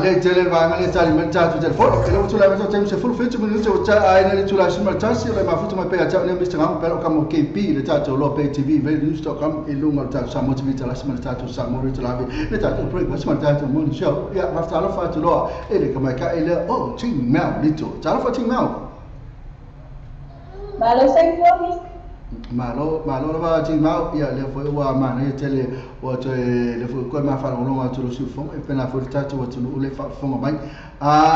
Le tele va ngale tali menta tu telefono che lo tu la meta tempo se full fit minuti o ta ai na tu la sima tansi le ma futu ma pe ta ne mi stanga per come KP le ta lo pe TV ve news.com e lungo ta SAMOATV TALA'LASI ta tu SAMOATV TALA'LASI le ta tu break ma sima ta tu mon show ya ma sta lo fa tu lo e le come ka ele oh ting mau lito ta lo fa ting mau Malo sai fuami. Malo la va ti mau ia le foi wa mana e tele o te le foi ko ma fa longa tu lu sifo e pena foi tatu o tu le fa fonga mai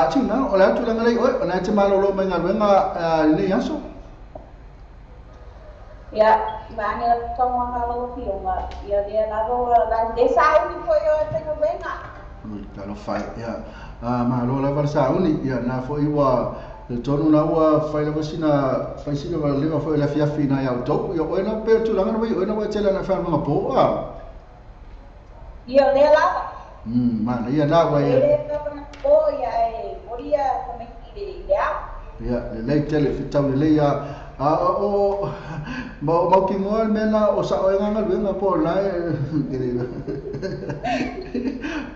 ti na o la tu la ngai o na te malo lo menga wenga le yaso Ya mani la tonga malo ki o ma ia dia na ro la de sai ni foi o te wenga ta lo fai ia malo la va sa uni ia na foi wa le tonu na ua fai sina wa leva foi la fiafi na ia to ia o na pe tu langa no ia na tela na fa ma po ia le la mana ia na wa ia o ia e moria come ki le ia le tele fitau le ia o ma ki mo mena o sa o nga luenga po la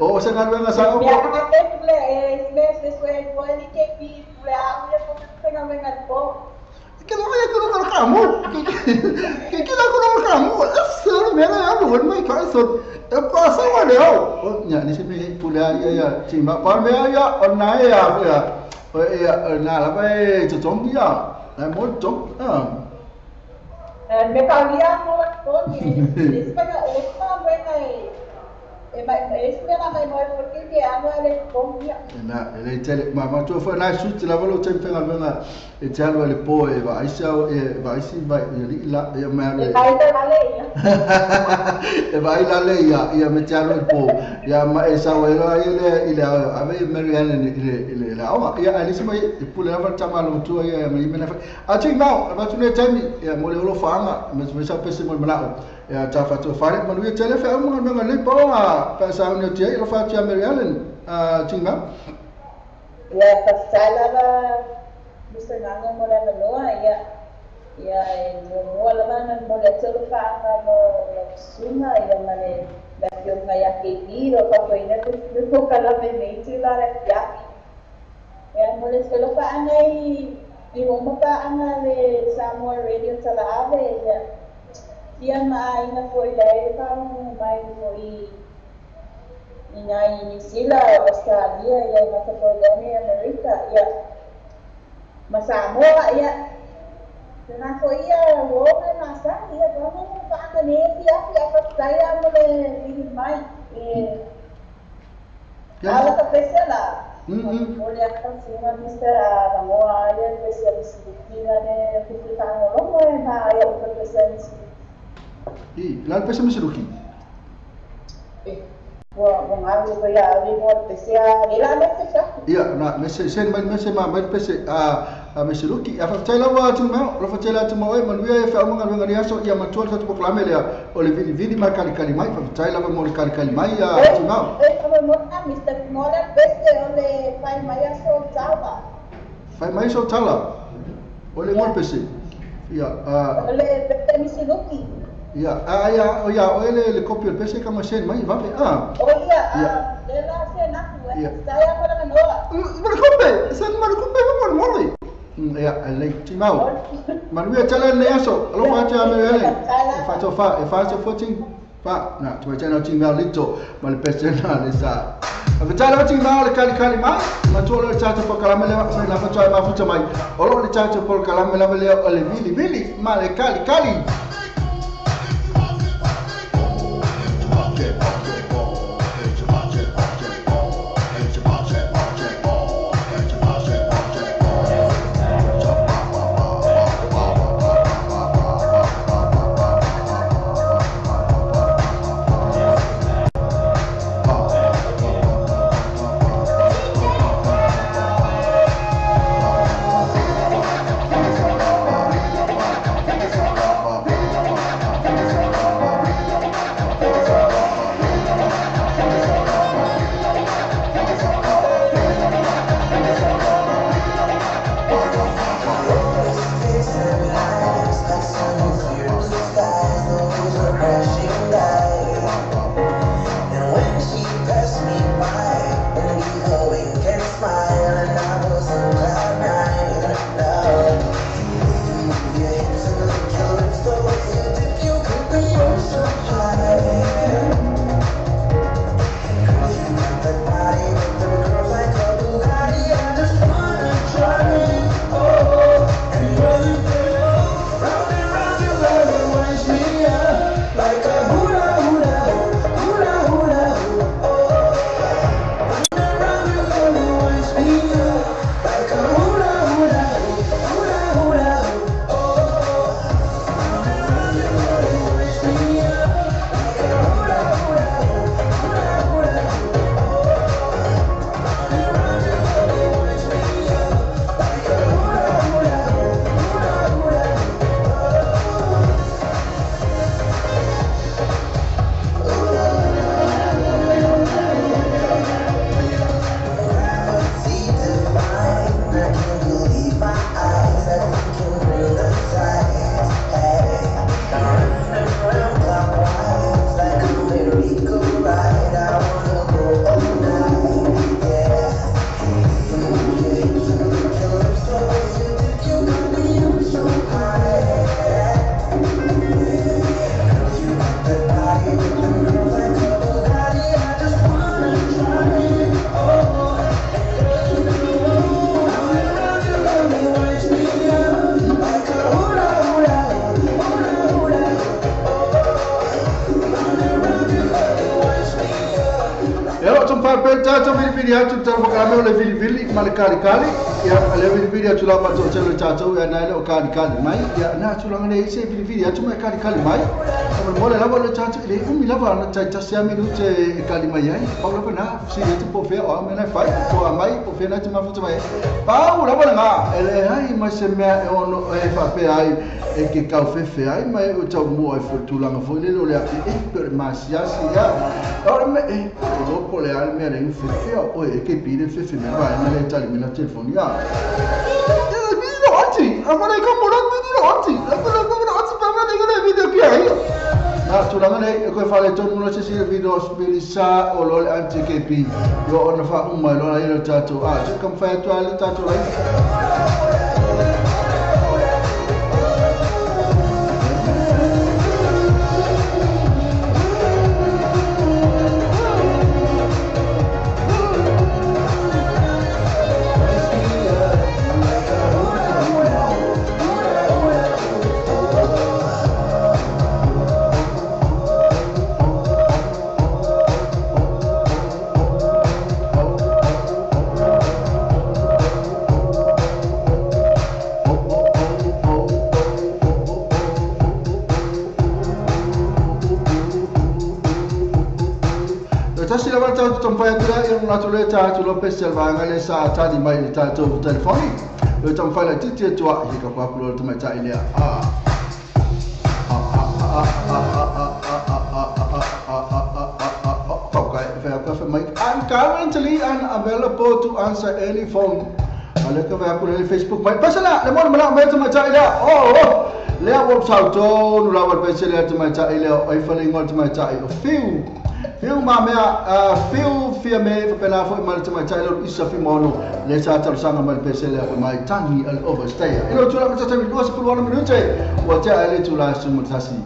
o sa nga luenga sa o que não é que não kamu que não kamu só mena ya lu mai ka so ta pa sa wa le o nya ni se me pula ya chima pa me ya ona ya na la ba to tong ya na mo tong me cabía no con es para espera mai mai porque que amo ele comia na ele tele ma tu foi na suti la volo tem fenga venga e telo ele po e vai si vai la e ma le vai la lei e vai la lei ya me telo il po ya ma e sa ele ile ave Marianne ile la o ya ali se mai pule la volta ma lo tu ya me me a ti mau ma tu ne temi ya mo le lo fanga me sa pese mo malao ya ta fa tu fare ma lui tele fa mo nga le po pa sa no ti lo fa ti Marianne ti mau ya pasala bisa nanga mo la no ya mo la mana mo le tele fa mo suna ya mane la que una ya que tiro pa ina tu kala me meiti la ya ya mo le tele fa anai i mo pa ana le Samoa Radio Tala'alasi ya ia ma ina foi le pa mai foi ina New Zealand, Australia, ia na California, America, ia ma Samoa ia na foi ia o masa ia vamos para ne ia apa saya mo le ini mai ala ka pesela boleh akan sima mister Samoa ia spesialis di ne kita ngomong na ia untuk spesialis la pesa me seruki Wong aku kaya remote pesia ila message iya na message sen ma pese me seruki afa tela wa tu ma lo fa tela tu ma e man wi fa mo ngal ngal yaso ia ma tu tu proclame le o le vidi ma kali mai fa tela ma mo kali mai ya tu ma mo Mr. Mola pese o le fai mai so tala o le mo pese ia o le pese me seruki ya o ele copia el PC como sen mai va de la cena saya para menora marcumbe sen marcumbe mo mori ya ele timau man wi chala le aso lo fa cha me ele fa cha foting fa na tu cha na timau lito mal PC na le sa a chala va timau le kali mai ma tu lo cha por calamele sa la fa cha ma futa mai o lo le cha por calamele le vili ma le kali vili atu tara makarame o le vili ma le kali ia le vili atu la mato tele tatou ia nai o kali mai ia na atu langa nei se vili atu mai kali mai o mole lava le tatou le umi lava na tai tasia minute e kali mai ai pa lava na si le po fe o me na fai po mai po fe na te mafuta mai pa lava nga ele ai mai se mea e ono e fa pe ai e ke kau fefe ai mai o tau mo ai fotu langa foi le le e per masiasi ia ora me e dopo le alme le fefe o e che pide fefe me vai nelle tali me la telefonia video oggi amore come non video oggi oggi per me le video che hai na tu la mane ko fa le ton mo se video spirisa o lo anti che pi io ona fa un mai lo la io tato tu come fai tu al tato lai Tasi la volta tu tampai kura yang natule ta tu Lopez Silva ngale sa tadi mai ta tu telefoni lo tampai la titi tua hika pa pulo tu mai ta ile I'm currently unavailable to answer any phone. Ale ka va pulo Facebook mai pasala le mo mala mai tu mai ta ile le wa sa to nu la wa pe sele tu mai ta ile ai fa le ngol tu mai ta ile Fiu mamea fiu fia me pela foi mal te mai tailo isa fi mono le sa tal sanga mal pesele mai tangi al overstay ilo tula mata tami 2 minute wa ta ale tula sumutasi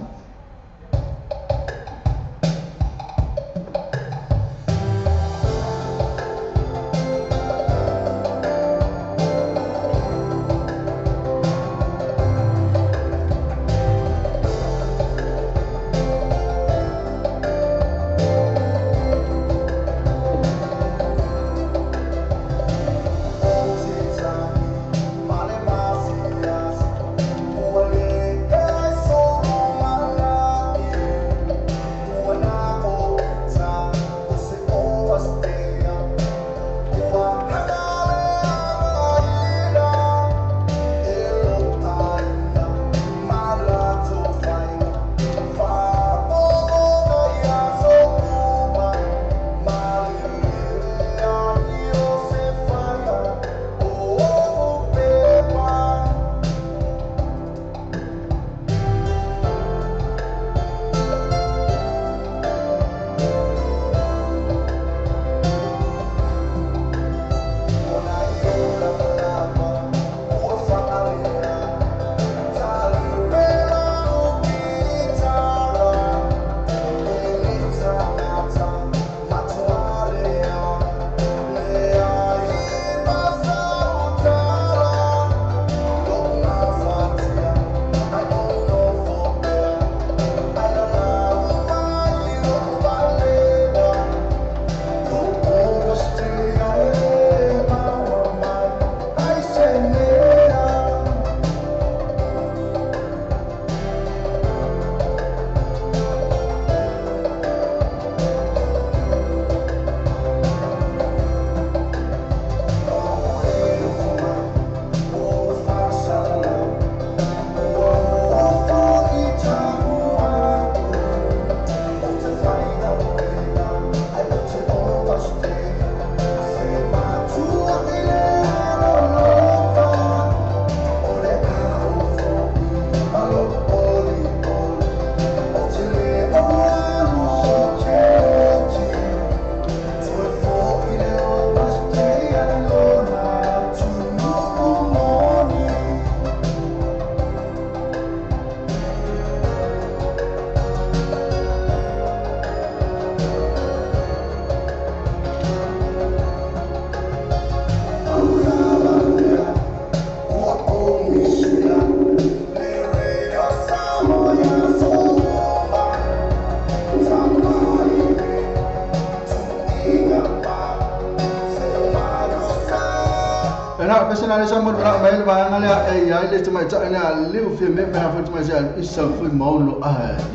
personal sa mo na mail ba ngala ai le tuma ta na liu fi me ba fa tuma sa isa fu mo lo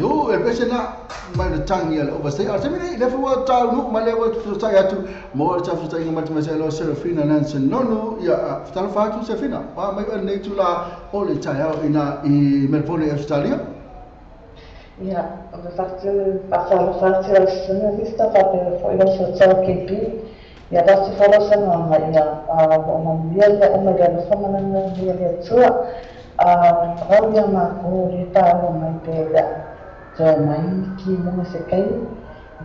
yo e personal ma de tang ya over say ar temi le fu ta no ma le wa tu sa ya tu mo ta fu ta ngama tuma sa lo serafina nansen no ya tal fa tu serafina ba mai ne tu la o le ta ya ina I Melbourne Australia ya the fact pasal facer lista para foi o seu KP ya basta fala sana ya on dia on dia sama na dia tua orang ma ko rita on mai peda so mai ki mo se kai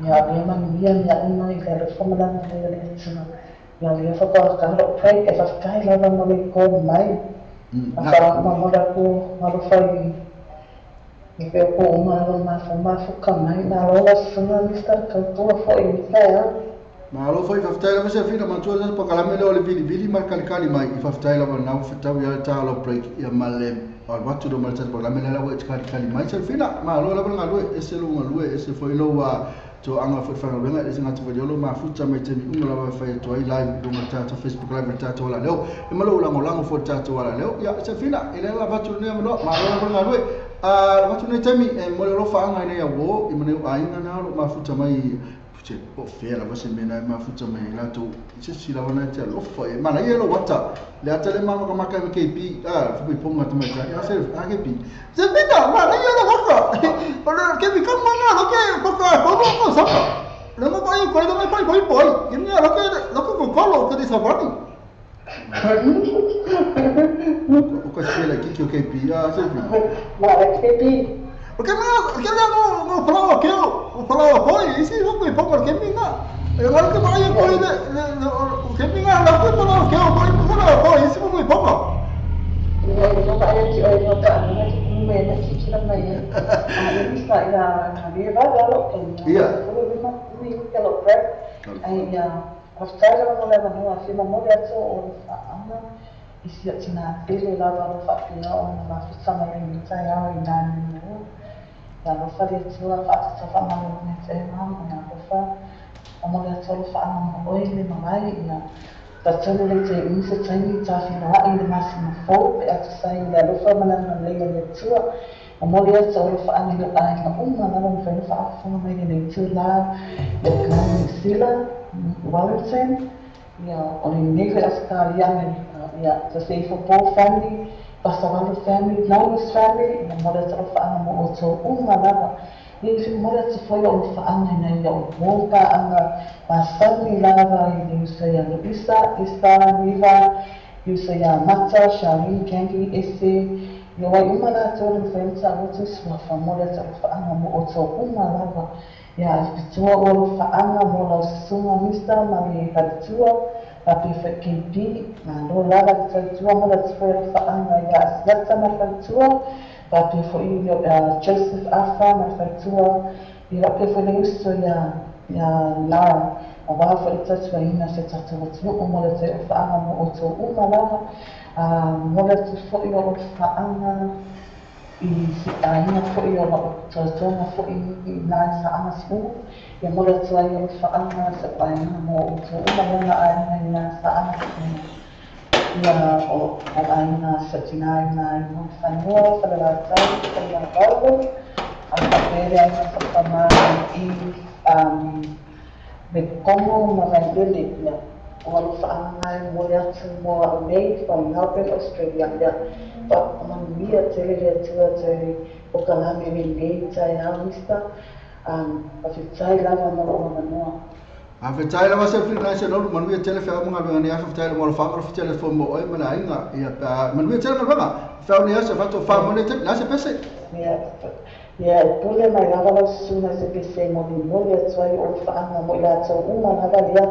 ya dia man dia ya on mai da sama na dia tua ya dia fa ko ka ro kai e fa kai la mo ko mai apa mo da ko ma fai ni pe ko ma fu ka mai na ro sana lista ka to fa e ya Malo foi faftai la masa fina mantua za pakalame le ole bili markali kali mai faftai la na faftai ya ta lo break ya malem al watu do marcha pakalame la wa kali mai sa fina malo la banga lo ese lo ngalo ese foi lo wa to anga fo fanga benga ese ngatu va lo ma futa mai temi unga la fa to ai live do marcha to Facebook live ta to la leo e malo la ngolango fo ta to la leo ya sa fina ile la watu ne malo la banga lo watu ne temi e mo lo fa anga ne ya wo I mane ai na lo ma futa mai che o fera va sembra ma futa mai lato se si lavana te lo fai ma la yelo wata le atele mama ka maka KP fu ponga tu mai ya se KP se bina ma la yelo wata ora KP ka mama lo ke ko sa lo mo pai ko lo mai pai ni lo ke ko lo ke di sabani o ka se la ki KP se ma KP Porque no falava que eu falava foi isso não foi pouco que minha agora que vai foi o que minha não foi falava que eu foi falava isso não foi pouco não vai que eu não tá não me na que tira mais a lista ya dia vai dar o que eu que lo prep aí ya after não leva não assim uma mulher só ana isi atina pele lá para fazer uma sama yang saya dan ya lo fa dia tua fa sa fa ma ne te ma na lo fa amo dia solo fa na oi le mai ya ta tsalo le te un se tsani ta fi na ai le massimo fo e a sai la lo fa ma na le le tua amo dia solo fa na le ai na umma na lo fa fa mai le tua le kan sila Wellington ya on neve askarian ya to say for both family Pasawalo family, Laurus family, na mora sa faana mo oto lava. Ni si mora sa foyo o faana na ya o monta ang family lava yung sa ya Luisa, Riva, yung sa ya Mata, Shari, Candy, Ese, yung ay umana to ng friends sa oto sa mora sa faana mo oto lava. Ya pitua o faana mo la sunga mista mali pagtua. Tapi KP, lo lava factua mo la sfera faanga ya siata na factua, tapi fo iyo Joseph Afa na factua, ila ke fo le uso ya la, wa fo ita tua ina se tatu o mo la te faanga mo oto uma lava, mo la te fo iyo faanga si ina fo iyo la fo ina sa ama siu. Ya mula tua yang faana sepanjang mau usul mana aina saana ya o aina setina aina mau fanua pada latar pada baru apa beri aina pertama de como mengajar ya walau faana mula semua day from Melbourne Australia ya pak mengia ceri bukan hanya day saya mista afetai lava mo no afetai lava se fil national manu tele fa mo ngal ngani afetai mo fa mo tele fo mo oi mana inga ya manu tele mo banga fa ni asa fa to fa mo ne tele la se pese ya pule mai lava suna se pese mo di mo ya tsai o fa mo ya tso uma na ya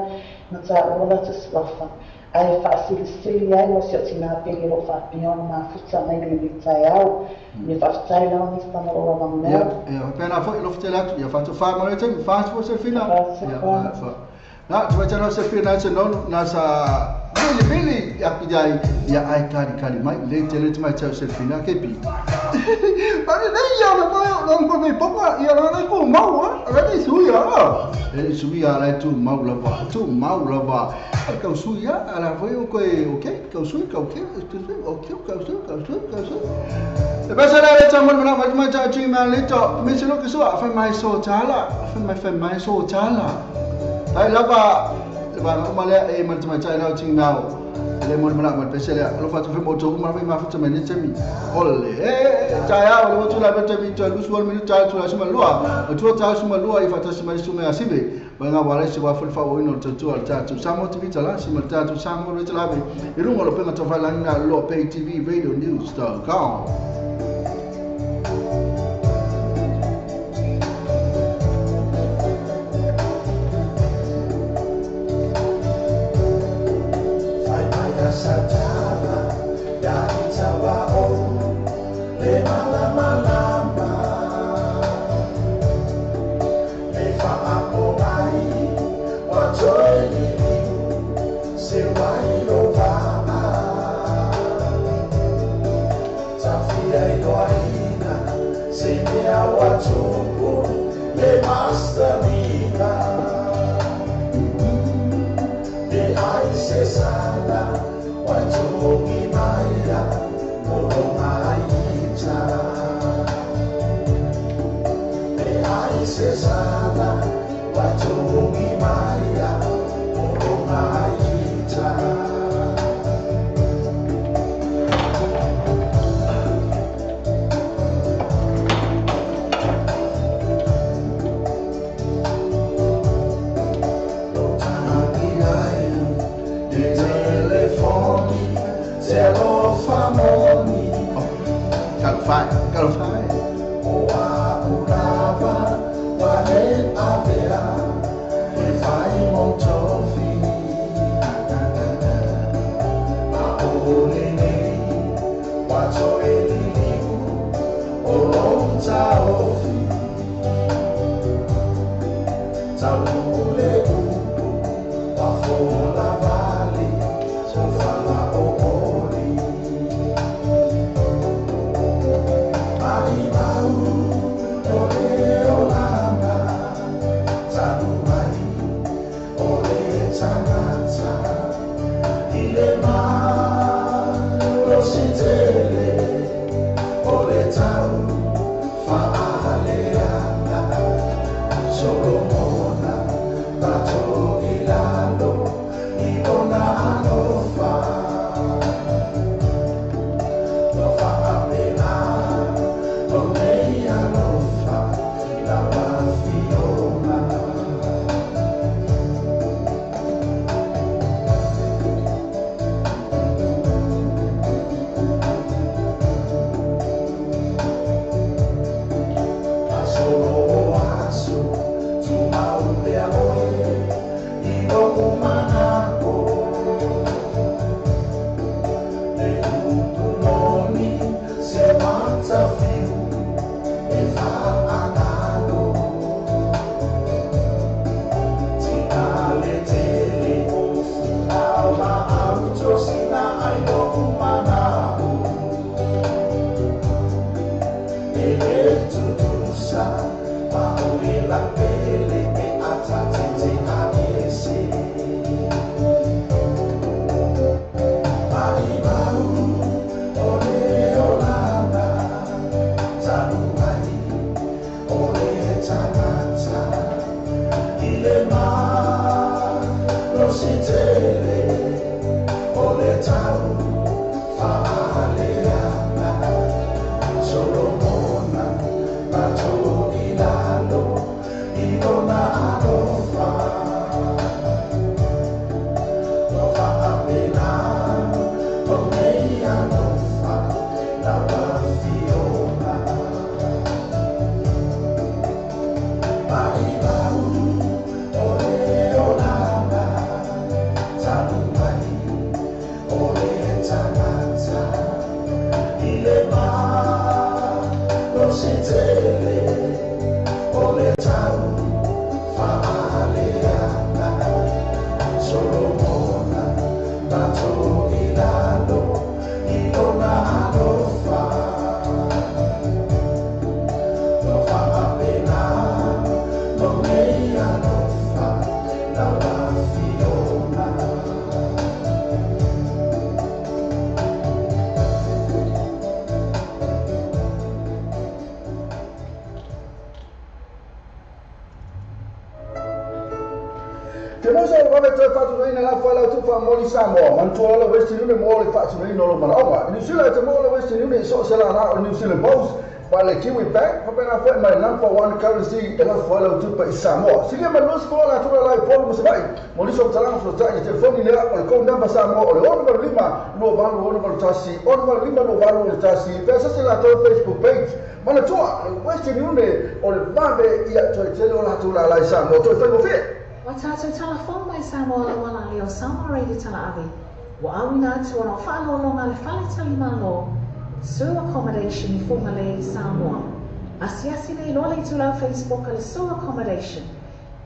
na tsa o la tsa swafa ai fácil se ai mo se tina pele ro fa pion ma futsa mai ni tsai au ni fa tsai la ni sta mo ro bang ya pena fo lo ftela ya fa to fa mo te fa fo se fina ya fa na tu va se fina se non na sa bili ya pidai ya ai kali mai le tele mai se fina ke pi ale dai ya mo no ko mi popa ya no ko mau ara ni su suia la tu maulava kau suia ala foi o okay kau sui okay e pesa la le tamu na ma cha chi ma le to me se lo que so fa mai so chala dai lava no male e ma cha na chi ma le mon mana ma pesa le lo fa fa mo to ma ma fa me ni chemi olle cha ya o tu la bete mi to lu sual mi cha tu la sima lua tu cha sima lua I fa ta sima sume asibe Banga wale si wa fulfa o ino tu al tatu SAMOATV TALA'LASI mal tatu SAMOATV TALA'LASI irungo lo penga tofa langa lo pay TV radio news.com Okay. Ke mo se va mettere fatto noi nella folla tu fa mo di Samoa, ma tu la West Union mo le faccio noi non lo ma. New Zealand te mo la West Union so se la na New Zealand Post, ma le Kiwi Bank, fa bene fa ma number one currency e la folla tu per Samoa. Si chiama lo sfola tu la polo mo se vai. Mo di so talang so tag te telefoni le o con number Samoa o le on per lima lo vanno on per tassi, on per lima lo vanno per tassi. Pensa se la tua Facebook page. Ma la tua West Union o le vabe ia to te lo la tu la Samoa, to fai mo fe. Wa tātou telefon mai Samoa wala leo Samoa Tala'avi. Wa awina atu ono whānōlonga le whale tali malo. Sewer accommodation I Fumale Samoa. Asiasi nei lole tu lau Facebook le sewer accommodation.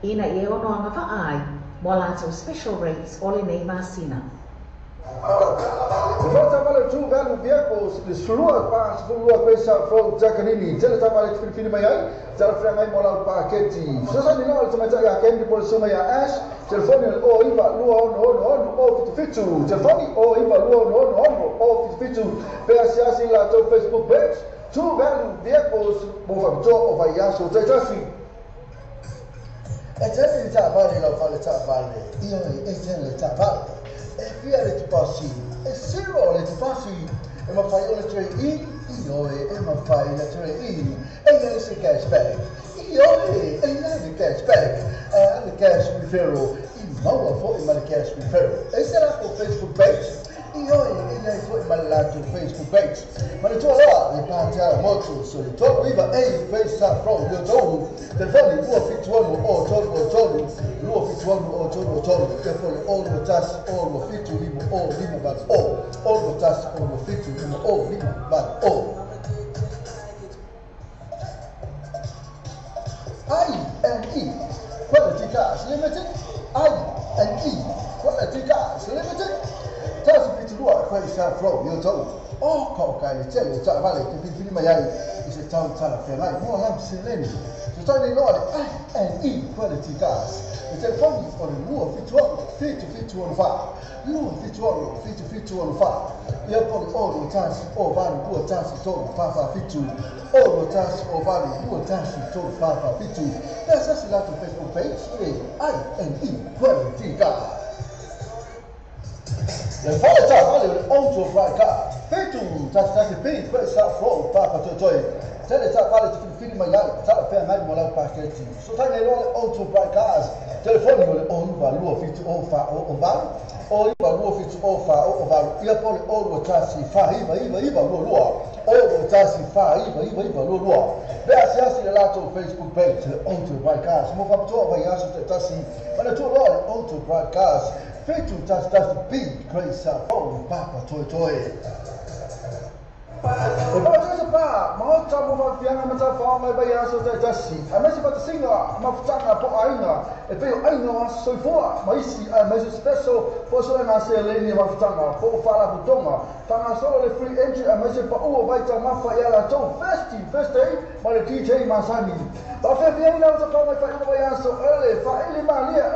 Ina I ono anga whaai. Mo lātou special rates ole nei masina. The first time I two value vehicles, the Surua Pass, Surua Pesa from Jacanini, Teletama Filipino, Teleframe Mola Paquetti. So, I know to my came to Sumaya Ash, Telephone or Iva Luon or Fitu, Telephone or Iva Luon or Fitu, Persiasi Lato Facebook page, two value vehicles, move from top of a Yaso Tetasi. It's every time Valley of Faleta Valley, it's in the Valley. If you are to pass a zero to pass in my fire trade in my fire trade and there is a cash back. And then the cash back and the cash referral in our for my cash referral. Is that up for Facebook page? In my live Facebook page. But it's all out, they can't tell more so the top river a face up from your total. The value of it one or total. Law of it one or total. Therefore, all the tasks, all of it to him, all him but all the tasks, all of it to him, all him but all. I&E Quality Cars Limited. I&E Quality Cars Limited. Doesn't be to work face up from your total. All Coca, tell you, Valley to be in my eye is a town telephone. More lamps in Lenny. So, Tony Lord, I&E Quality Cars. It's a funny for the rule of it 50 to 1.5. You will fit 50 to 1.5. You have all the chance or value, poor chance to total 5.52. All the chance or value, poor chance to total 5.52. There's just a lot of Facebook page. I&E Quality Cars. The first time I will auto fly car. Fetu, that's the pay first up from Papa Toy. Tell it up valid to feed my yard, tell a fair man while I'm packing. So time they all auto fly cars. Telephone will own value of it offer or value, or value of it offer or value. Earphone all the taxi far, even law. All the taxi far, even law. There's just a lot of Facebook page, auto fly cars. Move up to over Yasu Taxi, but I told all auto fly cars. Fetu that's the big crazy phone Papa Toy. About this about my time of young amateur farm by Yaso Tassi. I mentioned about the singer, Mafutana Poaina, if I know so far, my see I message special for so and I say Lady Mafutana, for Fala Butoma, Tana solo free entry, I message for all Vita Mafayala to first day, my DJ Masani. But if you know to come by Yaso early, for Eli Malia,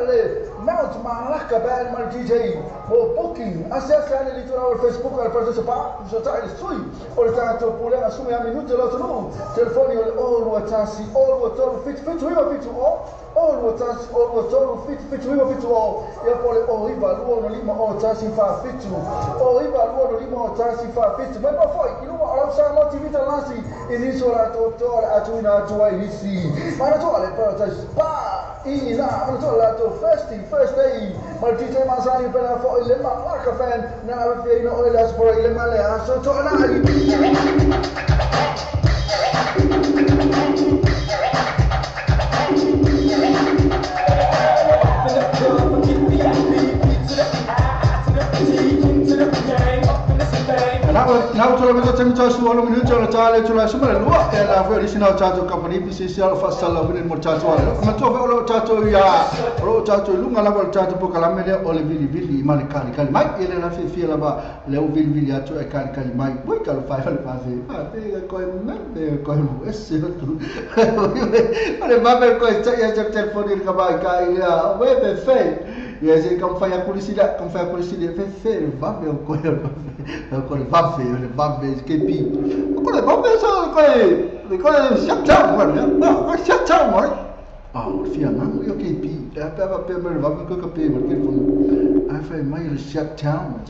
Mount Malaka band my DJ for booking. I said, I need to our Facebook or participate, so tired is sweet. Or the time to pull in a sumi a minuto lot no. Telephone all what tassi, all what all fit to all what tassi, all what all fit to all. You pull all river, all lima, all tassi far fit to all river, all lima, all tassi far fit to. But before you know what I'm SAMOATV TALA'LASI in this or at all Atuina to IDC. Manatola Paradise Ba in Manatola first day. My DJ Masani Pena for Ilema like a fan. Now if you know oil as for Ilema, so to an now to the Temita Suolo Minuto Tale to La Summer and I've additional Tato Company, PCL for Sala within Motato. Matovo Tato Ya, Rotato Lunga Lava Tato Pocalamia, Olivili, Manicali, Mike, Elena Feel about Leoville Villa to a Canicali, Mike, Wake up 500. They are going West. But a mother goes to telephone Kabaka, where they fail. Yes, ele come fire police, fair, Babel, Babel, KP. Shut down, shut down, o fia ngangu yo KP pe me va ko ka pe mo ke fo ai fa mai le shut down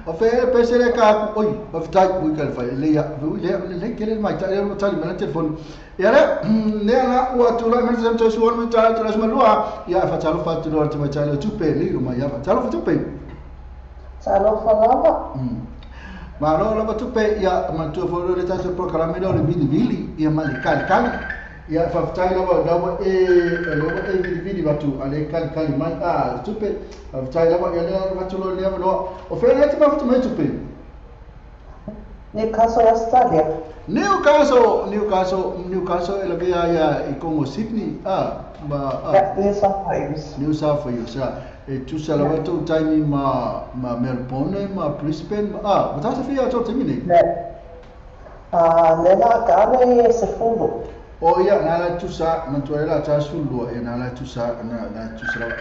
o fe pe se le ka oi o ftai ku ka fa le ya le ke le mai ta le mo tali me telefon ya le ne na o tu la me sem to so mo ta tu la ma lua ya fa talo fa tu lo tu ma talo tu pe le ma ya fa talo fa tu pe talo fa lava ma lo fa tu pe ya ma tu fo le ta tu programma le vili ya ma le kali ya fa tai lawa vidi batu ale kali mai tupe fa tai lawa ya le batu lo le no o fe le tipa tu mai tupe Newcastle Australia Newcastle ele via ya i Congo Sydney New South Wales e tu sala watu time ma Melbourne ma Brisbane but how's the fia to timini le la kale se fundo o ia na la tusa na toela ta sullo e na la tusa na tusa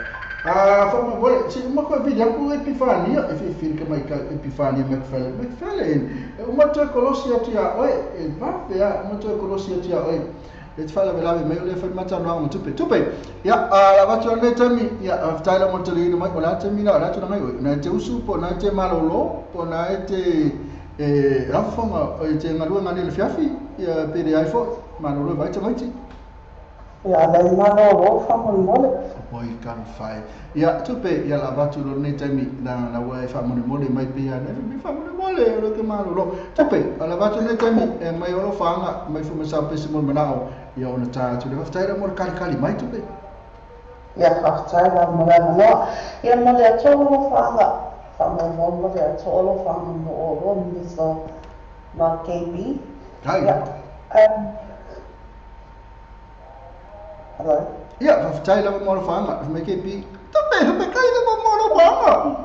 fa mo vole si ma ko vedi anche epifania e fil che mai epifania McFarlane uma to colossia tia oi e va ya uma to colossia tia oi e ti fa la velave me le fermata no mo tupe ya la va to ne tami ya after la motorino mai la tami na la to mai na te usu po na te malolo po na te raffonga e te ngalua ngani le fiafi ya pede ai fo Manolo vai também ti. Ya le Manolo fa mole. Poi kan fai. Ya tupe ya la batu lo ne tami na wa fa mole mai pe ya ne fa mole lo ke Manolo. Tupe la batu ne tami e mai olo fanga mai fu mesa pe simon manao ya ona ta tu le ftai mor kali mai tupe. Ya ftai la mole no. Ya mole a tolo fanga. Fa mole a tolo fanga mo o mi so ma KB. Ya. Hello? Ja, van vertellen we morgen van, maar met KP. Dan ben je morgen van.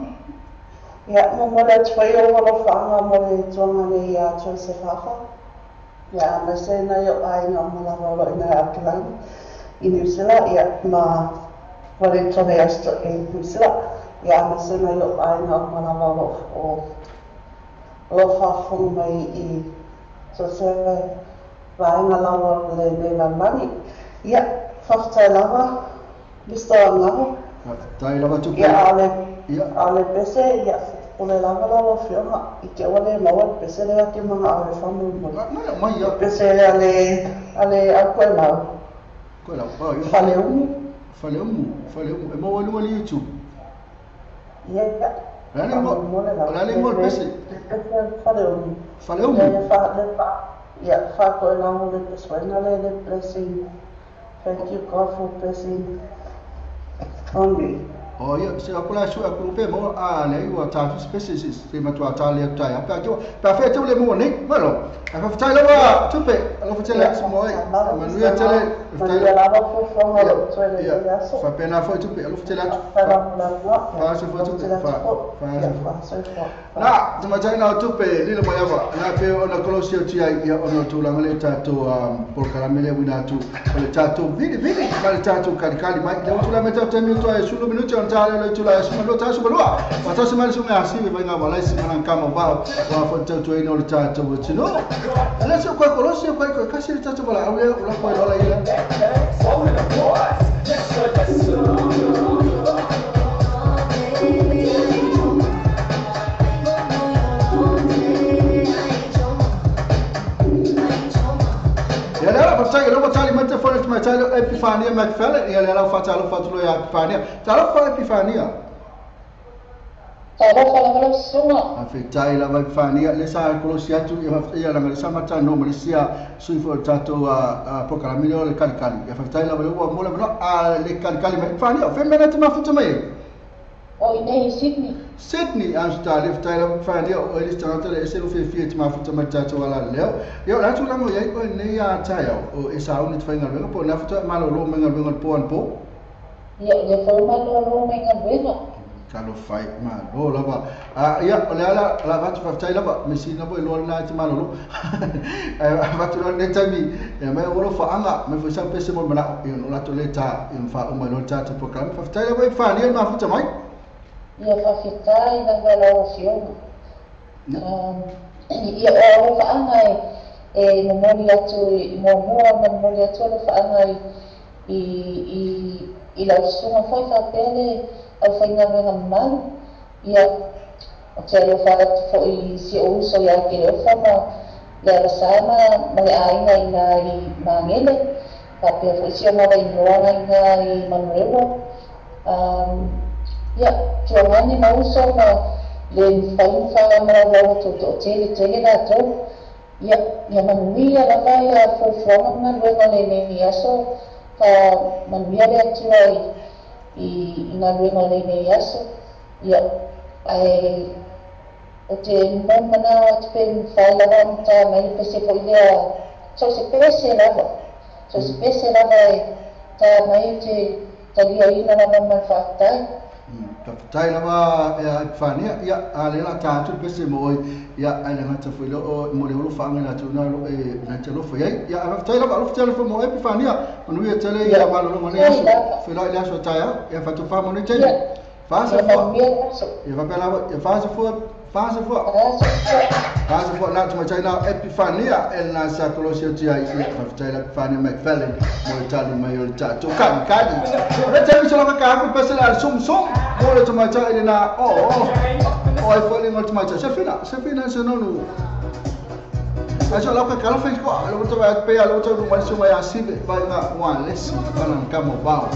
Ja, maar dat twee euro van, maar het zongen die ja, Joseph Hafa. Ja, maar ze na je eigen allemaal in de Auckland in New Zealand. Ja, maar wat ik toen eerst in New Zealand. Ja, maar ze na je eigen allemaal of af van mij in zo zeggen wij allemaal le money. Ja. Faftai lava, Mr. Lava. Faftai lava tu. Ya ale pese ya ole lava fiona ike ole mawa pese le ake mga ale famu mo. Ma ya pese ale akwela. Kwela. Faleumu. E mo wali YouTube. Ya. Lale mo pese. Faleumu. Ya fa ko na mo le pese na le blessing. Thank you God for blessing on me. Oh ya, se aku la sua aku pe mo le wa ta species se ma tua ta le ta ya pa jo pa fe tu le mo ni malo a fa ta le wa tu pe lo fa tele mo ma nu ya tele fa le la ba fo fo mo tu le ya so fa pe na fo tu pe lo fa tele fa se fo tu pe fa na tu ma jaina tu pe ni le mo ya va na pe ona kolosio ti ya ona tu la ngale ta to por caramele wina tu le ta to vidi ma le ta to kali mai le tu la meta te mi to e sulu minuti tale le tula suma lo ta suma loa ma ta suma suma asibe vai nga malai sima nan kama ba wa fo ta to ino ta to tino ala so ko kolosi ko kasi ta to bala awle la ko lo la ila ya la fatay lo batali mate fo ma talo epifania McFarlane ya la fatalo fatulo ya epifania talo fa epifania talo fa la suma afetai la epifania le sa kolosia tu ya la ngala sama ta no malisia sui fo tato proclamino le kalikali ya fatay la lo mo la le kalikali epifania fe menati ma futu mai o ine Sydney Australia ftaila fania o ele stanta le selo fe fiet ma futa matato wala leo yo la tu la mo yai ko ne ya tayo o esa unit fainga venga po na futa malo lo menga venga po ya le fo malo menga venga kalau fai ma lo la ba ya la va tu ftaila ba mesina bo lo la ti malo lo va tu lo ne tami ya me o lo fa anga me fo sa pese mo mana yo la to leta in fa o ma lo ta program ftaila ba fania ma futa mai ia whawhitai na wala o whiona. Ia o whaangai e na mori atu, mo mua na mori atu na whaangai i lau sunga fai whapele au whainga wenga malu ia o te alo whakatu fo i si o uso ia ke leo whama le ala sana ma le ainga i ngā i mangele whapea fo i si o mawa i noanga i ngā i manurewa ia tua ngani ma uso ma le whainga whaga mara wau to tele la tau ia manuia la vai a fuafuanga ngā luenga le ni aso ka manuia le atua i ngā luenga le ni aso ia ai o te momana o te pen whaila wanta mai pese po ilea so se pese lava e ta mai te talia ina na mama whaatai tai lava e fania ia ale la tatu pese mo ia ale ngata foi lo mo le lo fanga na tuna lo e na telo foi ia tai lava lo telo mo e fania no ia tele ia malo lo mo le foi la ia so tai ia fatu fa mo ne tele fase fo ia va pela fase fo na tuma china epifania el na sakolosia tia ia fa la epifania McFarlane mo tali mai o tatu kan re tele so la ka ko pese la sum mo le tuma china na ai foi le tuma china se fina se no acho la ka kala fez ko lo to va pe lo to mo se vai asibe vai na uma lesi para kamo bao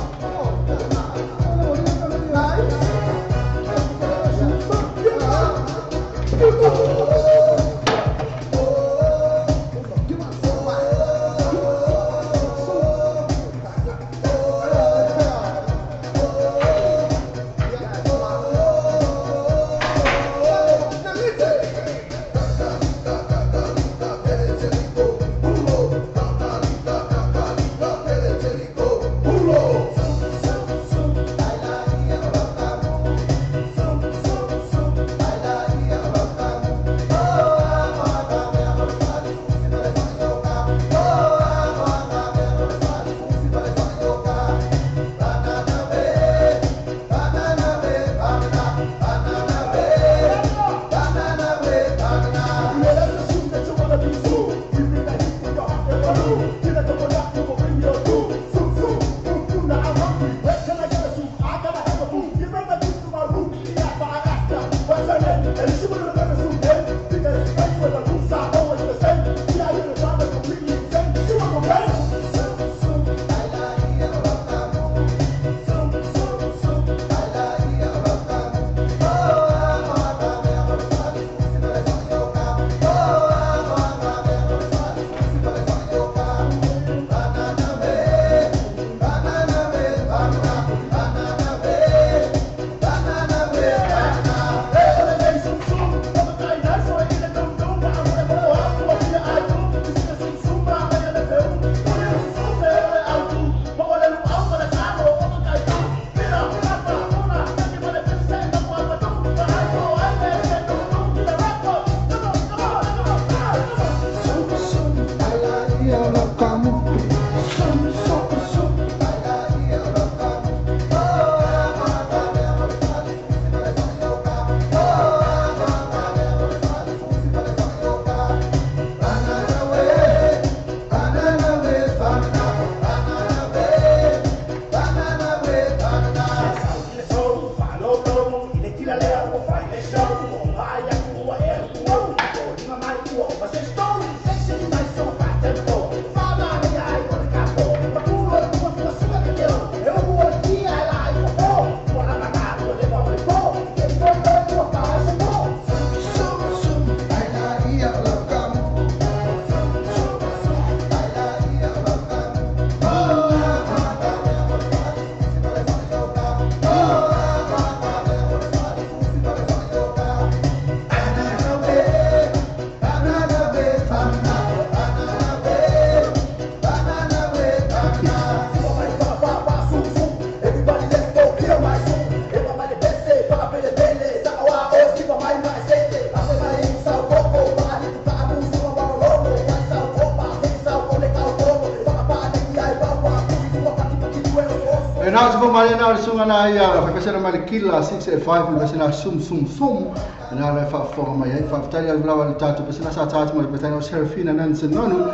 E nā te whamare nā sunga nā ia, whakasera mai le kila 685, le pasena sum. E nā rei whawhonga mai ei, whawhtari au lawa le tātou, pasena sa tātou mai, pasena o Serafina Nansen nonu,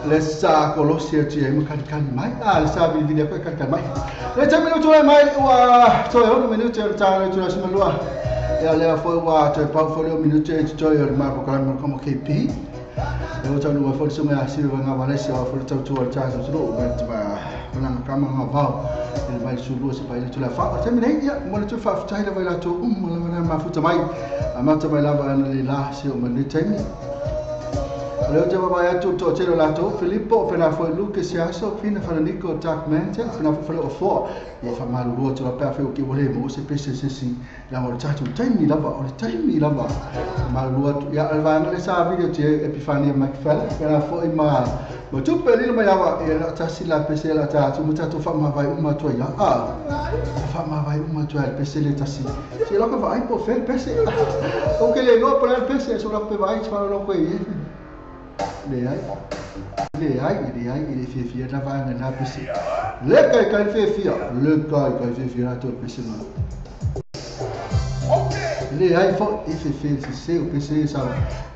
le sa kolosia tia e makanikani mai, le sa vili koe kanikani mai. Le te minutu e mai, ua toi honu minutu e tāna tuna simalua, e a lea foi ua toi pau foi leo minutu e toi o le mara pokalami mo kamo KP. E o tanu wa foi sunga a siru nga walesi o foi tau tua le tātou tunu, but malanga kama nga vau, e vai sulu se pai le tula fa. Te minei ia, mo le tu fa ftai le vai la tu, mo le mafuta mai, a mata mai lava ana le la se o mani taimi. Leo te wabai atu to tero lato, Filippo, fena foi Luke Siaso, fina fana Nico Tak Mente, fena foi o fo, e fa malu roa te la pea feo ki wale mo se pese sesi, la mo le tatu taimi lava, o le taimi lava, malu roa tu, ia alva anga le sa video te Epifania McFell, fena foi ma tupe lilo mai awa, e la tasi la pese la tatu, mutatu fa ma vai uma tua ia, fa ma vai uma tua le pese le tasi, se loka vai po fel pese, o ke le no para le pese, so la pe vai, fa no koe ie, le ai, ele fefia na vai na pese. Le kai fefia na to pese na. Le ai fo e fefia se o pese sa.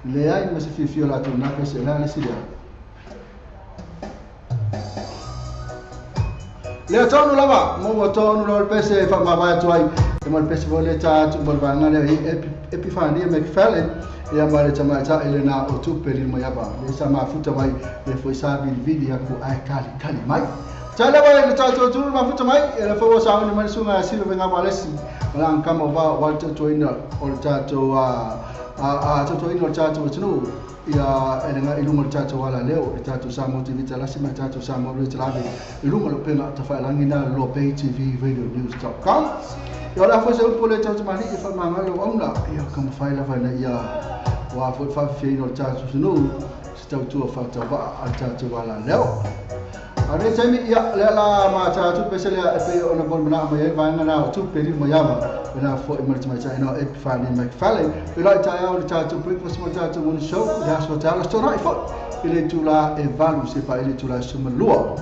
Le ai mas fefia la to na pese na le sia. Le tonu lava, mo tonu no pese fa ma vai to ai. E mo pese vole ta tu bol va ngale Epifania McFarlane. Ia mare tamaita ele na o tupe li mai aba le sa mafuta mai le foi sa vili aku ai kali mai tala vai le tato tu mafuta mai ele foi sa oni mai sunga sibe venga malesi lang kama va walta toina o tato a tato ino tato tunu ia ele nga ilunga tato wala leo tato SAMOATV TALA'LASI mai tato SAMOATV TALA'LASI ilunga lo pena ta fa langina lo pay TV radio news.com. Ia la foi se un pole tato mani e fa manga lo ona ia kama fai la vai na ia wa foi fa fino tato sunu stau tu fa ta va al tato wala leo ane tami ia la ma tato pesele e ona bon na mai vai na tu peri mo yama na foi marti mai sai no Epifania McFarlane pela taia o tato breakfast mo tato one show ya so tala sto rai fo ele tu la e valu se pa ele tu la sumalua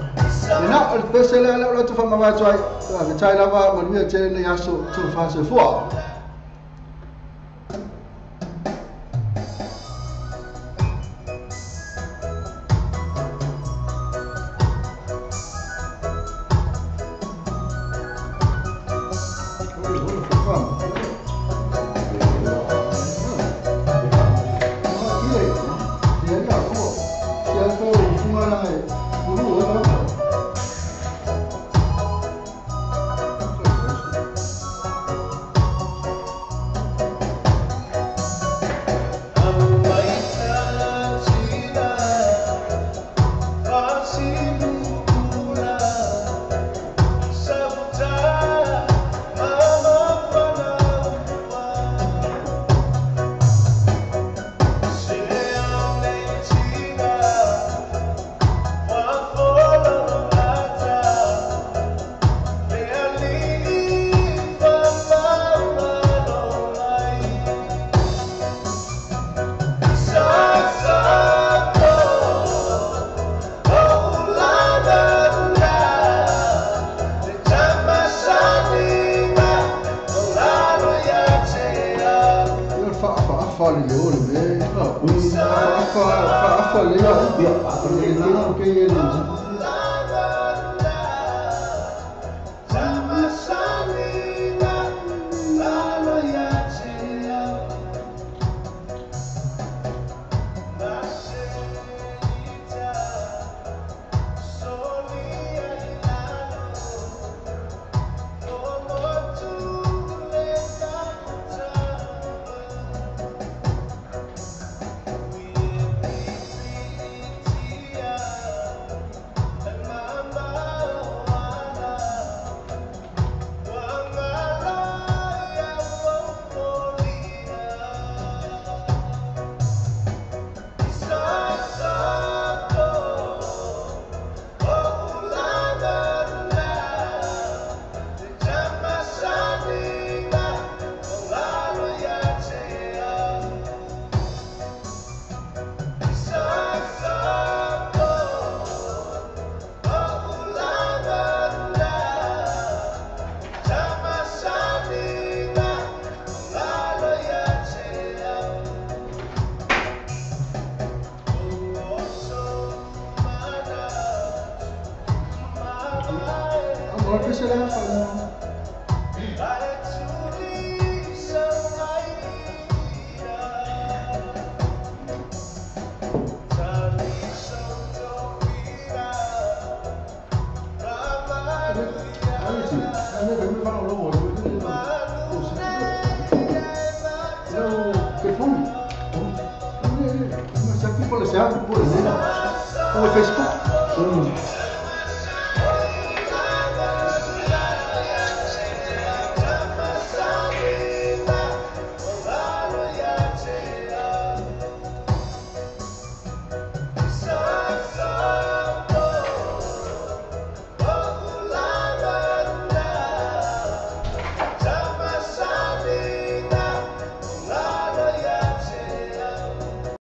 na o pesele la tu fa ma tai la tai la va mo mia tele na ya so tu fa se fo. Agora que você leva para Facebook.